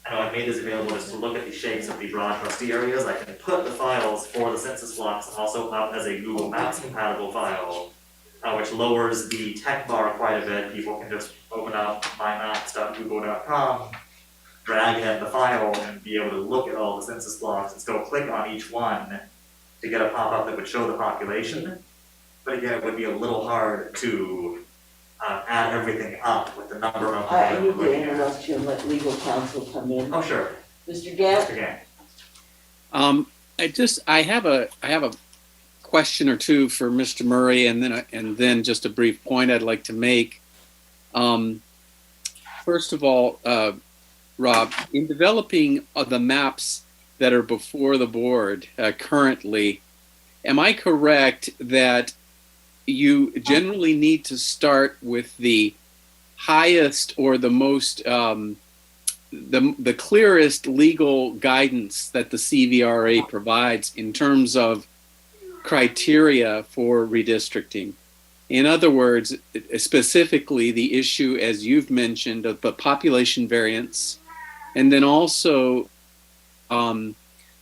I know I've made this available just to look at the shapes of the broad trustee areas. I can put the files for the census blocks also up as a Google Maps compatible file, which lowers the tech bar quite a bit. People can just open up mymaps.google.com, drag in the file, and be able to look at all the census blocks and still click on each one to get a pop-up that would show the population. But again, it would be a little hard to add everything up with the number of. I need to interrupt you and let legal counsel come in. Oh, sure. Mr. Gatt? Mr. Gatt. I have a question or two for Mr. Murray, and then just a brief point I'd like to make. First of all, Rob, in developing the maps that are before the board currently, am I correct that you generally need to start with the highest or the most the clearest legal guidance that the CVRA provides in terms of criteria for redistricting? In other words, specifically the issue, as you've mentioned, of the population variance, and then also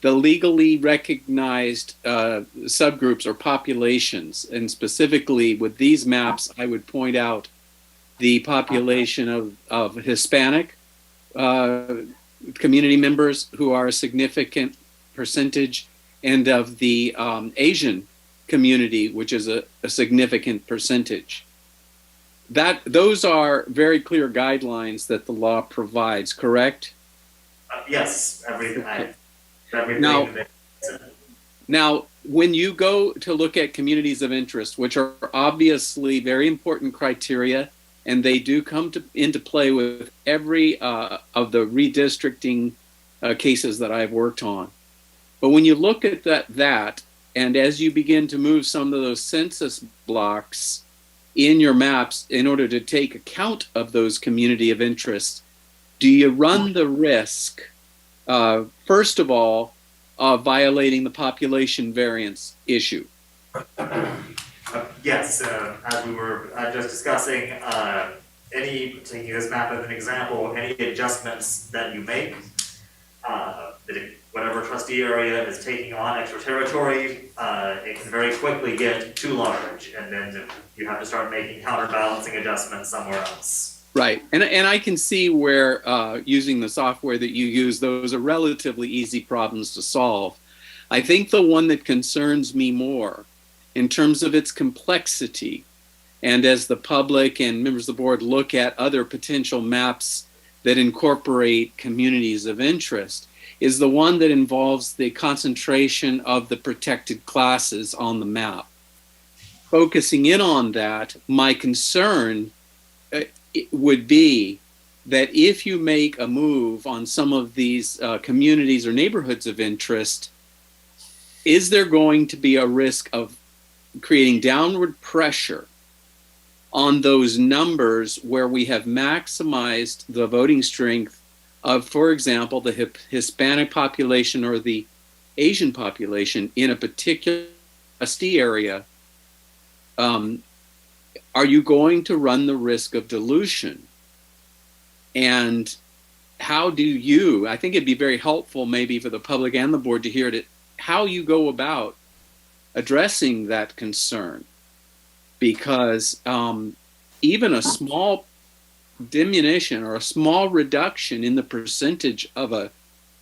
the legally recognized subgroups or populations. And specifically with these maps, I would point out the population of Hispanic community members, who are a significant percentage, and of the Asian community, which is a significant percentage. Those are very clear guidelines that the law provides, correct? Yes, everything. Now, when you go to look at communities of interest, which are obviously very important criteria, and they do come into play with every of the redistricting cases that I've worked on. But when you look at that, and as you begin to move some of those census blocks in your maps in order to take account of those community of interest, do you run the risk, first of all, of violating the population variance issue? Yes, as we were just discussing, taking this map as an example, any adjustments that you make, whatever trustee area is taking on extra territory, it can very quickly get too large, and then you have to start making counterbalancing adjustments somewhere else. Right, and I can see where using the software that you use, those are relatively easy problems to solve. I think the one that concerns me more in terms of its complexity, and as the public and members of the board look at other potential maps that incorporate communities of interest, is the one that involves the concentration of the protected classes on the map. Focusing in on that, my concern would be that if you make a move on some of these communities or neighborhoods of interest, is there going to be a risk of creating downward pressure on those numbers where we have maximized the voting strength of, for example, the Hispanic population or the Asian population in a particular trustee area? Are you going to run the risk of dilution? And how do you, I think it'd be very helpful maybe for the public and the board to hear it, how you go about addressing that concern. Because even a small diminution or a small reduction in the percentage of a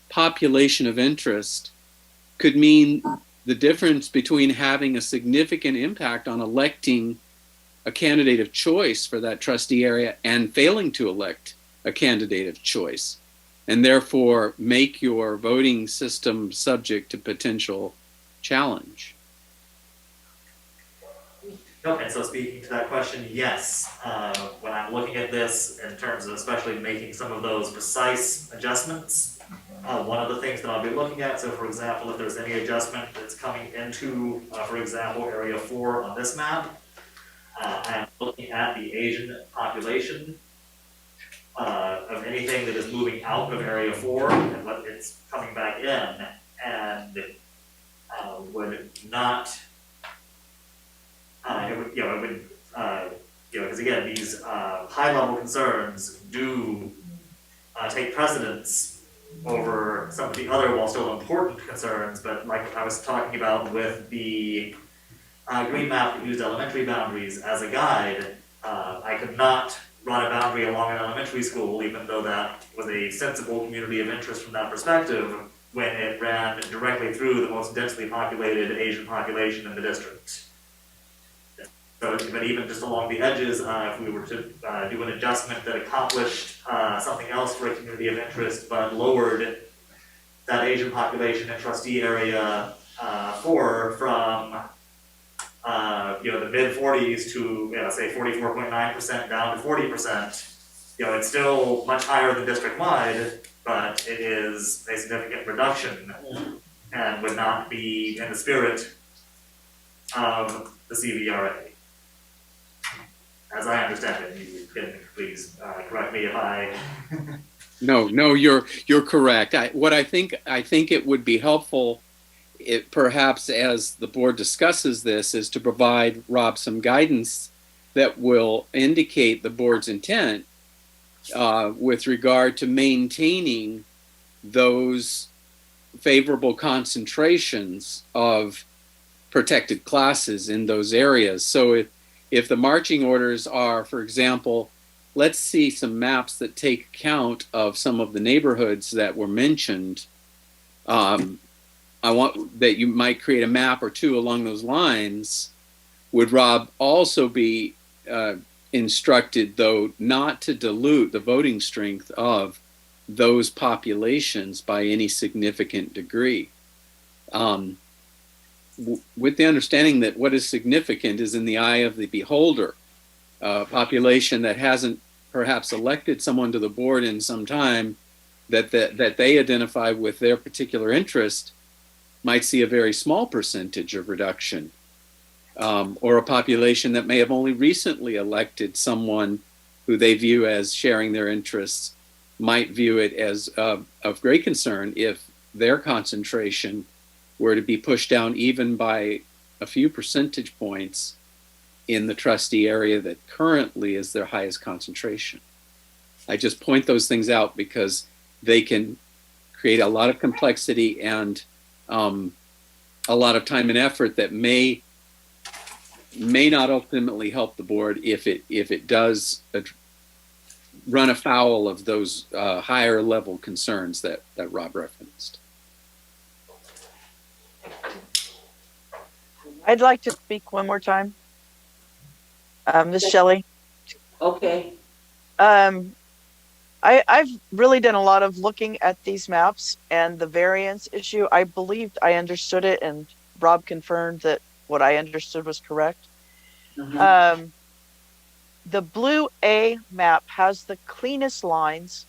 population of interest could mean the difference between having a significant impact on electing a candidate of choice for that trustee area and failing to elect a candidate of choice, and therefore make your voting system subject to potential challenge. Okay, so speaking to that question, yes. When I'm looking at this in terms of especially making some of those precise adjustments, one of the things that I'll be looking at, so for example, if there's any adjustment that's coming into, for example, area 4 on this map, I'm looking at the Asian population of anything that is moving out of area 4 and what it's coming back in, and would not. Because again, these high-level concerns do take precedence over some of the other, while still important concerns, but like I was talking about with the green map that used elementary boundaries as a guide, I could not run a boundary along an elementary school, even though that was a sensible community of interest from that perspective, when it ran directly through the most densely populated Asian population in the district. So, but even just along the edges, if we were to do an adjustment that accomplished something else for a community of interest, but lowered that Asian population in Trustee area 4 from the mid 40s to say 44.9% down to 40%, it's still much higher than district wide, but it is a significant reduction and would not be in the spirit of the CVRA. As I understand it, you can please correct me if I. No, you're correct. I think it would be helpful, perhaps as the board discusses this, is to provide Rob some guidance that will indicate the board's intent with regard to maintaining those favorable concentrations of protected classes in those areas. So if the marching orders are, for example, let's see some maps that take account of some of the neighborhoods that were mentioned. I want that you might create a map or two along those lines. Would Rob also be instructed, though, not to dilute the voting strength of those populations by any significant degree? With the understanding that what is significant is in the eye of the beholder. A population that hasn't perhaps elected someone to the board in some time that they identify with their particular interest might see a very small percentage of reduction. Or a population that may have only recently elected someone who they view as sharing their interests might view it as of great concern if their concentration were to be pushed down even by a few percentage points in the trustee area that currently is their highest concentration. I just point those things out because they can create a lot of complexity and a lot of time and effort that may not ultimately help the board if it does run afoul of those higher level concerns that Rob referenced. I'd like to speak one more time. Ms. Shelley. Okay. I've really done a lot of looking at these maps and the variance issue. I believed I understood it, and Rob confirmed that what I understood was correct. The blue A map has the cleanest lines.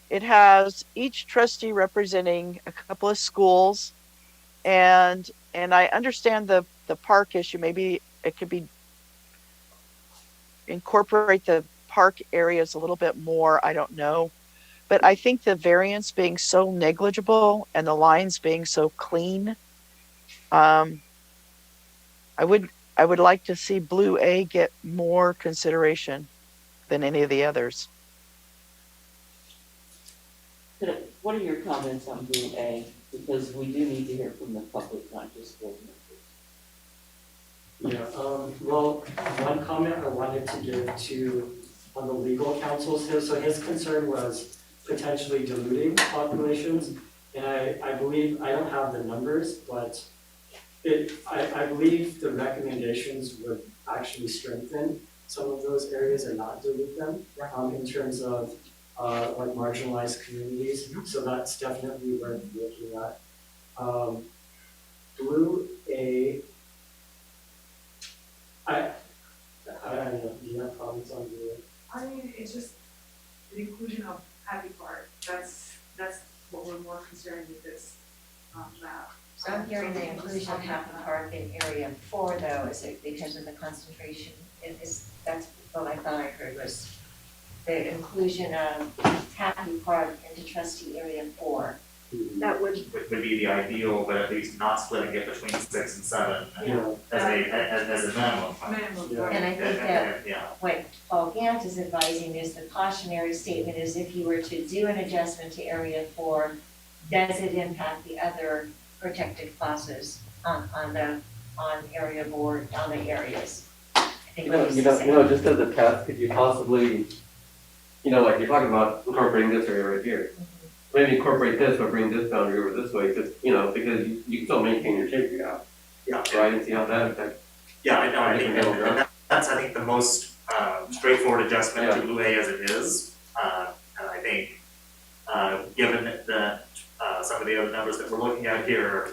It has each trustee representing a couple of schools, and I understand the park issue. Maybe it could be incorporate the park areas a little bit more. I don't know. But I think the variance being so negligible and the lines being so clean, I would like to see blue A get more consideration than any of the others. What are your comments on blue A? Because we do need to hear from the public, not just board members. Yeah, well, one comment I wanted to give to on the legal counsel's, so his concern was potentially diluting populations, and I believe, I don't have the numbers, but I believe the recommendations would actually strengthen some of those areas and not dilute them in terms of like marginalized communities. So that's definitely worth looking at. Blue A, I don't know, do you have comments on blue A? I mean, it's just the inclusion of Happy Park. That's what we're more concerned with this map. So I'm hearing the inclusion of Happy Park in area 4 though, is it because of the concentration? That's what I thought I heard was the inclusion of Happy Park into trustee area 4. That would, would be the ideal, but at least not splitting it between 6 and 7 Yeah. as a minimum. And I think that Yeah. what Paul Gant is advising is the cautionary statement is if you were to do an adjustment to area 4, does it impact the other protected classes on area board, on the areas? I think what he's saying. Just as a test, could you possibly, like you're talking about incorporating this area right here. Maybe incorporate this or bring this boundary over this way, because you can still maintain your shape you have. Yeah. Right, and see how that affects. Yeah, I know, I think that's, I think, the most straightforward adjustment to Blue A as it is. And I think, given that some of the other numbers that we're looking at here,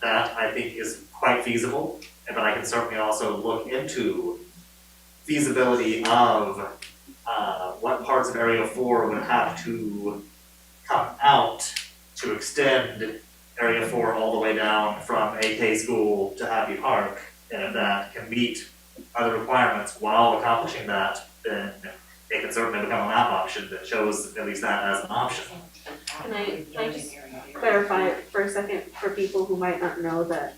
that I think is quite feasible. But I can certainly also look into feasibility of what parts of Area 4 would have to come out to extend Area 4 all the way down from AK School to Happy Park. And if that can meet other requirements while accomplishing that, then it can certainly become a map option that shows at least that as an option. can I just clarify for a second for people who might not know that,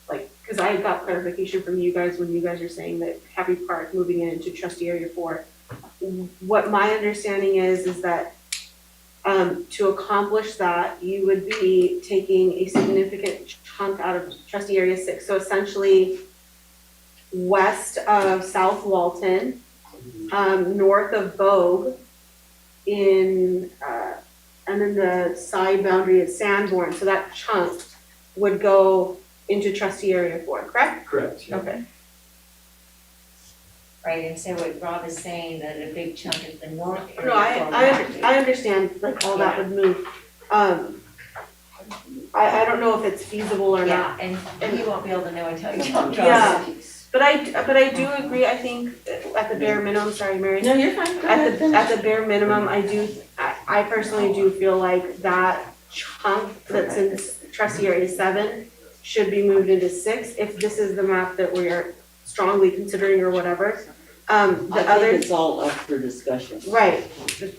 because I got clarification from you guys when you guys are saying that Happy Park moving it into Trustee Area 4. What my understanding is that to accomplish that, you would be taking a significant chunk out of Trustee Area 6. So essentially, west of South Walton, north of Bogue, and then the side boundary is Sanborn. So that chunk would go into Trustee Area 4, correct? Correct. Yeah. Okay. Right, and so what Rob is saying, that a big chunk of the north area. No, I understand, all that would move. I don't know if it's feasible or not. Yeah, and you won't be able to know until you don't draw Yeah. the piece. But I do agree, I think, at the bare minimum, sorry, Mary. No, you're fine. Go ahead, finish. At the bare minimum, I personally do feel like that chunk that's in Trustee Area 7 should be moved into 6, if this is the map that we are strongly considering or whatever. I think it's all up for discussion. Right.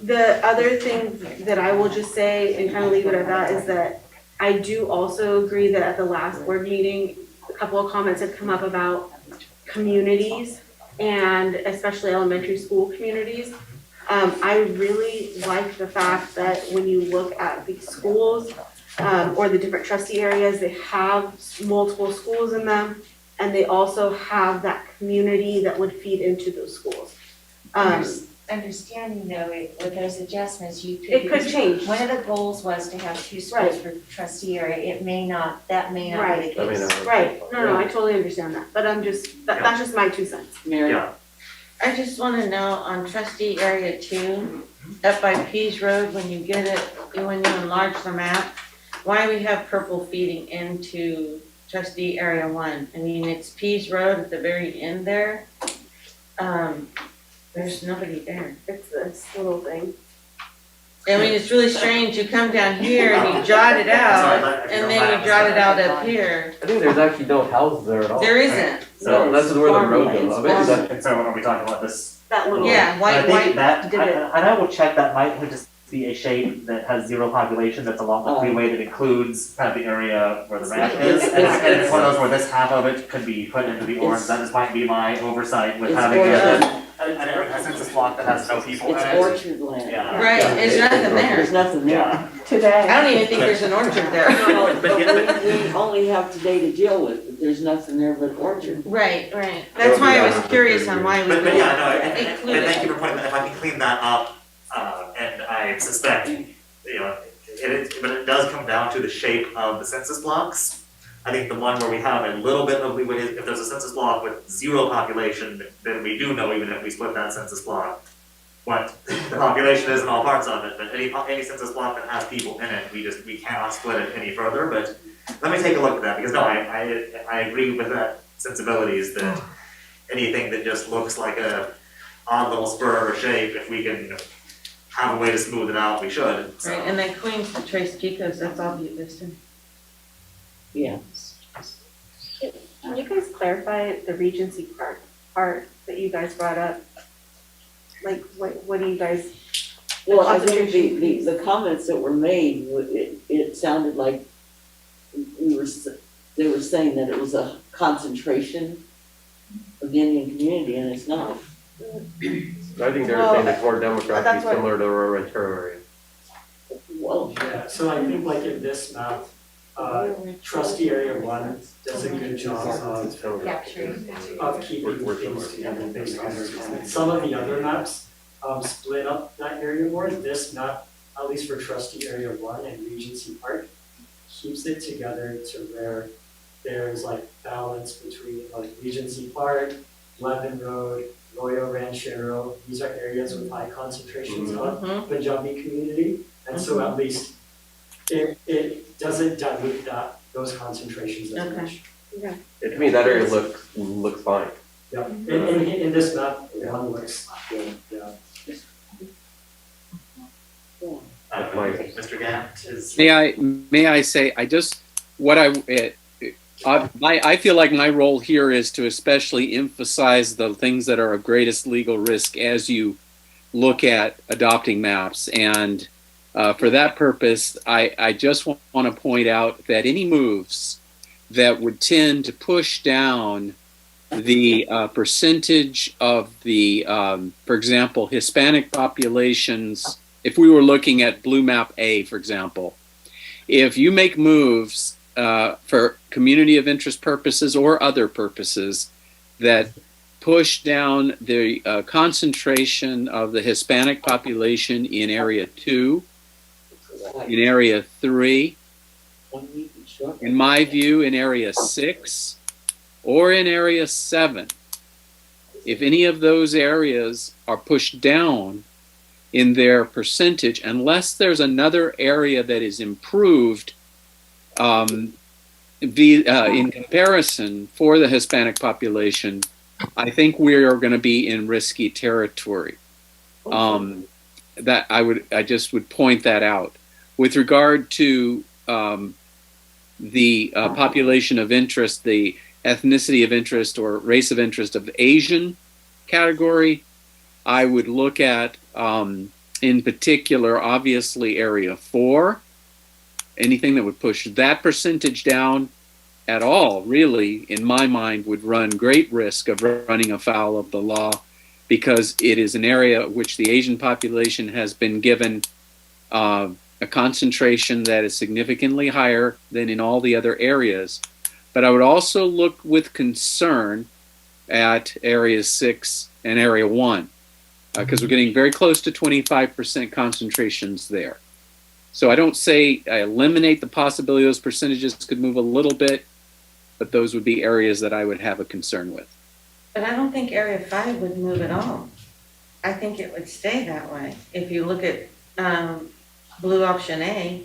The other thing that I will just say and kind of leave it at that is that I do also agree that at the last board meeting, a couple of comments had come up about communities and especially elementary school communities. I really like the fact that when you look at the schools or the different trustee areas, they have multiple schools in them. And they also have that community that would feed into those schools. Understanding though, with those adjustments, you could. It could change. One of the goals was to have 2 schools for trustee area, that may not be the case. Right, no, I totally understand that, but I'm just, that's just my 2 cents. Mary? Yeah. I just want to know on Trustee Area 2, up by Pease Road, when you enlarge the map, why we have purple feeding into Trustee Area 1. I mean, it's Pease Road at the very end there. There's nobody there. It's this little thing. I mean, it's really strange. You come down here and you jot it out, and then you jot it out up here. I think there's actually no houses there at all. There isn't. So that's where the road goes. I bet that- And so are we talking about this? That little. Yeah, white, And I will check, that might just be a shape that has 0 population that's along the freeway that includes kind of the area where the ramp is. And it's one of those where this half of it could be put into the orange. That just might be my oversight with having a census block that has no people in it. It's orchard land. Yeah. Right, there's nothing there. There's nothing there. Yeah. Today. I don't even think there's an orchard there. But We only have today to deal with, but there's nothing there but orchard. Right. That's why I was curious on why we But would yeah, no, and include thank you it. for pointing that, if I can clean that up, and I suspect, but it does come down to the shape of the census blocks. I think the one where we have a little bit of leeway, if there's a census block with 0 population, then we do know, even if we split that census block, what the population is in all parts of it. But any census block that has people in it, we cannot split it any further. But let me take a look at that, because no, I agree with that sensibilities that anything that just looks like a odd little spur or shape, if we can have a way to smooth it out, we should. So. Right, and then Queens to Trace Kikos, that's all Butte Vista. Yeah. Can you guys clarify the Regency part that you guys brought up? Like, what do you guys, Well, I think the comments that were made, it sounded like they were saying that it was a concentration of the Indian community, and it's not. I think they're saying it's more demographically similar to rural metro area. Well, yeah, so I think like in this map, trustee area 1 does a good job of keeping things together based on their comments. Some of the other maps split up that area more. This map, at least for trustee area 1 and Regency Park, keeps it together to where there's like balance between like Regency Park, Levin Road, Royal Ranchero. These are areas with high concentrations of Punjabi community. And so at least it doesn't dilute those concentrations as much. Okay. To me, that area looks fine. Yeah, in this map, one looks good, yeah. Mr. Gant is. May I say, I feel like my role here is to especially emphasize the things that are of greatest legal risk as you look at adopting maps. And for that purpose, I just want to point out that any moves that would tend to push down the percentage of the, for example, Hispanic populations, if we were looking at Blue Map A, for example, if you make moves for community of interest purposes or other purposes that push down the concentration of the Hispanic population in Area 2, in Area 3, in my view, in Area 6, or in Area 7, if any of those areas are pushed down in their percentage, unless there's another area that is improved in comparison for the Hispanic population, I think we are going to be in risky territory. I just would point that out. With regard to the population of interest, the ethnicity of interest or race of interest of the Asian category, I would look at, in particular, obviously, Area 4. Anything that would push that percentage down at all, really, in my mind, would run great risk of running afoul of the law, because it is an area which the Asian population has been given a concentration that is significantly higher than in all the other areas. But I would also look with concern at Area 6 and Area 1, because we're getting very close to 25% concentrations there. So I don't say I eliminate the possibility those percentages could move a little bit, but those would be areas that I would have a concern with. But I don't think Area 5 would move at all. I think it would stay that way. If you look at Blue Option A,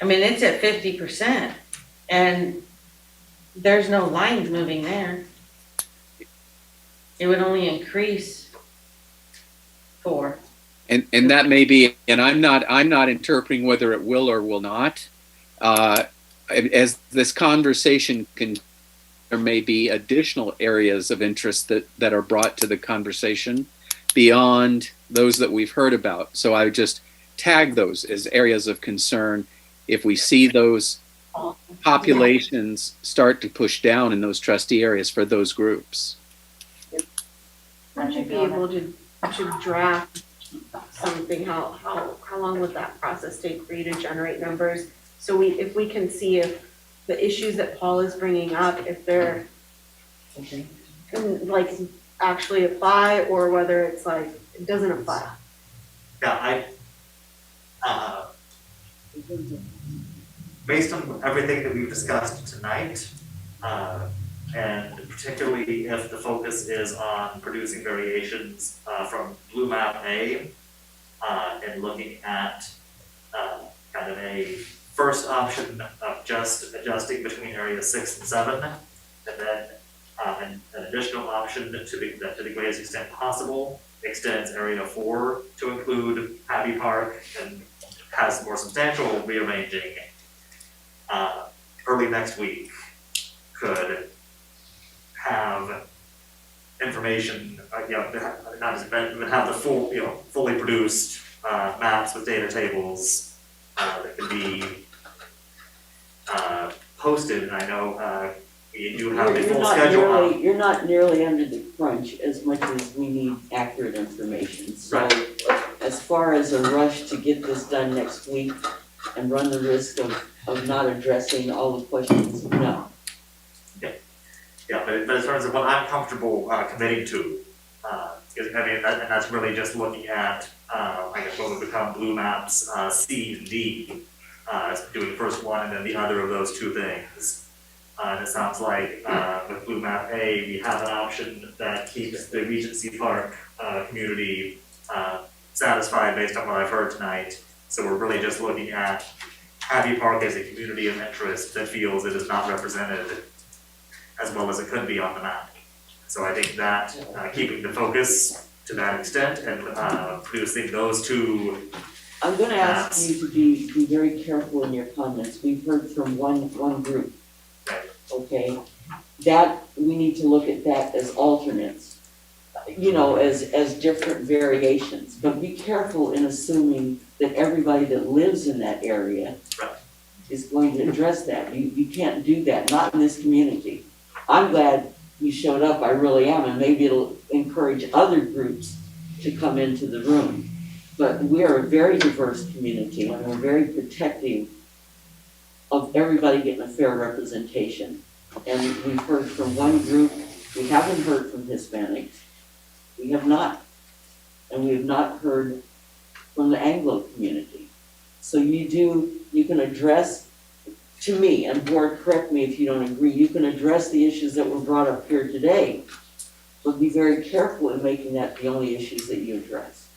I mean, it's at 50%, and there's no lines moving there. It would only increase 4. And that may be, and I'm not interpreting whether it will or will not. As this conversation there may be additional areas of interest that are brought to the conversation beyond those that we've heard about. So I would just tag those as areas of concern if we see those populations start to push down in those trustee areas for those groups. Would you be able to draft something? How long would that process take for you to generate numbers? So if we can see if the issues that Paul is bringing up, if they're like actually apply, or whether it's like it doesn't apply. Yeah, based on everything that we've discussed tonight, and particularly if the focus is on producing variations from Blue Map A, and looking at kind of a first option of just adjusting between Area 6 and 7, and then an additional option to the greatest extent possible extends Area 4 to include Happy Park and has more substantial rearranging. Early next week could have information, not just have the full, fully produced maps with data tables that can be posted, and I know we do have a full schedule. You're not nearly under the crunch as much as we need accurate information. So as far as a rush to get this done next week and run the risk of not addressing all the questions, no. Yeah, but in terms of what I'm comfortable committing to, and that's really just looking at, I guess what would become blue maps C and D, doing the first one and then the other of those two things. And it sounds like with blue map A, we have an option that keeps the Regency Park community satisfied based on what I've heard tonight. So we're really just looking at Abbey Park as a community of interest that feels it is not represented as well as it could be on the map. So I think that keeping the focus to that extent and producing those two. I'm going to ask you to be very careful in your comments. We've heard from one group. Okay, that we need to look at that as alternates, you know, as different variations. But be careful in assuming that everybody that lives in that area is going to address that. You can't do that, not in this community. I'm glad you showed up, I really am, and maybe it'll encourage other groups to come into the room. But we are a very diverse community, and we're very protective of everybody getting a fair representation. And we've heard from one group, we haven't heard from Hispanics. We have not. And we have not heard from the Anglo community. So you can address, to me, and board, correct me if you don't agree, you can address the issues that were brought up here today, but be very careful in making that the only issues that you address.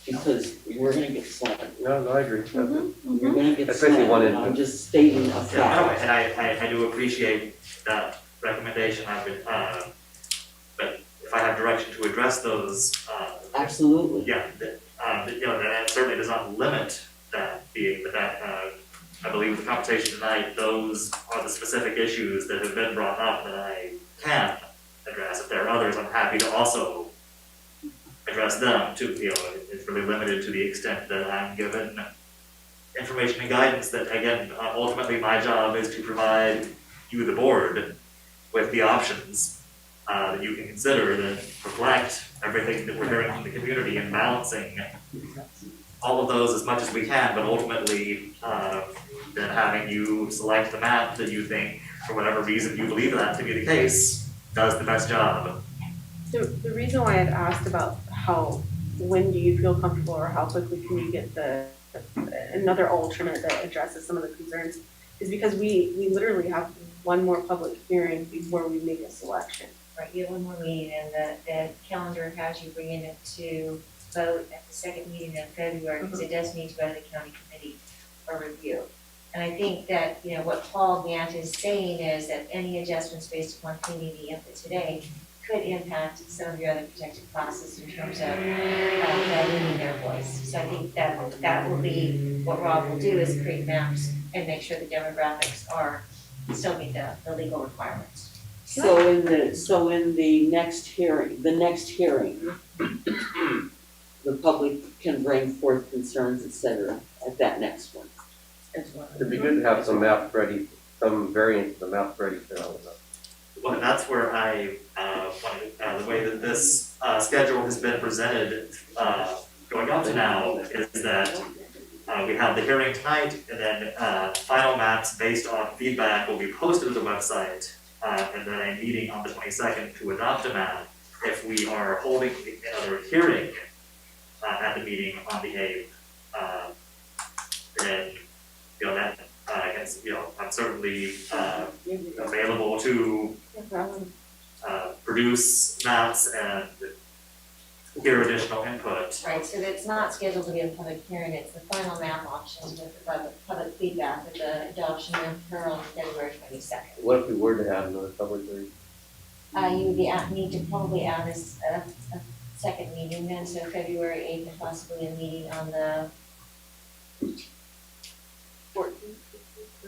Because we're gonna get slammed. No, I agree. We're gonna get Especially slammed, one and I'm just stating a fact. And I do appreciate that recommendation. But if I have direction to address those, absolutely. Yeah, that certainly does not limit that being, but that I believe with the conversation tonight, those are the specific issues that have been brought up that I can address. If there are others, I'm happy to also address them too. It's really limited to the extent that I'm given information and guidance that, again, ultimately my job is to provide you, the board, with the options that you can consider that reflect everything that we're hearing from the community and balancing all of those as much as we can, but ultimately then having you select the map that you think, for whatever reason you believe that to be the case, does the best job. The reason why I'd asked about when do you feel comfortable or how quickly can you get another alternate that addresses some of the concerns is because we literally have one more public hearing before we make a selection. Right, you have one more meeting and the calendar has you bringing it to vote at the second meeting in February because it does need to go to the county committee for review. And I think that, what Paul Gant is saying is that any adjustments based upon community input today could impact some of your other protected classes in terms of diluting their voice. So I think that will be what Rob will do is create maps and make sure the demographics still meet the legal requirements. So in the next hearing, the public can bring forth concerns, et cetera, at that next one. It'd be good to have some maps ready, some variants of the maps ready for all of them. Well, that's where I wanted, the way that this schedule has been presented going up to now is that we have the hearing tonight, and then final maps based on feedback will be posted to the website, and then a meeting on the 22nd to adopt a map. If we are holding another hearing at the meeting on the 8th, then that I'm certainly available to produce maps and hear additional input. Right, so it's not scheduled to be a public hearing, it's the final map options with the public feedback with the adoption in Pearl on February 22nd. What if we were to have another public hearing? You would need to probably add a second meeting then, so February 8th and possibly a meeting on the 14th.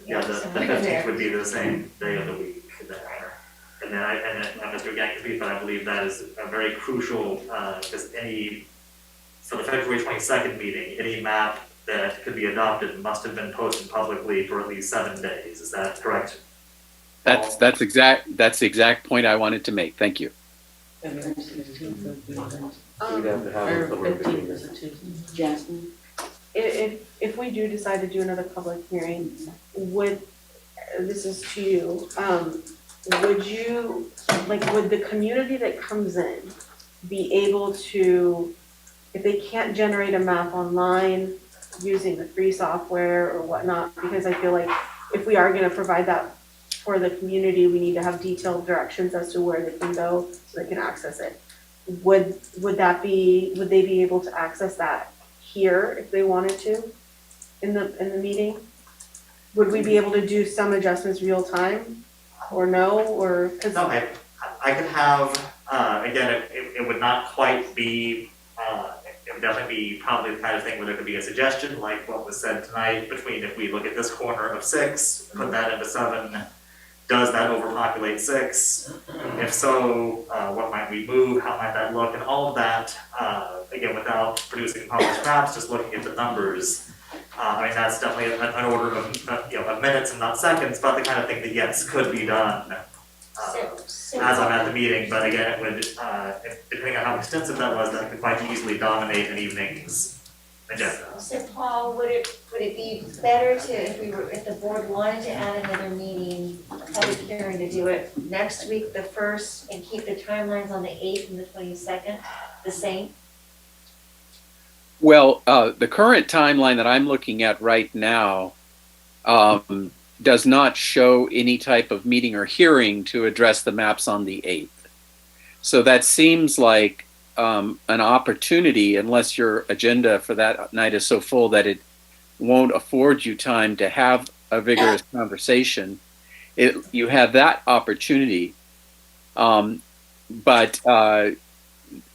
Yeah, the 15th would be the same day of the week there. And then Mr. Gang can but I believe that is a very crucial, because any for the February 22nd meeting, any map that could be adopted must have been posted publicly for at least 7 days. Is that correct? That's the exact point I wanted to make. Thank you. We'd have to have it somewhere between this. Jasmine? If we do decide to do another public hearing, this is to you, would you, would the community that comes in be able to, if they can't generate a map online using the free software or whatnot, because I feel like if we are gonna provide that for the community, we need to have detailed directions as to where they can go so they can access it. Would they be able to access that here if they wanted to in the meeting? Would we be able to do some adjustments real time or no, or? No, I could have, again, it would not quite be, it would definitely be probably the kind of thing where there could be a suggestion, like what was said tonight, between if we look at this corner of 6, put that into 7, does that overpopulate 6? If so, what might we move, how might that look, and all of that, again, without producing published maps, just looking at the numbers. I mean, that's definitely an order of, of minutes and not seconds, but the kind of thing that, yes, could be done as I'm at the meeting. But again, it would, depending on how extensive that was, that could quite easily dominate an evening's agenda. So Paul, would it be better to, if the board wanted to add another meeting, a public hearing, to do it next week, the 1st, and keep the timelines on the 8th and the 22nd the same? Well, the current timeline that I'm looking at right now does not show any type of meeting or hearing to address the maps on the 8th. So that seems like an opportunity, unless your agenda for that night is so full that it won't afford you time to have a vigorous conversation. You have that opportunity. But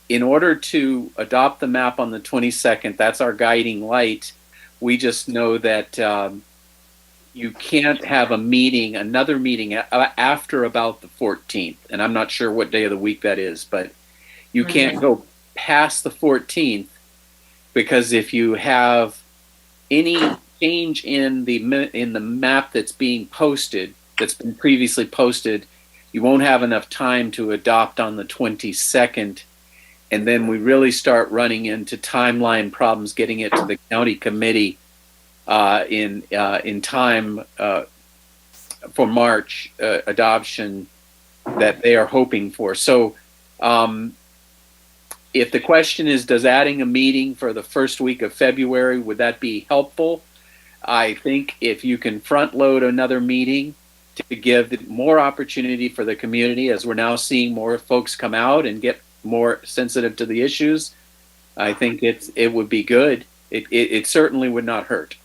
in order to adopt the map on the 22nd, that's our guiding light. We just know that you can't have another meeting after about the 14th. And I'm not sure what day of the week that is, but you can't go past the 14th, because if you have any change in the map that's being posted, that's been previously posted, you won't have enough time to adopt on the 22nd. And then we really start running into timeline problems getting it to the county committee in time for March adoption that they are hoping for. So if the question is, does adding a meeting for the first week of February, would that be helpful? I think if you can front load another meeting to give more opportunity for the community, as we're now seeing more folks come out and get more sensitive to the issues, I think it would be good. It certainly would not hurt.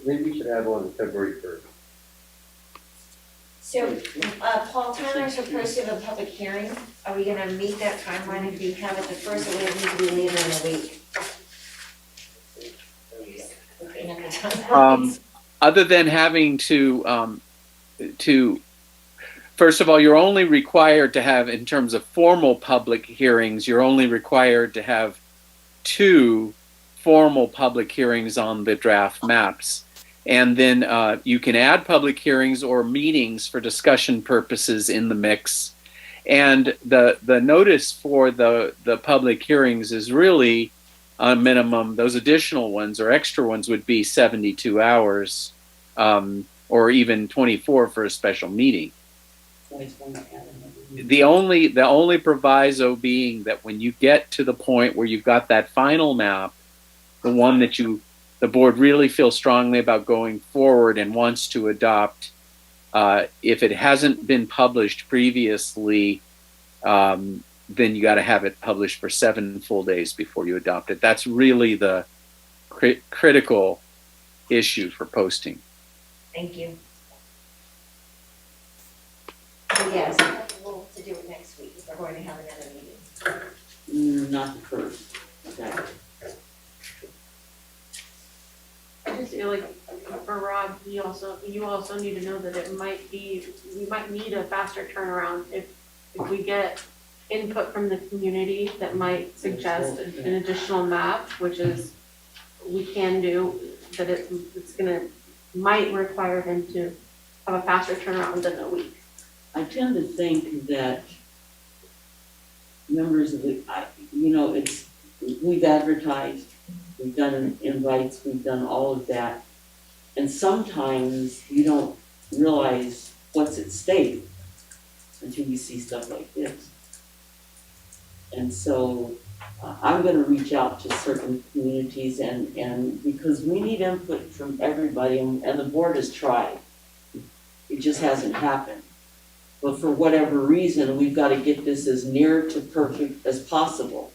Maybe we should add one on February 3rd. So, Paul, timelines for posting of a public hearing, are we gonna meet that timeline if you have it the 1st, or would it need to be later in the week? Looking at the timelines. Other than having to first of all, you're only required to have, in terms of formal public hearings, you're only required to have 2 formal public hearings on the draft maps. And then you can add public hearings or meetings for discussion purposes in the mix. And the notice for the public hearings is really a minimum. Those additional ones or extra ones would be 72 hours or even 24 for a special meeting. The only proviso being that when you get to the point where you've got that final map, the one that the board really feels strongly about going forward and wants to adopt, if it hasn't been published previously, then you got to have it published for 7 full days before you adopt it. That's really the critical issue for posting. Thank you. So yes, we'll to do it next week if we're going to have another meeting. Not the 1st. Exactly. I just feel like for Rob, you also need to know that we might need a faster turnaround if we get input from the community that might suggest an additional map, which is, we can do, that it's gonna, might require them to have a faster turnaround than a week. I tend to think that members of the, we've advertised, we've done invites, we've done all of that. And sometimes you don't realize what's at stake until you see stuff like this. And so I'm gonna reach out to certain communities and because we need input from everybody and the board has tried. It just hasn't happened. But for whatever reason, we've got to get this as near to perfect as possible.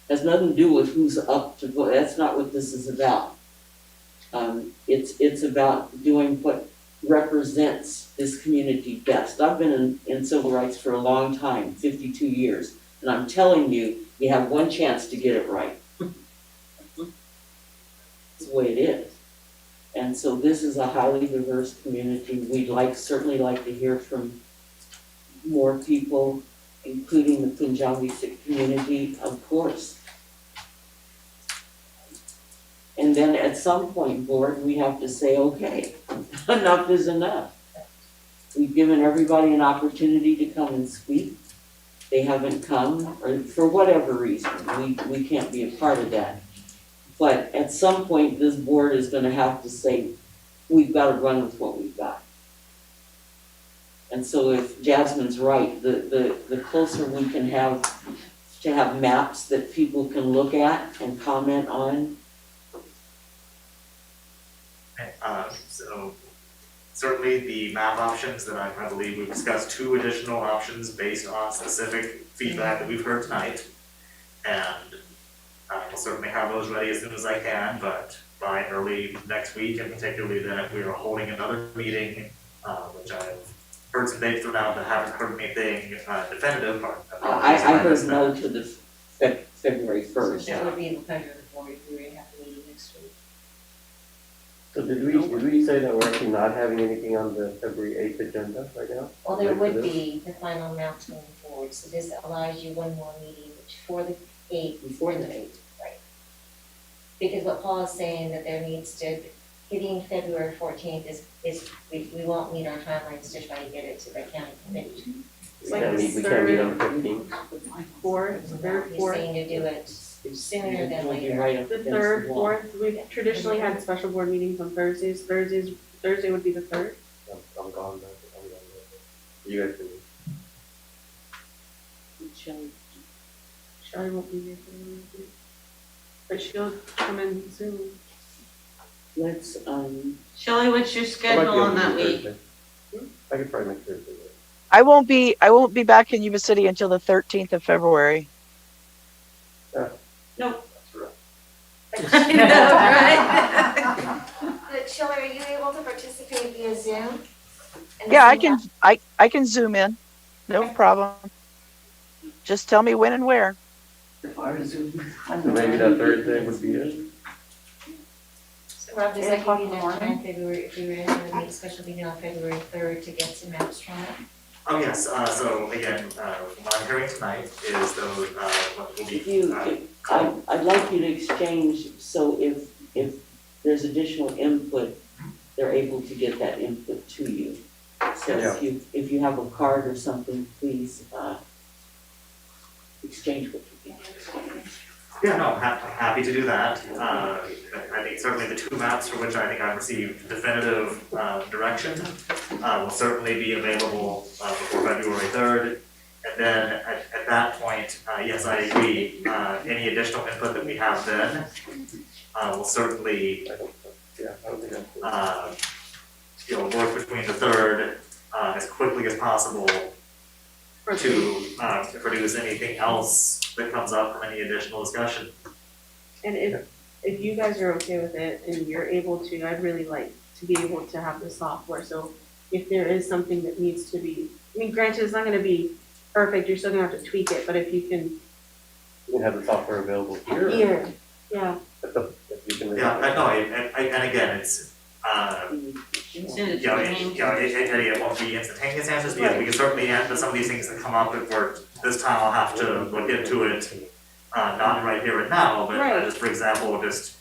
Has nothing to do with who's up to vote. That's not what this is about. It's about doing what represents this community best. I've been in civil rights for a long time, 52 years, and I'm telling you, you have one chance to get it right. It's the way it is. And so this is a highly diverse community. We'd certainly like to hear from more people, including the Punjabi Sikh community, of course. And then at some point, board, we have to say, okay, enough is enough. We've given everybody an opportunity to come and speak. They haven't come, or for whatever reason, we can't be a part of that. But at some point, this board is gonna have to say, we've got to run with what we've got. And so if Jasmine's right, the closer we can have to have maps that people can look at and comment on. So certainly the map options that I believe we've discussed 2 additional options based on specific feedback that we've heard tonight. And we'll certainly have those ready as soon as I can, but by early next week, and particularly then if we are holding another meeting, which I've heard some dates from now, but haven't heard anything definitive. I heard no to the February 1st. That would be the pleasure of the board if we were to have the meeting next week. So did we say that we're actually not having anything on the February 8th agenda right now? Well, there would be the final amounts going forward, so this allows you one more meeting, which for the 8th. Before the 8th. Right. Because what Paul is saying, that there needs to, getting February 14th is we won't meet our timelines to try to get it to the county committee. We can't meet on the 15th. You're saying to do it sooner than later. The 3rd, 4th, we've traditionally had special board meetings on Thursdays. Thursday would be the 3rd. I'm gone. You guys can. Shelley won't be here for the meeting. But she'll come in soon. Let's, Shelley, what's your schedule on that week? I could probably make Thursday. I won't be back in Yuba City until the 13th of February. no. I know, right? But Shelley, are you able to participate via Zoom? Yeah, I can zoom in. No problem. Just tell me when and where. Maybe that Thursday would be it. So Rob, does that give you enough time, February, if we were to have a special meeting on February 3rd to get some maps from it? Oh, yes, so again, what I'm hearing tonight is those, what will be. If you, I'd like you to exchange, so if there's additional input, they're able to get that input to you. So if you have a card or something, please, exchange what you can. Yeah, no, happy to do that. I think certainly the 2 maps for which I think I've received definitive direction will certainly be available before February 3rd. And then at that point, yes, I agree. Any additional input that we have then will certainly work between the 3rd as quickly as possible to produce anything else that comes up from any additional discussion. And if you guys are okay with it and you're able to, I'd really like to be able to have the software. So if there is something that needs to be, I mean, granted, it's not gonna be perfect, you're still gonna have to tweak it, but if you can. You can have the software available here. Yeah. Yeah, I know, and again, it's, it won't be instantaneous answers, because we can certainly answer some of these things that come up if we're, this time I'll have to look into it, not right here and now, but just for example, just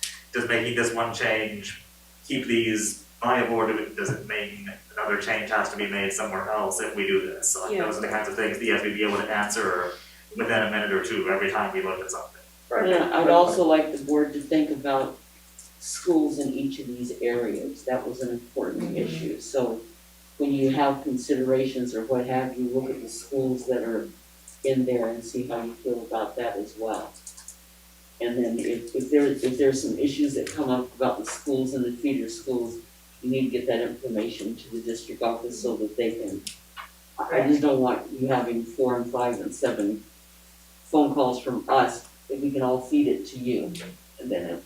making this one change, keep these viable, or does it mean another change has to be made somewhere else if we do this? So those are the kinds of things that, yes, we'd be able to answer within a minute or two every time we look at something. Yeah, I'd also like the board to think about schools in each of these areas. That was an important issue. So when you have considerations or what have you, look at the schools that are in there and see how you feel about that as well. And then if there's some issues that come up about the schools and the feeder schools, you need to get that information to the district office so that they can, I just don't want you having 4 and 5 and 7 phone calls from us, if we can all feed it to you, and then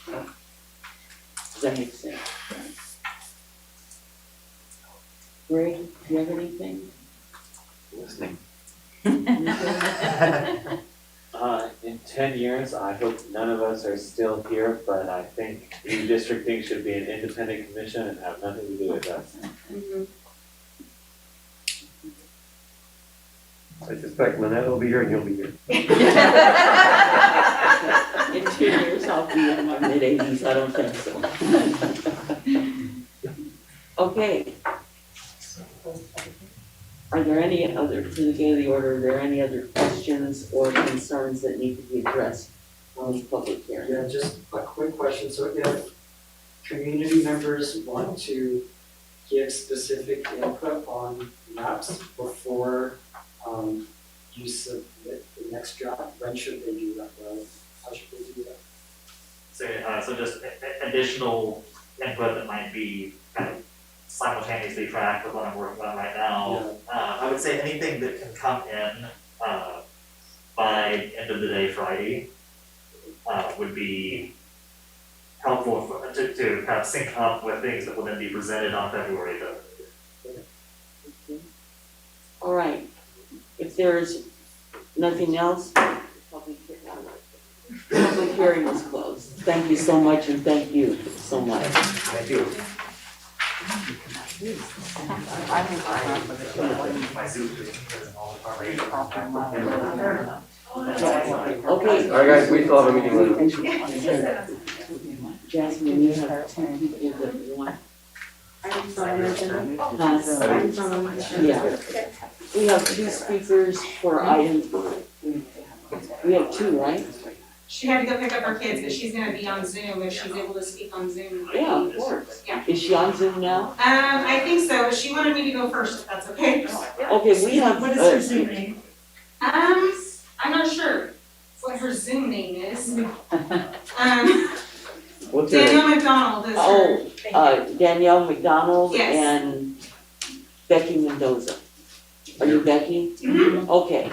does that make sense? Greg, do you have anything? Listening. In 10 years, I hope none of us are still here, but I think redistricting should be an independent commission and have nothing to do with us. I suspect Lynette will be here and you'll be here. In 2 years, I'll be in my mid-80s, I don't think so. Okay. Are there any other, to the good of the order, are there any other questions or concerns that need to be addressed on the public hearing? Yeah, just a quick question. So if community members want to give specific input on maps before you submit the next draft, when should they do that? How should they do that? So just additional input that might be kind of simultaneously tracked with what I'm working on right now. I would say anything that can come in by end of the day Friday would be helpful to kind of sync up with things that will then be presented on February 3rd. All right. If there's nothing else, public hearing is closed. Thank you so much, and thank you so much. Thank you. Okay. All right, guys, we still have a meeting later. Jasmine, you have 2 people that want. Yeah. We have 2 speakers for items. We have 2, right? She had to go pick up her kids, but she's gonna be on Zoom if she's able to speak on Zoom. Yeah, of course. Yeah. Is she on Zoom now? I think so, but she wanted me to go first, if that's okay. Okay, we have. What is her Zoom name? I'm not sure what her Zoom name is. What's Danielle McDonald is her. Danielle McDonald Yes. and Becky Mendoza. Are you Becky? Mhm. Okay.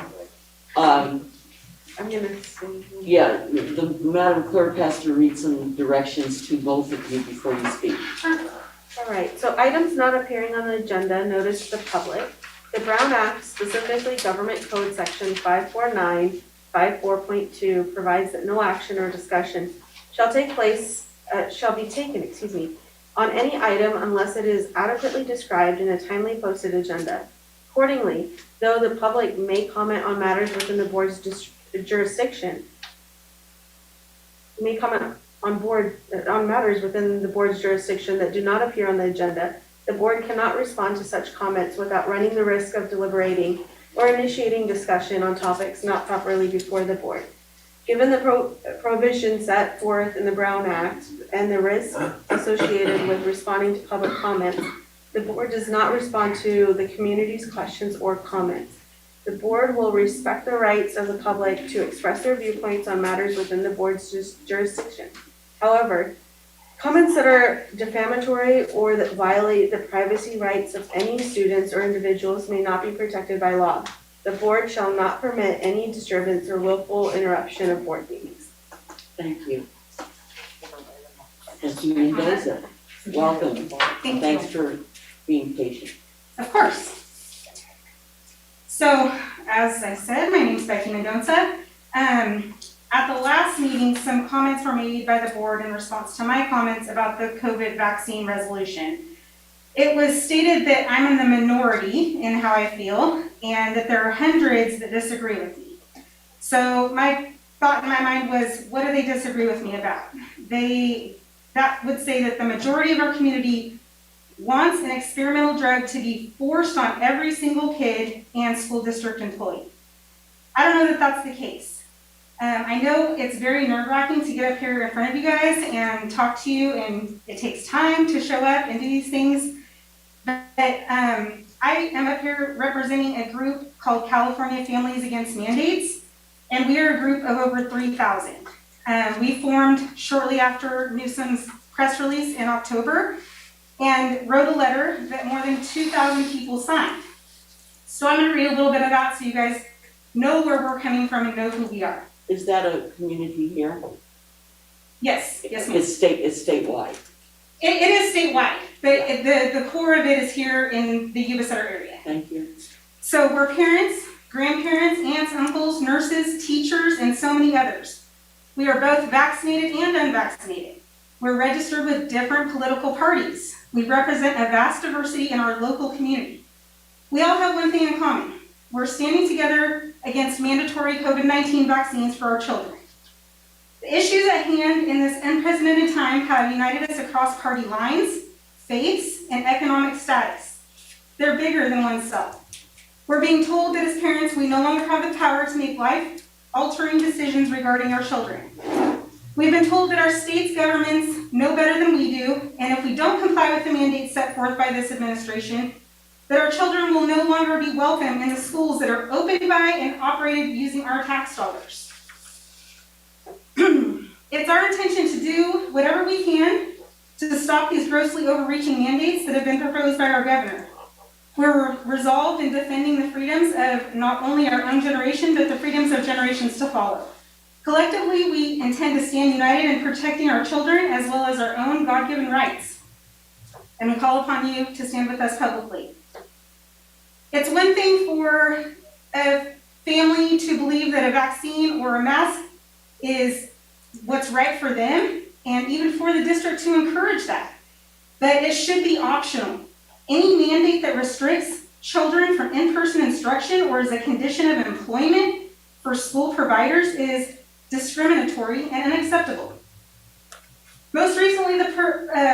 I'm gonna see. Yeah, the Madam Clerk has to read some directions to both of you before you speak. All right, so items not appearing on the agenda, notice to the public. The Brown Act, specifically Government Code Section 54954.2, provides that no action or discussion shall be taken, on any item unless it is adequately described in a timely posted agenda. Accordingly, though the public may comment on matters within the board's jurisdiction, may comment on matters within the board's jurisdiction that do not appear on the agenda, the board cannot respond to such comments without running the risk of deliberating or initiating discussion on topics not properly before the board. Given the provisions set forth in the Brown Act and the risk associated with responding to public comments, the board does not respond to the community's questions or comments. The board will respect the rights of the public to express their viewpoints on matters within the board's jurisdiction. However, comments that are defamatory or that violate the privacy rights of any students or individuals may not be protected by law. The board shall not permit any disturbance or willful interruption of board meetings. Thank you. Ms. Mendoza, welcome. Thanks for being patient. Of course. So, as I said, my name's Becky Mendoza. At the last meeting, some comments were made by the board in response to my comments about the COVID vaccine resolution. it was stated that I'm in the minority in how I feel, and that there are hundreds that disagree with me. So my thought in my mind was, what do they disagree with me about? That would say that the majority of our community wants an experimental drug to be forced on every single kid and school district employee. I don't know that that's the case. I know it's very nerve-wracking to get up here in front of you guys and talk to you, and it takes time to show up and do these things. But I am up here representing a group called California Families Against Mandates, and we are a group of over 3,000. We formed shortly after Newsom's press release in October and wrote a letter that more than 2,000 people signed. So I'm going to read a little bit of that so you guys know where we're coming from and know who we are. Is that a community here? Yes, yes, ma'am. It's statewide. It is statewide, but the core of it is here in the Yuba-Sutter area. Thank you. So we're parents, grandparents, aunts, uncles, nurses, teachers, and so many others. We are both vaccinated and unvaccinated. We're registered with different political parties. We represent a vast diversity in our local community. We all have one thing in common. We're standing together against mandatory COVID-19 vaccines for our children. The issues at hand in this unprecedented time have united us across party lines, faiths, and economic status. They're bigger than oneself. We're being told that as parents, we no longer have the power to make life-altering decisions regarding our children. We've been told that our state's governments know better than we do, and if we don't comply with the mandates set forth by this administration, that our children will no longer be welcome in the schools that are opened by and operated using our tax dollars. It's our intention to do whatever we can to stop these grossly overreaching mandates that have been proposed by our governor. We're resolved in defending the freedoms of not only our own generation, but the freedoms of generations to follow. Collectively, we intend to stand united in protecting our children as well as our own God-given rights. And we call upon you to stand with us publicly. It's one thing for a family to believe that a vaccine or a mask is what's right for them, and even for the district to encourage that. But it should be optional. Any mandate that restricts children from in-person instruction or is a condition of employment for school providers is discriminatory and unacceptable. Most recently, the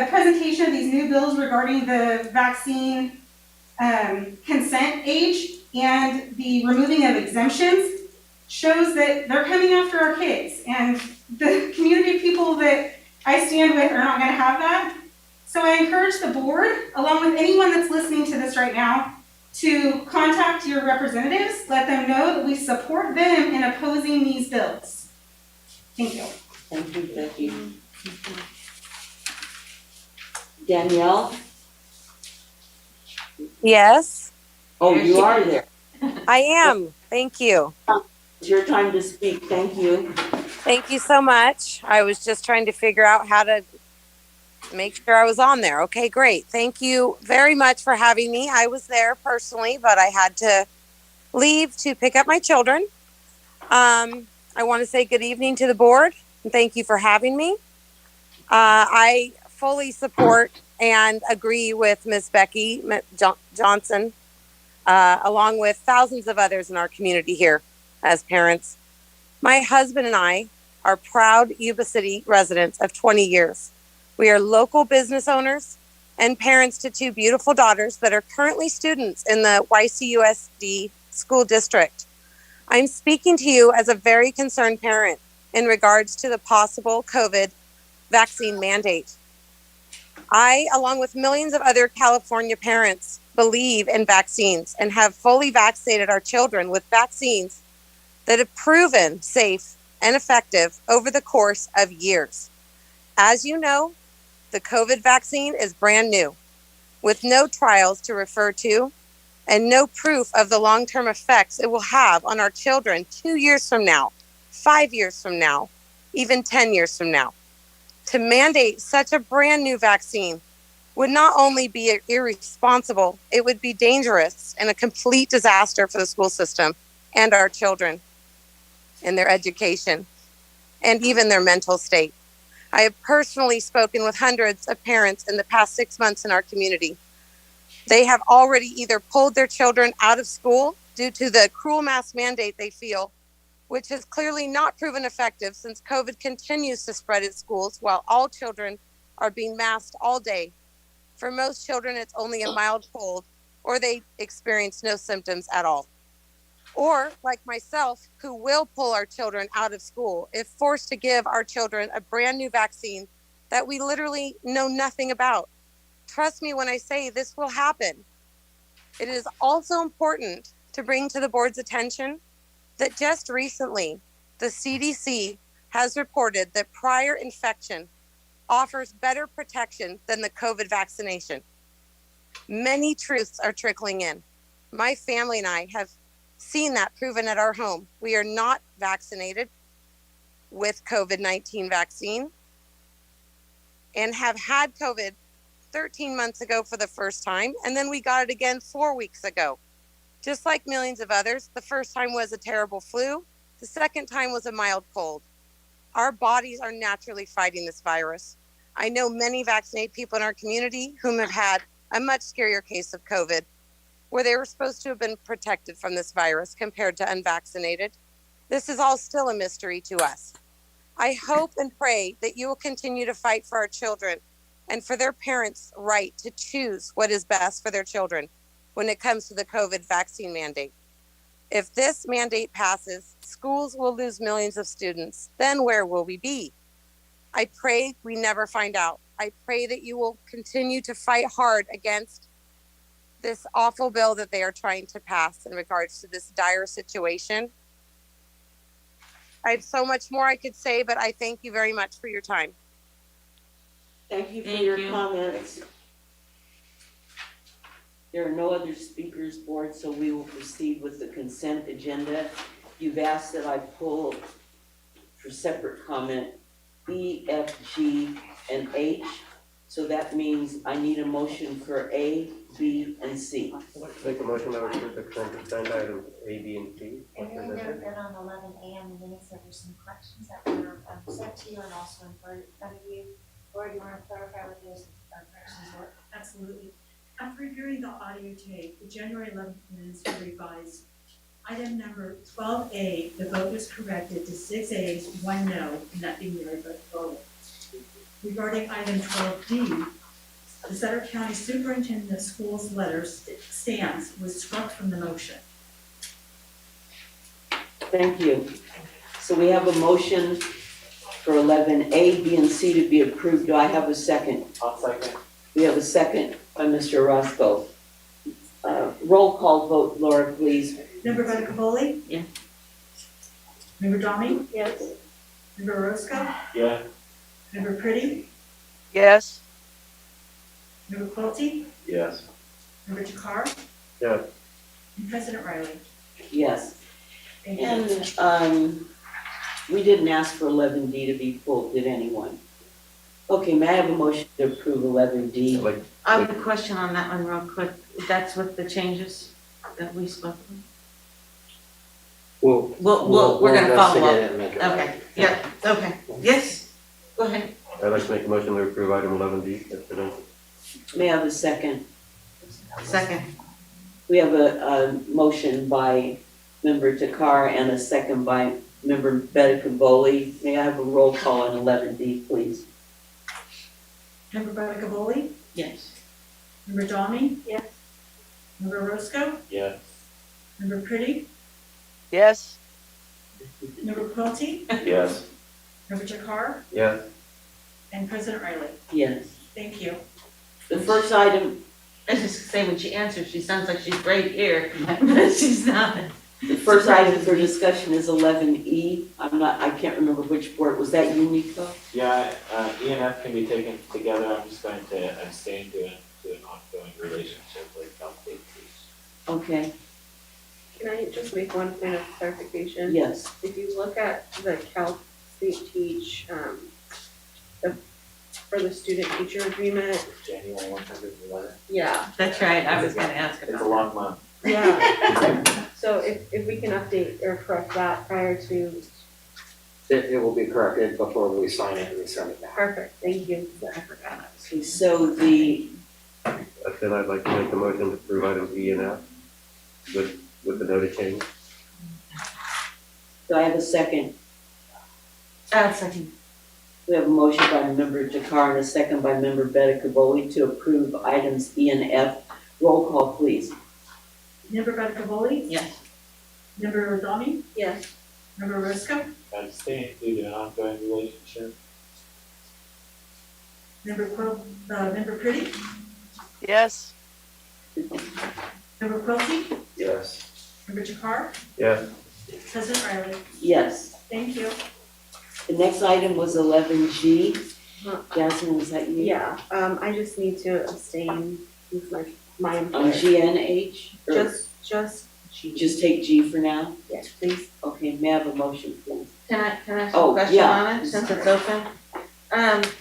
presentation of these new bills regarding the vaccine consent age and the removing of exemptions shows that they're coming after our kids, and the community of people that I stand with are not going to have that. So I encourage the board, along with anyone that's listening to this right now, to contact your representatives, let them know that we support them in opposing these bills. Thank you. Thank you, Becky. Danielle? Yes. Oh, you are there. I am. Thank you. It's your time to speak. Thank you. Thank you so much. I was just trying to figure out how to make sure I was on there. Okay, great. Thank you very much for having me. I was there personally, but I had to leave to pick up my children. I want to say good evening to the board and thank you for having me. I fully support and agree with Ms. Becky Johnson, along with thousands of others in our community here as parents. My husband and I are proud Yuba City residents of 20 years. We are local business owners and parents to two beautiful daughters that are currently students in the YCUSD school district. I'm speaking to you as a very concerned parent in regards to the possible COVID vaccine mandate. I, along with millions of other California parents, believe in vaccines and have fully vaccinated our children with vaccines that have proven safe and effective over the course of years. As you know, the COVID vaccine is brand new, with no trials to refer to and no proof of the long-term effects it will have on our children 2 years from now, 5 years from now, even 10 years from now. To mandate such a brand new vaccine would not only be irresponsible, it would be dangerous and a complete disaster for the school system and our children in their education and even their mental state. I have personally spoken with hundreds of parents in the past 6 months in our community. They have already either pulled their children out of school due to the cruel mask mandate they feel, which has clearly not proven effective since COVID continues to spread at schools while all children are being masked all day. For most children, it's only a mild cold, or they experience no symptoms at all. Or, like myself, who will pull our children out of school if forced to give our children a brand new vaccine that we literally know nothing about. Trust me when I say this will happen. It is also important to bring to the board's attention that just recently, the CDC has reported that prior infection offers better protection than the COVID vaccination. Many truths are trickling in. My family and I have seen that proven at our home. We are not vaccinated with COVID-19 vaccine and have had COVID 13 months ago for the first time, and then we got it again 4 weeks ago. Just like millions of others, the first time was a terrible flu. The second time was a mild cold. Our bodies are naturally fighting this virus. I know many vaccinated people in our community whom have had a much scarier case of COVID, where they were supposed to have been protected from this virus compared to unvaccinated. This is all still a mystery to us. I hope and pray that you will continue to fight for our children and for their parents' right to choose what is best for their children when it comes to the COVID vaccine mandate. If this mandate passes, schools will lose millions of students. Then where will we be? I pray we never find out. I pray that you will continue to fight hard against this awful bill that they are trying to pass in regards to this dire situation. I have so much more I could say, but I thank you very much for your time. Thank you for your comments. There are no other speakers, board, so we will proceed with the consent agenda. You've asked that I pull for separate comment E, F, G, and H. So that means I need a motion for A, B, and C. Make a motion that we approve the consent agenda items A, B, and C. And then note that on 11 a.m. the minutes, there were some corrections that were sent to you and also in front of you. Laura, do you want to clarify what those corrections were? Absolutely. After reviewing the audio tape, the January 11th minutes were revised. Item number 12A, the vote was corrected to 6 A's, 1 no, and that being Mary Beth Bowler. Regarding item 12D, the Sutter County Superintendent of Schools letter stance was struck from the motion. Thank you. So we have a motion for 11A, B, and C to be approved. Do I have a second? I'll second. We have a second by Mr. Roscoe. Roll call vote, Laura, please. Member Buttercaboli? Yeah. Member Domi? Yes. Member Roscoe? Yeah. Member Pretty? Yes. Member Quilty? Yes. Member Jakar? Yes. And President Riley? Yes. Thank you. And we didn't ask for 11D to be pulled, did anyone? Okay, may I have a motion to approve 11D? I have a question on that one real quick. That's with the changes that we spoke of? We're gonna follow up. investigate it and make it right. Okay, yeah, okay. Yes, go ahead. I'd like to make a motion to approve item 11D as presented. May I have a second? Second. We have a motion by Member Takar and a second by Member Betticaboli. May I have a roll call on 11D, please? Member Buttercaboli? Yes. Member Domi? Yes. Member Roscoe? Yes. Member Pretty? Yes. Member Quilty? Yes. Member Jakar? Yes. And President Riley? Yes. Thank you. The first item, I was just say when she answers, she sounds like she's right here, but she's not. the first item for discussion is 11E. I can't remember which board. Was that you, Nico? Yeah, E and F can be taken together. I'm just going to abstain to an ongoing relationship with Cal State Police. Okay, Can I just make one point of clarification? yes. If you look at the Cal State Teach, for the student teacher agreement, January 111. yeah. That's right, I was gonna ask It's about a long month. Yeah. So if we can update or correct that prior to, It will be corrected before we sign it and we send it back. perfect, thank you. I forgot. Okay, so the Then I'd like to make a motion to approve items E and F with the noted change. Do I have a second? Second. We have a motion by member Jakar and a second by member Betticavoli to approve items E and F. Roll call, please. Member Betticavoli? Yes. Member Adami? Yes. Member Roscoe? Abstain due to an ongoing relationship. Member Pretty? Yes. Member Quilty? Yes. Member Jakar? Yes. President Riley? Yes. Thank you. The next item was 11G. Jasmine, was that you? Yeah, I just need to abstain with my On employer. G and H? Or Just G. just take G for now? Yes, please. Okay, may I have a motion, please? Can I ask Oh, a question yeah. on it, since it's open?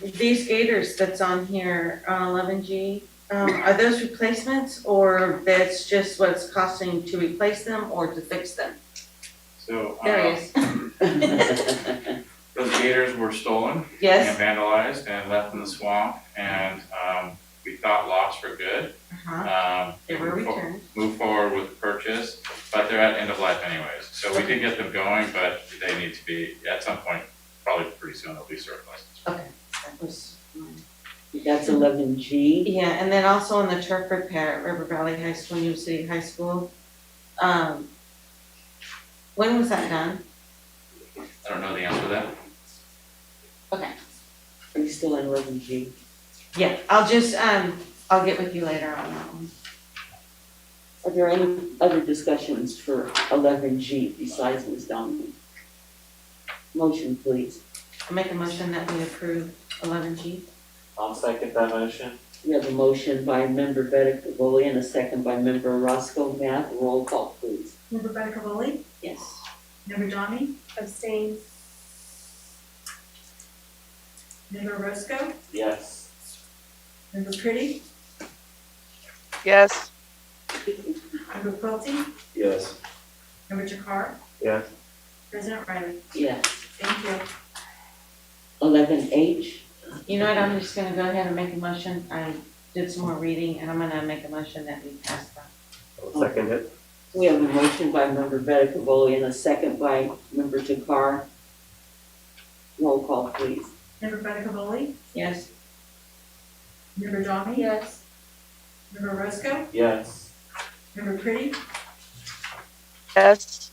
These gators that's on here, on 11G, are those replacements, or that's just what it's costing to replace them or to fix them? So, There he is. those gators were stolen Yes. and vandalized and left in the swamp, and we thought lost for good. They were returned. Move forward with the purchase, but they're at end of life anyways. So we did get them going, but they need to be, at some point, probably pretty soon, they'll be surplus. Okay, that was mine. That's 11G. Yeah, and then also on the turf repair at River Valley High School, Yuba City High School, when was that done? I don't know the answer to that. Okay. Are you still in 11G? Yeah, I'll just, I'll get with you later on that one. Are there any other discussions for 11G besides Ms. Domingue? Motion, please. I make a motion that we approve 11G. I'll second that motion. We have a motion by member Betticavoli and a second by member Roscoe. May I have a roll call, please? Member Betticavoli? Yes. Member Dami? Abstain. Member Roscoe? Yes. Member Pretty? Yes. Member Quilty? Yes. Member Jakar? Yes. President Riley? Yes. Thank you. 11H. You know what, I'm just gonna go ahead and make a motion. I did some more reading, and I'm gonna make a motion that we pass that. I'll second it. We have a motion by member Betticavoli and a second by member Jakar. Roll call, please. Member Betticavoli? Yes. Member Dami? Yes. Member Roscoe? Yes. Member Pretty? Yes.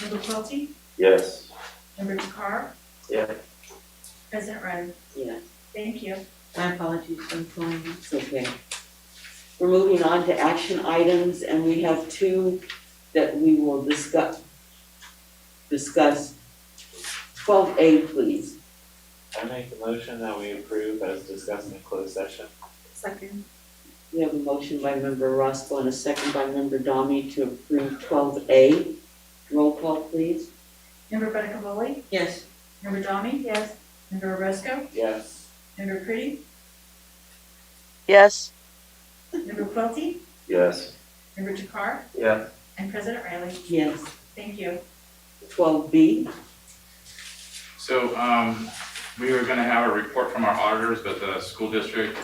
Member Quilty? Yes. Member Jakar? Yeah. President Riley? Yes. Thank you. My apologies for pulling it. It's okay. We're moving on to action items, and we have two that we will discuss. 12A, please. I make the motion that we approve as discussed in closed session. Second. We have a motion by member Roscoe and a second by member Domi to approve 12A. Roll call, please. Member Betticavoli? Yes. Member Dami? Yes. Member Roscoe? Yes. Member Pretty? Yes. Member Quilty? Yes. Member Jakar? Yeah. And President Riley? Yes. Thank you. 12B. So, we were gonna have a report from our auditors, but the school district,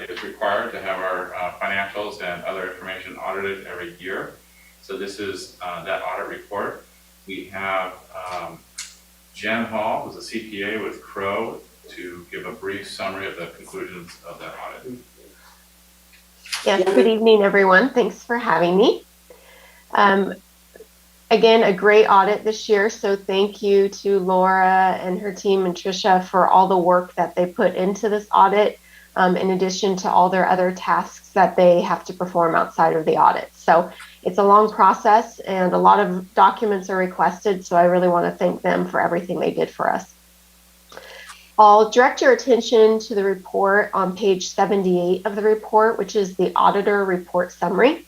is required to have our, financials and other information audited every year. So this is, that audit report. We have, Jen Hall, who's a CPA with Crow, to give a brief summary of the conclusions of that audit. Yes, good evening, everyone. Thanks for having me. Again, a great audit this year, so thank you to Laura and her team and Tricia for all the work that they put into this audit, in addition to all their other tasks that they have to perform outside of the audit. So it's a long process and a lot of documents are requested, so I really want to thank them for everything they did for us. I'll direct your attention to the report on page 78 of the report, which is the auditor report summary.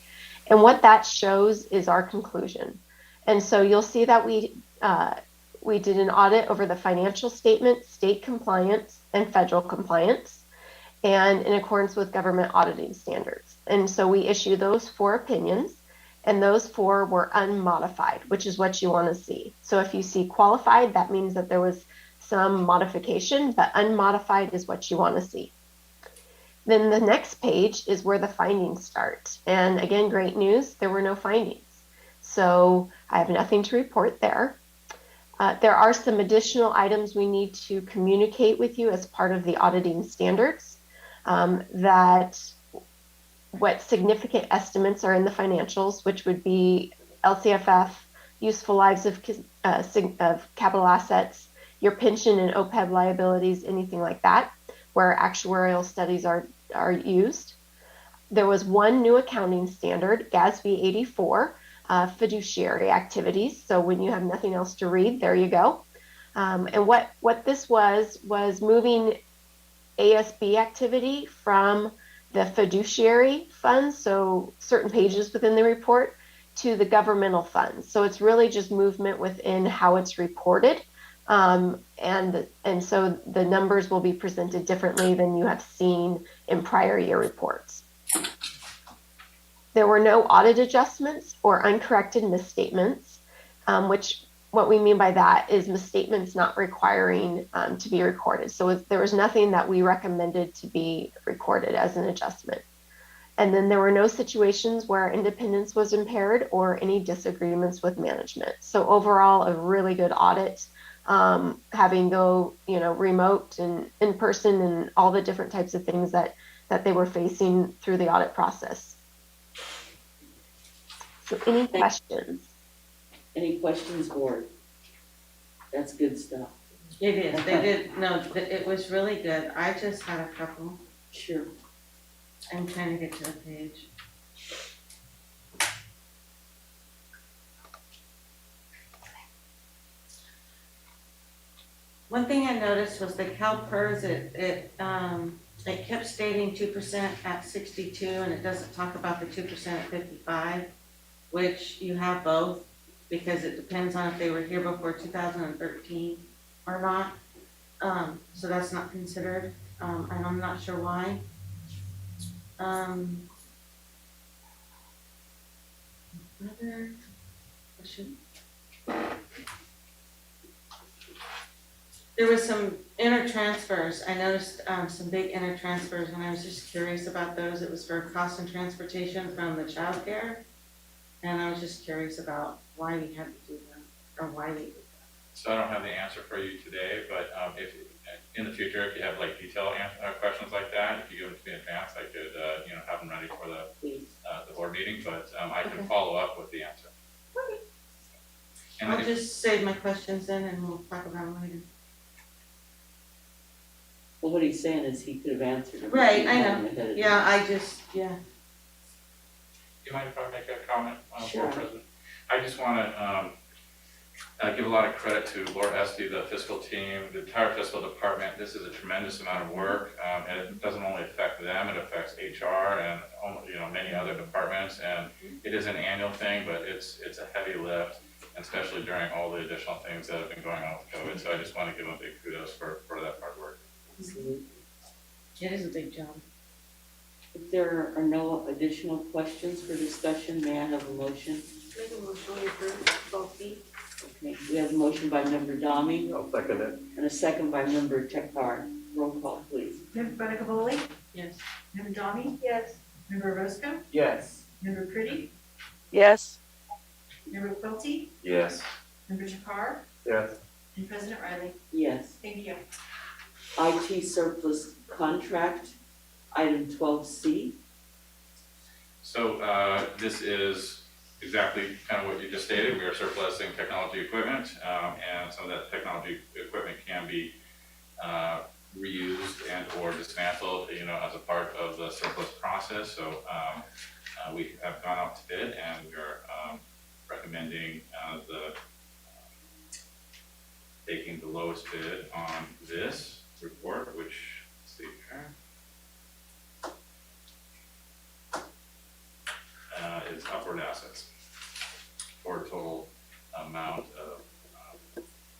And what that shows is our conclusion. And so you'll see that we did an audit over the financial statement, state compliance, and federal compliance, and in accordance with government auditing standards. And so we issued those 4 opinions, and those 4 were unmodified, which is what you want to see. So if you see qualified, that means that there was some modification, but unmodified is what you want to see. Then the next page is where the findings start. And again, great news, there were no findings. So I have nothing to report there. There are some additional items we need to communicate with you as part of the auditing standards, that what significant estimates are in the financials, which would be LCFF, useful lives of capital assets, your pension and OPEB liabilities, anything like that, where actuarial studies are used. There was one new accounting standard, GASB 84, fiduciary activities. So when you have nothing else to read, there you go. And what this was moving ASB activity from the fiduciary funds, so certain pages within the report, to the governmental funds. So it's really just movement within how it's reported. And so the numbers will be presented differently than you have seen in prior year reports. There were no audit adjustments or uncorrected misstatements, which what we mean by that is misstatements not requiring to be recorded. So there was nothing that we recommended to be recorded as an adjustment. And then there were no situations where independence was impaired or any disagreements with management. So overall, a really good audit, having go, remote and in person and all the different types of things that they were facing through the audit process. So any questions? Any questions, board? That's good stuff. It is, they did, no, it was really good. I just had a couple. Sure. I'm trying to get to the page. One thing I noticed was the CalPERS, it kept stating 2% at 62, and it doesn't talk about the 2% at 55, which you have both, because it depends on if they were here before 2013 or not. So that's not considered, and I'm not sure why. Another question. There was some inter-transfers. I noticed some big inter-transfers, and I was just curious about those. It was for cost and transportation from the child care, and I was just curious about why we had to do that, or why we did that. So I don't have the answer for you today, but if in the future, if you have like detailed questions like that, if you give them to me in advance, I could have them ready for the board meeting. But I can follow up with the answer. Okay. And I'll just save my questions then, and we'll talk about them later. Well, what he's saying is he could have answered them. Right, I know. Yeah, Do you mind if I make a comment, Sure. Board President? I just want to give a lot of credit to Laura Esty, the fiscal team, the entire fiscal department. This is a tremendous amount of work, and it doesn't only affect them; it affects HR and many other departments. And it is an annual thing, but it's a heavy lift, especially during all the additional things that have been going on with COVID. So I just want to give them a big kudos for that hard work. It is a big job. If there are no additional questions for discussion, may I have a motion? Make a motion to approve both feet. Okay, we have a motion by Member Dami. I'll second it. And a second by Member Tekar. Roll call, please. Member Bonacavoli? Yes. Member Dami? Yes. Member Roscoe? Yes. Member Pretty? Yes. Member Quilty? Yes. Member Takar? Yes. And President Riley? Yes. Thank you. IT surplus contract, item 12C. So this is exactly kind of what you just stated. We are surplusing technology equipment, and some of that technology equipment can be reused and or dismantled, as a part of the surplus process. So we have gone out to bid, and we are recommending taking the lowest bid on this report, which, let's see here, is Upward Assets for a total amount of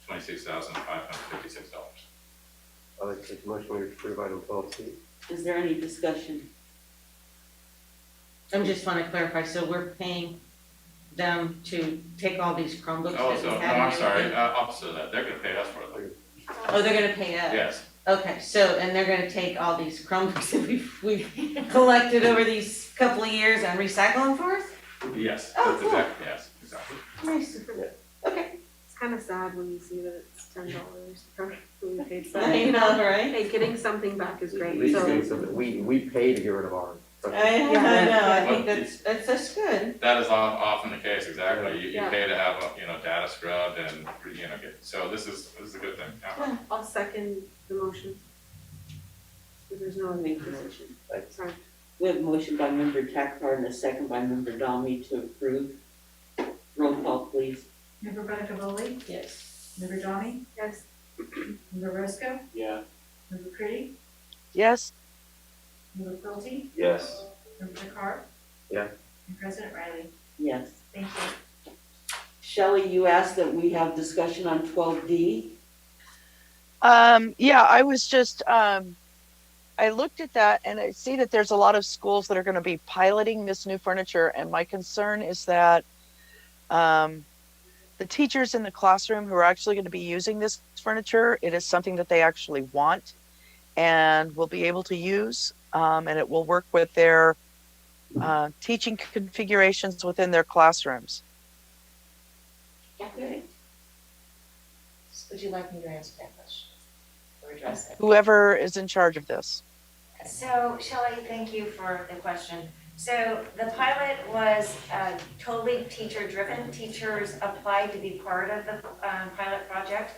$26,556. I'd like to take a motion to approve item 12C. Is there any discussion? I just want to clarify, so we're paying them to take all these Chromebooks Oh, that so, we no, have? I'm sorry, opposite of that, they're gonna pay us for them. Oh, they're gonna pay us? Yes. Okay, so, and they're gonna take all these Chromebooks that we've collected over these couple of years and recycle them for us? Yes, Oh, that's cool. exactly, yes, exactly. Nice. Okay. It's kind of sad when you see that it's $10 for we paid I something. know, right? Hey, getting something back is At great, least so. getting something, we pay to get rid of ours. I know, I think that's good. That is often the case, exactly. You Yeah. pay to have, data scrubbed and, so this is a good thing, yeah. I'll second the motion. If there's no other Make the motion. Sorry. We have a motion by member Tackar and a second by member Domi to approve. Roll call, please. Member Buttercaboli? Yes. Member Domi? Yes. Member Roscoe? Yeah. Member Pretty? Yes. Member Quilty? Yes. Member Takar? Yeah. And President Riley? Yes. Thank you. Shelley, you asked that we have discussion on 12D. Yeah, I was just, I looked at that and I see that there's a lot of schools that are going to be piloting this new furniture. And my concern is that the teachers in the classroom who are actually going to be using this furniture, it is something that they actually want and will be able to use. And it will work with their teaching configurations within their classrooms. Okay. Would you like me to answer that question or address it? Whoever is in charge of this. So Shelley, thank you for the question. So the pilot was totally teacher-driven. Teachers applied to be part of the pilot project.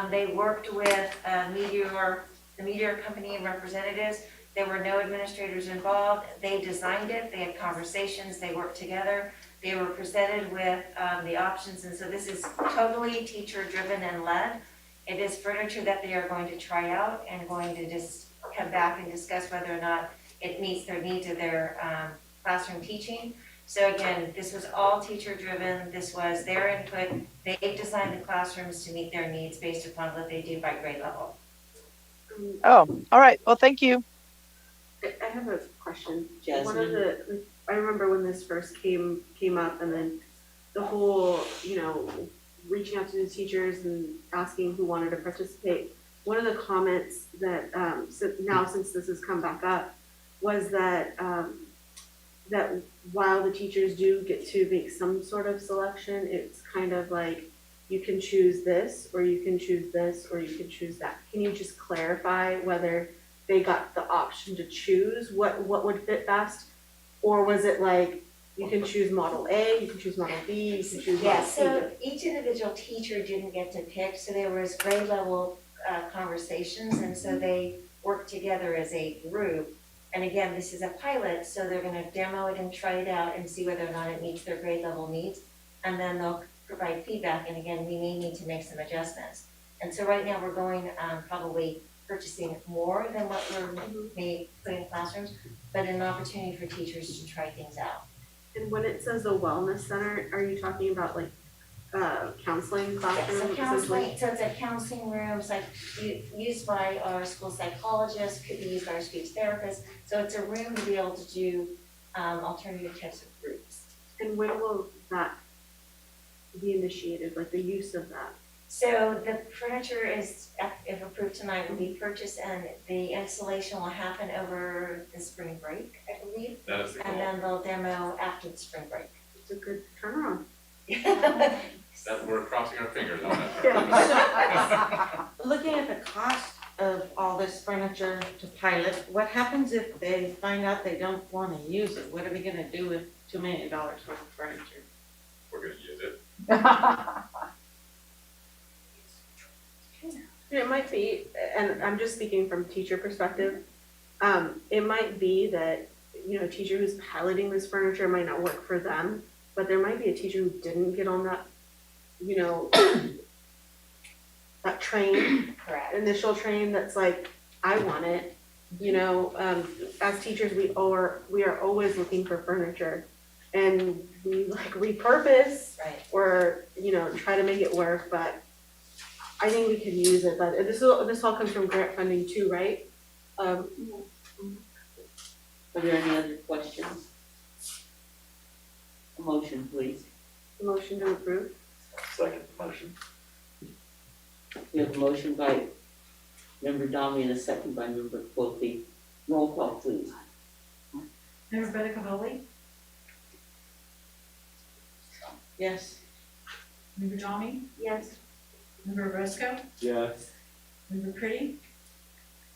They worked with the Meteor Company representatives. There were no administrators involved. They designed it. They had conversations. They worked together. They were presented with the options. And so this is totally teacher-driven and led. It is furniture that they are going to try out and going to just come back and discuss whether or not it meets their needs of their classroom teaching. So again, this was all teacher-driven. This was their input. They designed the classrooms to meet their needs based upon what they do by grade level. Oh, all right. Well, thank you. I have a question. Jasmine? One of the, I remember when this first came up and then the whole, reaching out to the teachers and asking who wanted to participate. One of the comments that, since this has come back up, was that, that while the teachers do get to make some sort of selection, it's kind of like, you can choose this, or you can choose this, or you can choose that. Can you just clarify whether they got the option to choose what would fit best? Or was it like, you can choose model A, you can choose model B, you can choose model C? So each individual teacher didn't get to pick, so there was grade level conversations, and so they worked together as a group. And again, this is a pilot, so they're gonna demo it and try it out and see whether or not it meets their grade level needs. And then they'll provide feedback, and again, we may need to make some adjustments. And so right now, we're going probably purchasing more than what we're may put in classrooms, but an opportunity for teachers to try things out. And when it says a wellness center, are you talking about like counseling classroom? So counseling, so it's a counseling room, it's like used by our school psychologist, could be used by our speech therapist. So it's a room to be able to do alternative types of groups. And when will that be initiated, like the use of that? So the furniture is, if approved tonight, will be purchased, and the installation will happen over the spring break, I believe. That is the goal. And then they'll demo after the spring break. It's a good turnaround. That we're crossing our fingers on that. Looking at the cost of all this furniture to pilot, what happens if they find out they don't want to use it? What are we gonna do with $2 million worth of furniture? We're gonna use it. It might be, and I'm just speaking from teacher perspective, it might be that, a teacher who's piloting this furniture might not work for them, but there might be a teacher who didn't get on that, that train, initial train that's like, I want it. As teachers, we are always looking for furniture, and we like repurpose or, try to make it work, but I think we could use it, but this all comes from grant funding too, right? Are there any other questions? A motion, please. Motion to approve. Second motion. We have a motion by Member Dommy and a second by Member Quilty. Roll call, please. Member Betacavoli, Yes. Member Dommy, Yes. Member Roscoe, Yes. Member Pretty,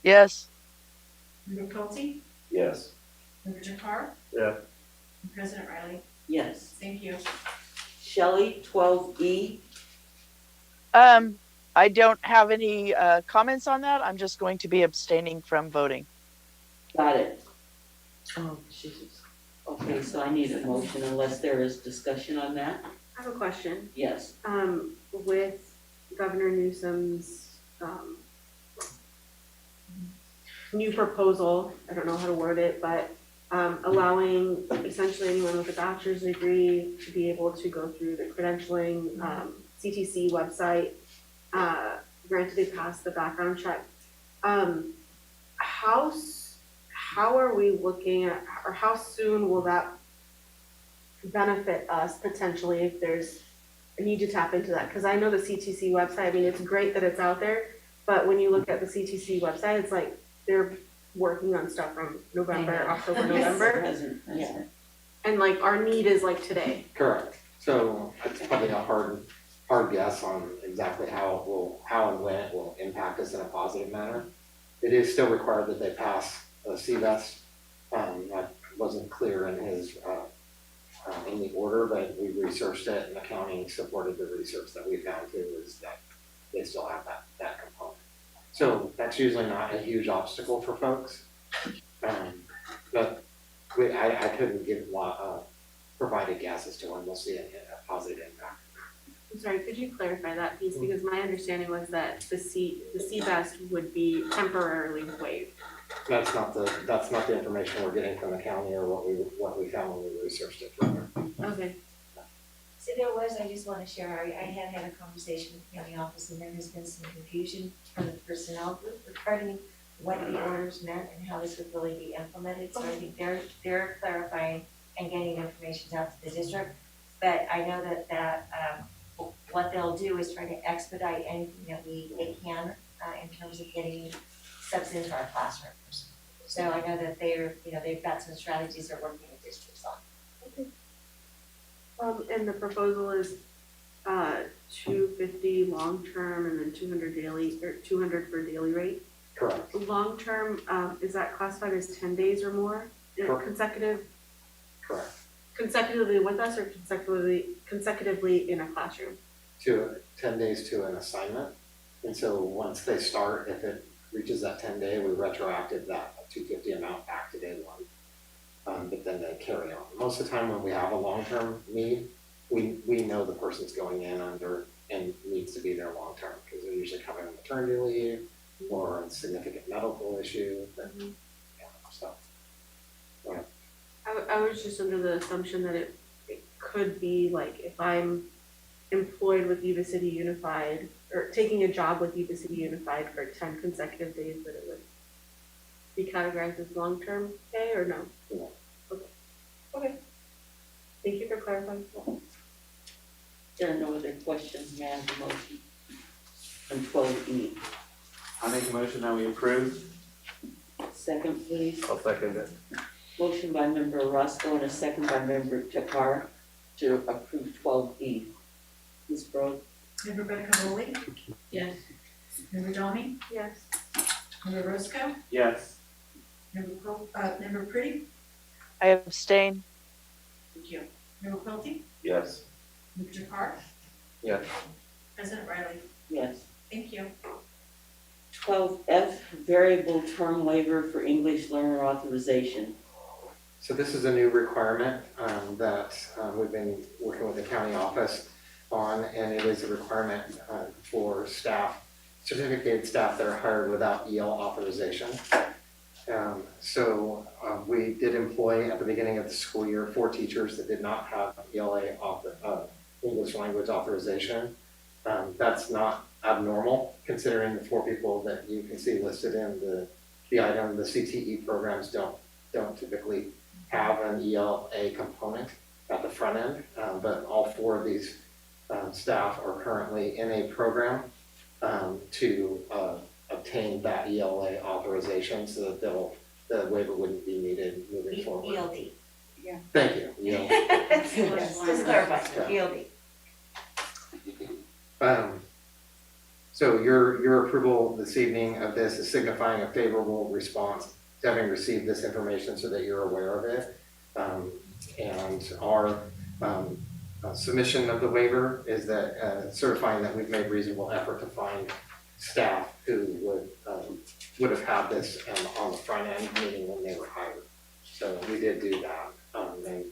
Yes. Member Quilty, Yes. Member Jakar, Yeah. and President Riley. Yes. Thank you. Shelley, 12E. I don't have any comments on that. I'm just going to be abstaining from voting. Got it. Oh, Jesus. Okay, so I need a motion unless there is discussion on that. I have a question. Yes. With Governor Newsom's, new proposal, I don't know how to word it, but, allowing essentially anyone with a bachelor's degree to be able to go through the credentialing, CTC website, granted they passed the background check. How are we looking at, or how soon will that benefit us potentially if there's a need to tap into that? Because I know the CTC website, I mean, it's great that it's out there, but when you look at the CTC website, it's like they're working on stuff from November, October, November. Yeah. And like our need is like today. Correct. So it's probably a hard guess on exactly how and when it will impact us in a positive manner. It is still required that they pass a CVEST. That wasn't clear in his in the order, but we researched it, and the county supported the research that we found too, is that they still have that component. So that's usually not a huge obstacle for folks. But I couldn't provide a guess as to when we'll see a positive impact. I'm sorry, could you clarify that piece? Because my understanding was that the CVEST would be temporarily waived. That's not the information we're getting from the county or what we found when we researched it further. Okay. So there was, I just want to share, I had a conversation with the county office, and there has been some confusion from the personnel group regarding what the orders meant and how this would really be implemented. So I think they're clarifying and getting information out to the district. But I know that what they'll do is try to expedite anything that they can in terms of getting subs into our classrooms. So I know that they've got some strategies they're working with districts on. Okay. And the proposal is $250 long-term and then $200 for daily rate. Correct. Long-term, is that classified as 10 days or more? Correct. Correct. Consecutively with us or consecutively in a classroom? 10 days to an assignment. And so once they start, if it reaches that 10-day, we retroactive that $250 amount back to day one. But then they carry on. Most of the time when we have a long-term need, we know the person's going in under and needs to be there long-term because they're usually covering maternity leave or a significant medical issue. I was just under the assumption that it could be like if I'm employed with Yuba City Unified or taking a job with Yuba City Unified for 10 consecutive days, that it would be categorized as long-term pay or no? No. Okay. Thank you for clarifying. There are no other questions, may I have a motion? On 12E. I make a motion that we approve. Second, please. I'll second it. Motion by Member Roscoe and a second by Member Jakar to approve 12E. Ms. Broad? Member Betacavoli, Yes. Member Dommy, Yes. Member Roscoe, Yes. Member Pretty, I abstain. thank you. Member Quilty, Yes. Member Jakar, Yes. President Riley, Yes. thank you. 12F, variable term waiver for English learner authorization. So this is a new requirement that we've been working with the county office on, and it is a requirement for staff, certificated staff that are hired without EL authorization. So we did employ at the beginning of the school year 4 teachers that did not have ELA English language authorization. That's not abnormal considering the 4 people that you can see listed in the item. The CTE programs don't typically have an ELA component at the front end, but all 4 of these staff are currently in a program to obtained that ELA authorization so that the waiver wouldn't be needed moving forward. ELD. Yeah. Thank you, ELD. Just clarify, ELD. So your approval this evening of this is signifying a favorable response to having received this information so that you're aware of it. And our submission of the waiver is that certifying that we've made reasonable effort to find staff who would have had this on the front end, meaning when they were hired. So we did do that. And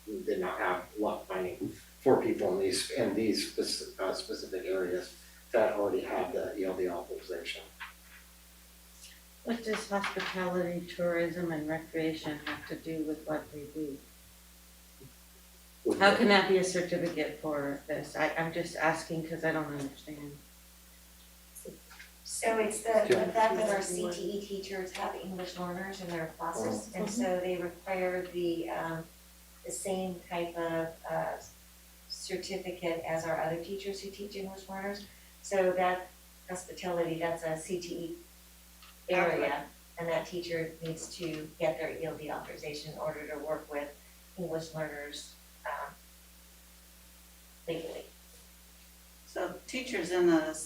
we did not have luck finding 4 people in these specific areas that already have the ELD authorization. What does hospitality, tourism, and recreation have to do with what they do? How can that be a certificate for this? I'm just asking because I don't understand. So it's the fact that our CTE teachers have English learners in their classes, and so they require the same type of certificate as our other teachers who teach English learners. So that hospitality, that's a CTE area, and that teacher needs to get their ELD authorization in order to work with English learners legally. So teachers in the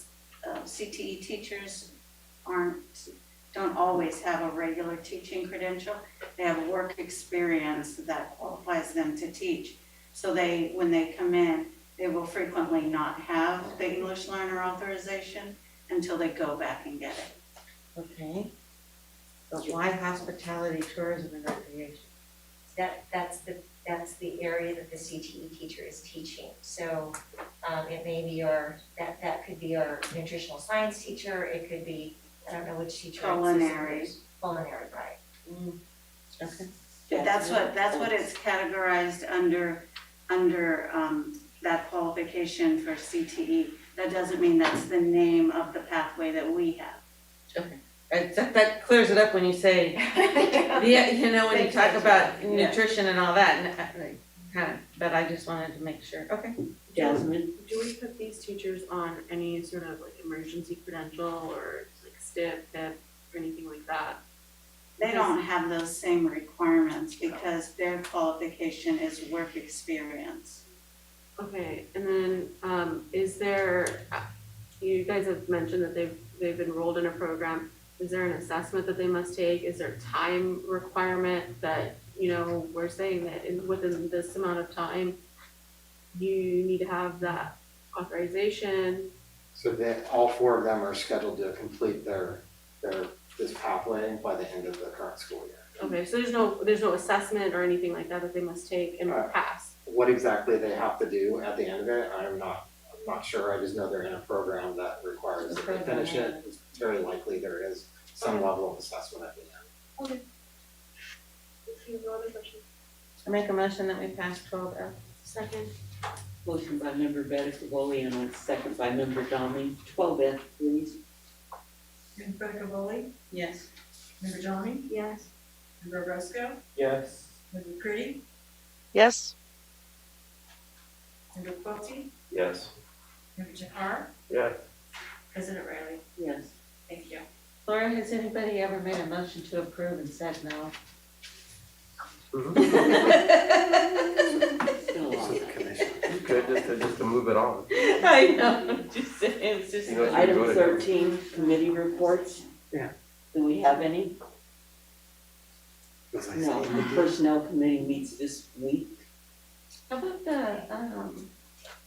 CTE teachers don't always have a regular teaching credential. They have a work experience that qualifies them to teach. So when they come in, they will frequently not have the English learner authorization until they go back and get it. Okay. But why hospitality, tourism, and recreation? That's the area that the CTE teacher is teaching. So it may be that could be our nutritional science teacher, it could be, I don't know which teacher. Culinary. Culinary, right. Okay. That's what it's categorized under that qualification for CTE. That doesn't mean that's the name of the pathway that we have. Okay. That clears it up when you say, when you talk about nutrition and all that, but I just wanted to make sure. Okay. Jasmine? Do we put these teachers on any sort of like emergency credential or like STIP, PIP, or anything like that? They don't have those same requirements because their qualification is work experience. Okay, and then is there, you guys have mentioned that they've enrolled in a program. Is there an assessment that they must take? Is there time requirement that, we're saying that within this amount of time, you need to have that authorization? So that all 4 of them are scheduled to complete this pathway by the end of the current school year. Okay, so there's no assessment or anything like that they must take and pass? What exactly they have to do at the end of it, I'm not sure. I just know they're in a program that requires that they finish it. It's very likely there is some level of assessment at the end. Okay. No other questions? I make a motion that we pass 12F. Second. Motion by member Betticavoli and a second by member Domi. 12F, please. Member Betticavoli? Yes. Member Domi? Yes. Member Roscoe? Yes. Member Pretty? Yes. Member Quilty? Yes. Member Jakar? Yes. President Riley? Yes. Thank you. Laura, has anybody ever made a motion to approve and said no? Good, just to move it on. I know, it's just. Item 13, committee reports. Yeah. Do we have any? No, the personnel committee meets this week. How about the,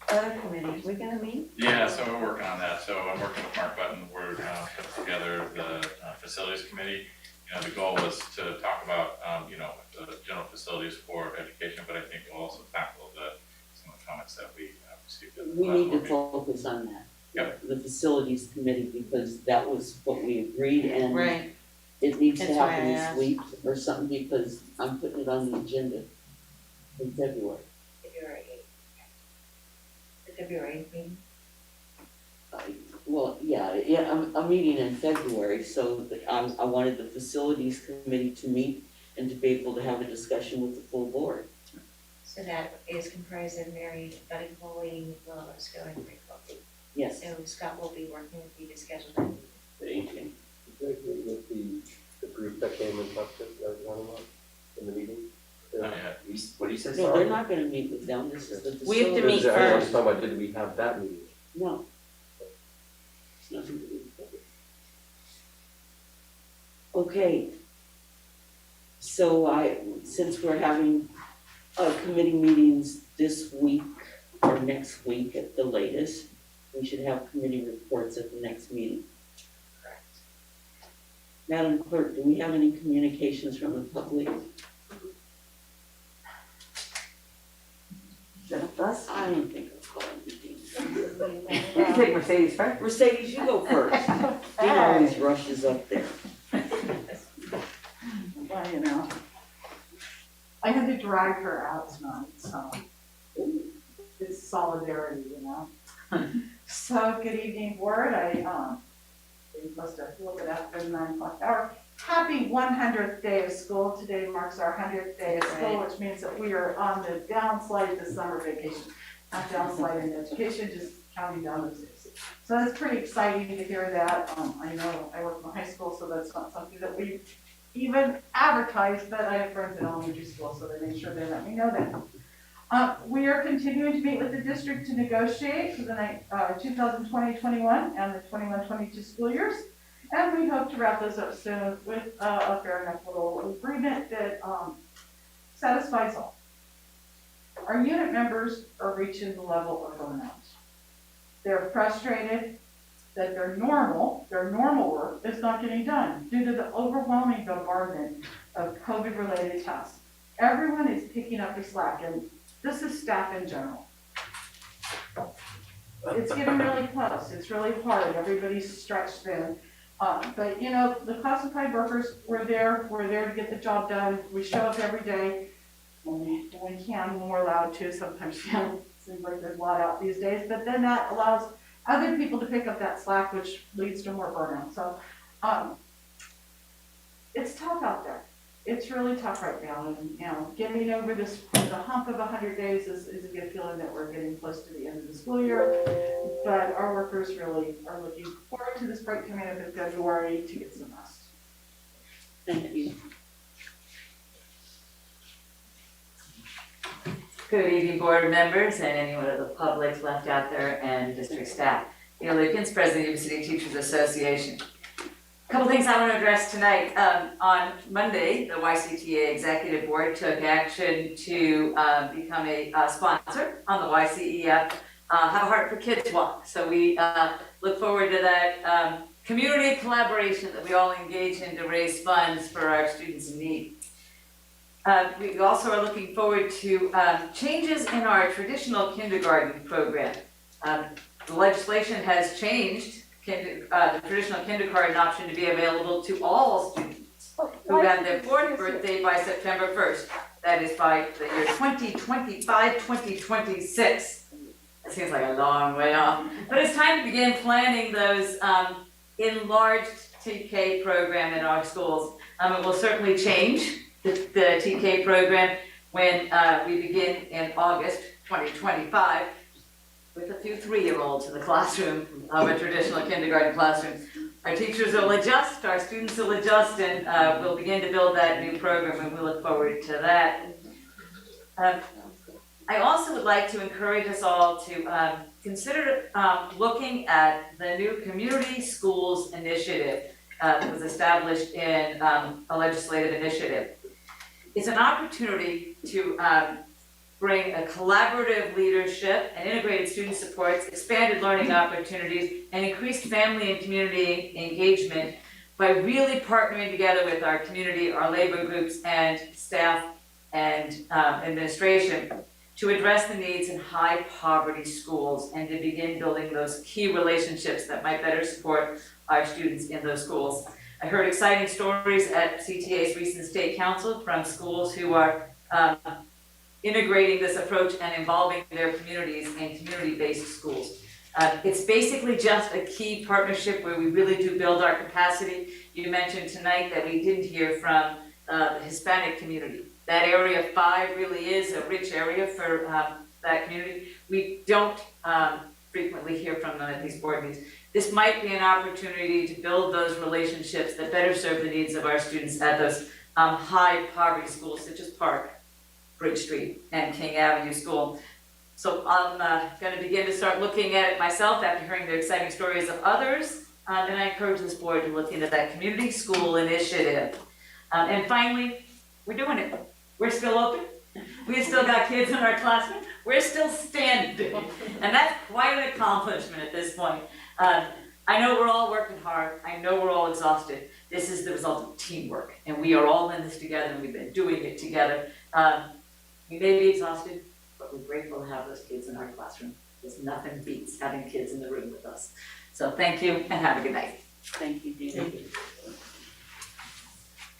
other committees, we gonna meet? Yeah, so we're working on that. So I'm working with Mark Button. We're putting together the facilities committee. The goal was to talk about, the general facilities for education, but I think we'll also tackle some of the comments that we received. We need to focus on that. Yep. The facilities committee, because that was what we agreed and Right. it needs to That's why happen I this asked. week or something because I'm putting it on the agenda in February. February 8th. The February 8th meeting? Well, I'm meeting in February, so I wanted the facilities committee to meet and to be able to have a discussion with the full board. So that is comprised of Mary Betticavoli, Will Roscoe, and Rick Quilty. Yes. So Scott will be working with you to schedule that meeting. 18. With the group that came and talked to everyone about in the meeting? What do you say? No, they're not gonna meet with them, this is the We have to facility. meet I was first. talking about, did we have that meeting? No. It's nothing to do with that. Okay. So since we're having, committee meetings this week or next week at the latest, we should have committee reports at the next meeting. Madam Clerk, do we have any communications from the public? Us? I don't think I'll call anything. You can take Mercedes first. Mercedes, you go first. He always rushes up there. Well, you know, I had to drag her out tonight, so it's solidarity, you know. So, good evening, board. Been close to a little bit after the 9 o'clock hour. Happy 100th day of school. Today marks our 100th day of school, which means that we are on the downslide to summer vacation. Not downslide in education, just counting down those days. So that's pretty exciting to hear that. I know I work in high school, so that's not something that we even advertised, but I have friends in elementary school, so they made sure they let me know that. We are continuing to meet with the district to negotiate for the 2020-21 and the 21-22 school years. And we hope to wrap those up soon with a fair enough little agreement that satisfies all. Our unit members are reaching the level of burnout. They're frustrated that their normal work is not getting done due to the overwhelming bombardment of COVID-related tasks. Everyone is picking up the slack, and this is staff in general. It's getting really close. It's really hard. Everybody's stretched thin. But you know, the classified workers, we're there to get the job done. We show up every day when we can, when we're allowed to. Sometimes, you know, it seems like there's a lot out these days, but then that allows other people to pick up that slack, which leads to more burnout. So, it's tough out there. It's really tough right now, and you know, getting over the hump of 100 days is a good feeling that we're getting close to the end of the school year. But our workers really are looking forward to this break coming up in February to get some rest. Thank you. Good evening, board members and anyone of the public left out there and district staff. Neil Lukens, President of the City Teachers Association. A couple things I want to address tonight. On Monday, the YCTA Executive Board took action to become a sponsor on the YCEF Have a Heart for Kids Walk. So we look forward to that community collaboration that we all engage in to raise funds for our students in need. We also are looking forward to changes in our traditional kindergarten program. The legislation has changed the traditional kindergarten option to be available to all students who have their 4th birthday by September 1st. That is by the year 2025-2026. That seems like a long way off. But it's time to begin planning those enlarged TK program in our schools. It will certainly change the TK program when we begin in August 2025 with a few 3-year-olds in the classroom of a traditional kindergarten classroom. Our teachers will adjust, our students will adjust, and we'll begin to build that new program, and we look forward to that. I also would like to encourage us all to consider looking at the new Community Schools Initiative that was established in a legislative initiative. It's an opportunity to bring a collaborative leadership and integrated student supports, expanded learning opportunities, and increased family and community engagement by really partnering together with our community, our labor groups, and staff and administration to address the needs in high poverty schools and to begin building those key relationships that might better support our students in those schools. I heard exciting stories at CTA's recent state council from schools who are integrating this approach and involving their communities in community-based schools. It's basically just a key partnership where we really do build our capacity. You mentioned tonight that we didn't hear from the Hispanic community. That area 5 really is a rich area for that community. We don't frequently hear from them at these board meetings. this might be an opportunity to build those relationships that better serve the needs of our students at those high poverty schools such as Park, Bridge Street, and King Avenue School. So I'm going to begin to start looking at it myself after hearing the exciting stories of others, and I encourage this board to look into that community school initiative. And finally, we're doing it. We're still open. We've still got kids in our classroom. We're still standing. And that's quite an accomplishment at this point. I know we're all working hard. I know we're all exhausted. This is the result of teamwork. And we are all in this together, and we've been doing it together. We may be exhausted, but we're grateful to have those kids in our classroom, because nothing beats having kids in the room with us. So thank you, and have a good night. Thank you, Dina.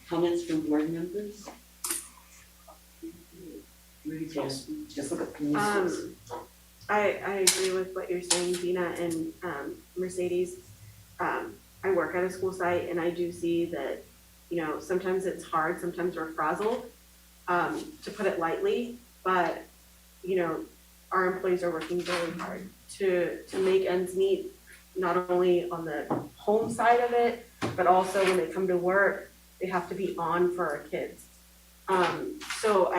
Comments from board members? Just look at the I agree with what you're saying, Dina and Mercedes. I work at a school site, and I do see that, you know, sometimes it's hard, sometimes we're frazzled, to put it lightly, but, you know, our employees are working very hard to make ends meet, not only on the home side of it, but also when they come to work, they have to be on for our kids. So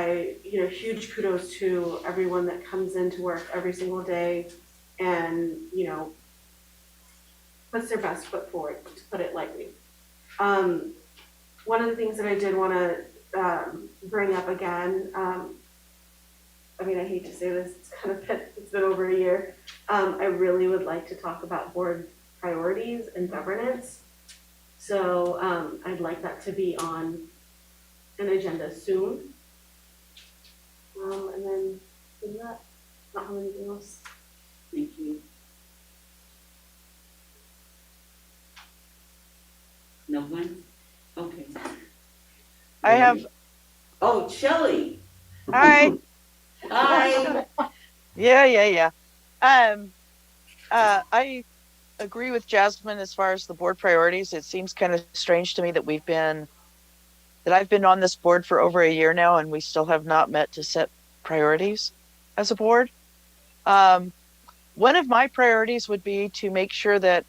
huge kudos to everyone that comes into work every single day and, you know, puts their best foot forward, to put it lightly. One of the things that I did want to bring up again, I mean, I hate to say this, it's been over a year. I really would like to talk about board priorities and governance. So I'd like that to be on an agenda soon. And then do that, not have anything else. Thank you. No one? Okay. I have. Oh, Shelley. Hi. Hi. Yeah. I agree with Jasmine as far as the board priorities. It seems kind of strange to me that I've been on this board for over a year now, and we still have not met to set priorities as a board. One of my priorities would be to make sure that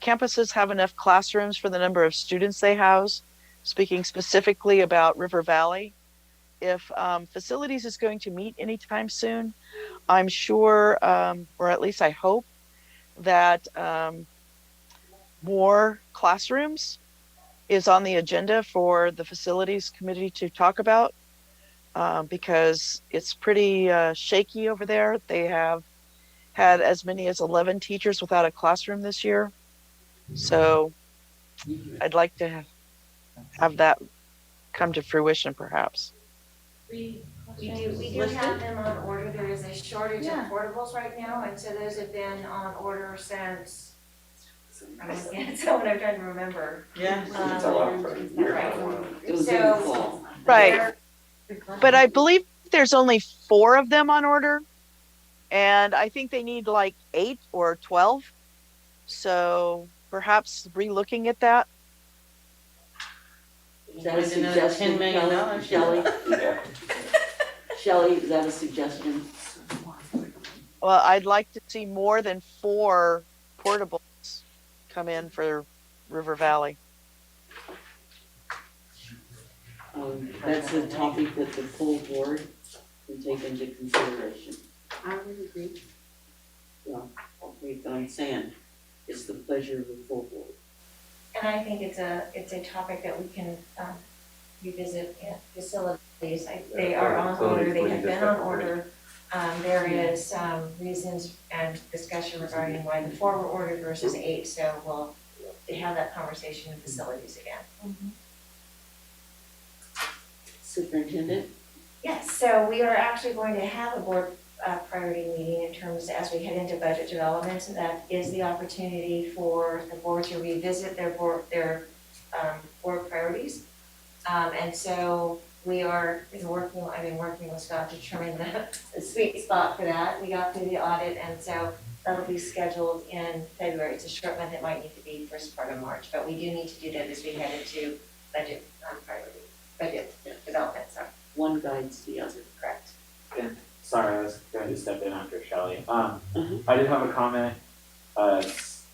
campuses have enough classrooms for the number of students they house, speaking specifically about River Valley. If facilities is going to meet anytime soon, I'm sure, or at least I hope, that more classrooms is on the agenda for the facilities committee to talk about, because it's pretty shaky over there. They have had as many as 11 teachers without a classroom this year. So I'd like to have that come to fruition, perhaps. We do have them on order. There is a shortage of portables right now, and so those have been on order since, I'm looking at someone I'm trying to remember. Yeah. Right. So, right. But I believe there's only 4 of them on order, and I think they need like 8 or 12. So perhaps re-looking at that. Is that a suggestion, Shelley? Shelley, is that a suggestion? Well, I'd like to see more than 4 portables come in for River Valley. That's a topic that the full board can take into consideration. I would agree. Well, okay, but I'm saying it's the pleasure of the full board. And I think it's a topic that we can revisit in facilities. They are on order, they have been on order. There is reasons and discussion regarding why the 4 were ordered versus 8, so we'll have that conversation in facilities again. Superintendent? Yes, so we are actually going to have a board priority meeting in terms as we head into budget development, and that is the opportunity for the board to revisit their board priorities. And so I've been working with Scott to determine the sweet spot for that. We got through the audit, and so that'll be scheduled in February. It's a short month, it might need to be first part of March, but we do need to do that as we head into budget development, sorry. One guides the other. Correct. Sorry, I was going to step in after Shelley. I did have a comment.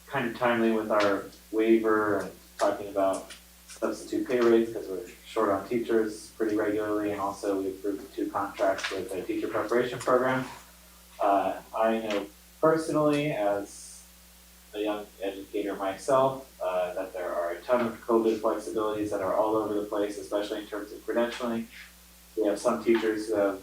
kind of timely with our waiver and talking about substitute pay rates because we're short on teachers pretty regularly, and also we approved 2 contracts with a teacher preparation program. I know personally, as a young educator myself, that there are a ton of COVID flexibilities that are all over the place, especially in terms of credentialing. We have some teachers who have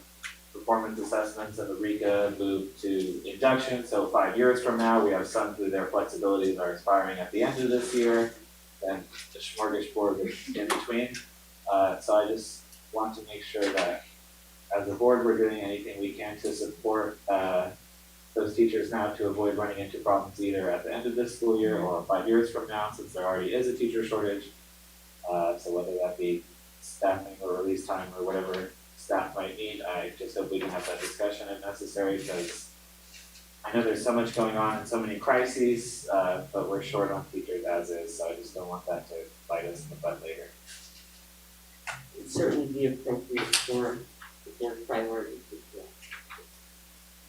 performance assessments of Eureka moved to induction, so 5 years from now, we have some who their flexibilities are expiring at the end of this year, and the smorgasbord in between. So I just want to make sure that as a board, we're doing anything we can to support those teachers now to avoid running into problems either at the end of this school year or 5 years from now, since there already is a teacher shortage. So whether that be staffing or release time or whatever staff might need, I just hope we can have that discussion if necessary, because I know there's so much going on and so many crises, but we're short on teachers as is, so I just don't want that to bite us in the butt later. It'd certainly be appropriate for their priorities as well.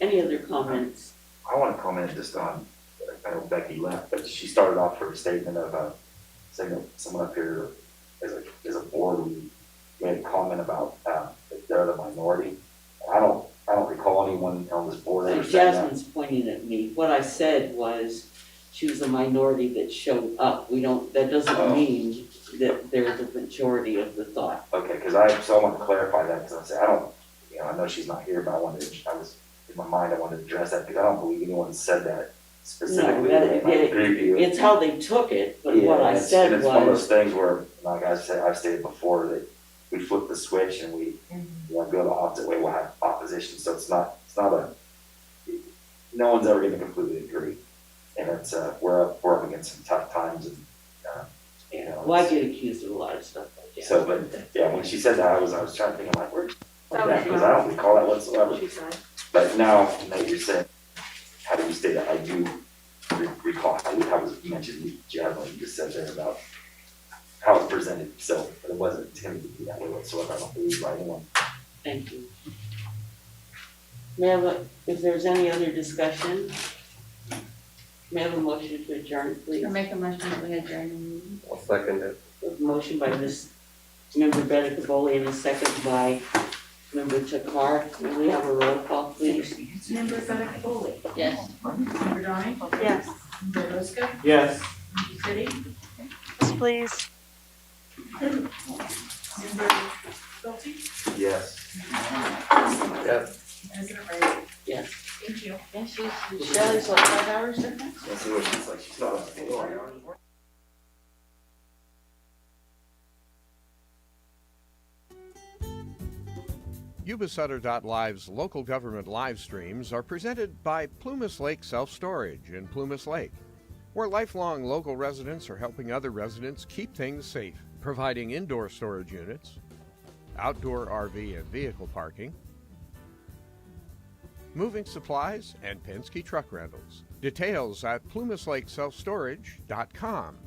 Any other comments? I want to comment just on, I know Becky left, but she started off her statement of saying that someone up here as a board, we made a comment about that they're the minority. I don't recall anyone on this board ever saying that. Jasmine's pointing at me. What I said was she was a minority that showed up. That doesn't mean that they're the majority of the thought. Okay, because so I want to clarify that, because I know she's not here, but I was in my mind, I wanted to address that, because I don't believe anyone said that specifically. No, I agree with you. it's how they took it, but Yeah, what I said and it's one of those things where, like I've stated before, that we flip the switch and we go the opposite way, we'll have opposition. So it's not no one's ever going to completely agree, and it's we're up against some tough times, and Well, I get accused of a lot of stuff like that. So, but yeah, when she said that, I was trying to think, I'm like, where's that? Because I don't recall that whatsoever. But now that you're saying, how do you state that? I do recall how was mentioned, Jasmine, you just said there about how it's presented. So, but it wasn't intended to be that way whatsoever. I don't believe by anyone. Thank you. If there's any other discussion, may I have a motion to adjourn, please? Or make a motion that we adjourn. I'll second it. A motion by Member Bennett Cavoli and a second by Member Takar. May we have a roll call, please? Member Bennett Foley? Yes. Member Donning? Yes. Member Roscoe? Yes. Member City? Yes, please. Member Schulte? Yes. Yes. President Ray? Yes. Thank you. Yeah, Shelley's what, 5 hours difference? Let's see what she's like. She's not on the floor. Yuba-Sutter.live's local government live streams are presented by Plumas Lake Self-Storage in Plumas Lake, where lifelong local residents are helping other residents keep things safe, providing indoor storage units, outdoor RV and vehicle parking, moving supplies, and Penske truck rentals. Details at plumaslakeselfstorage.com.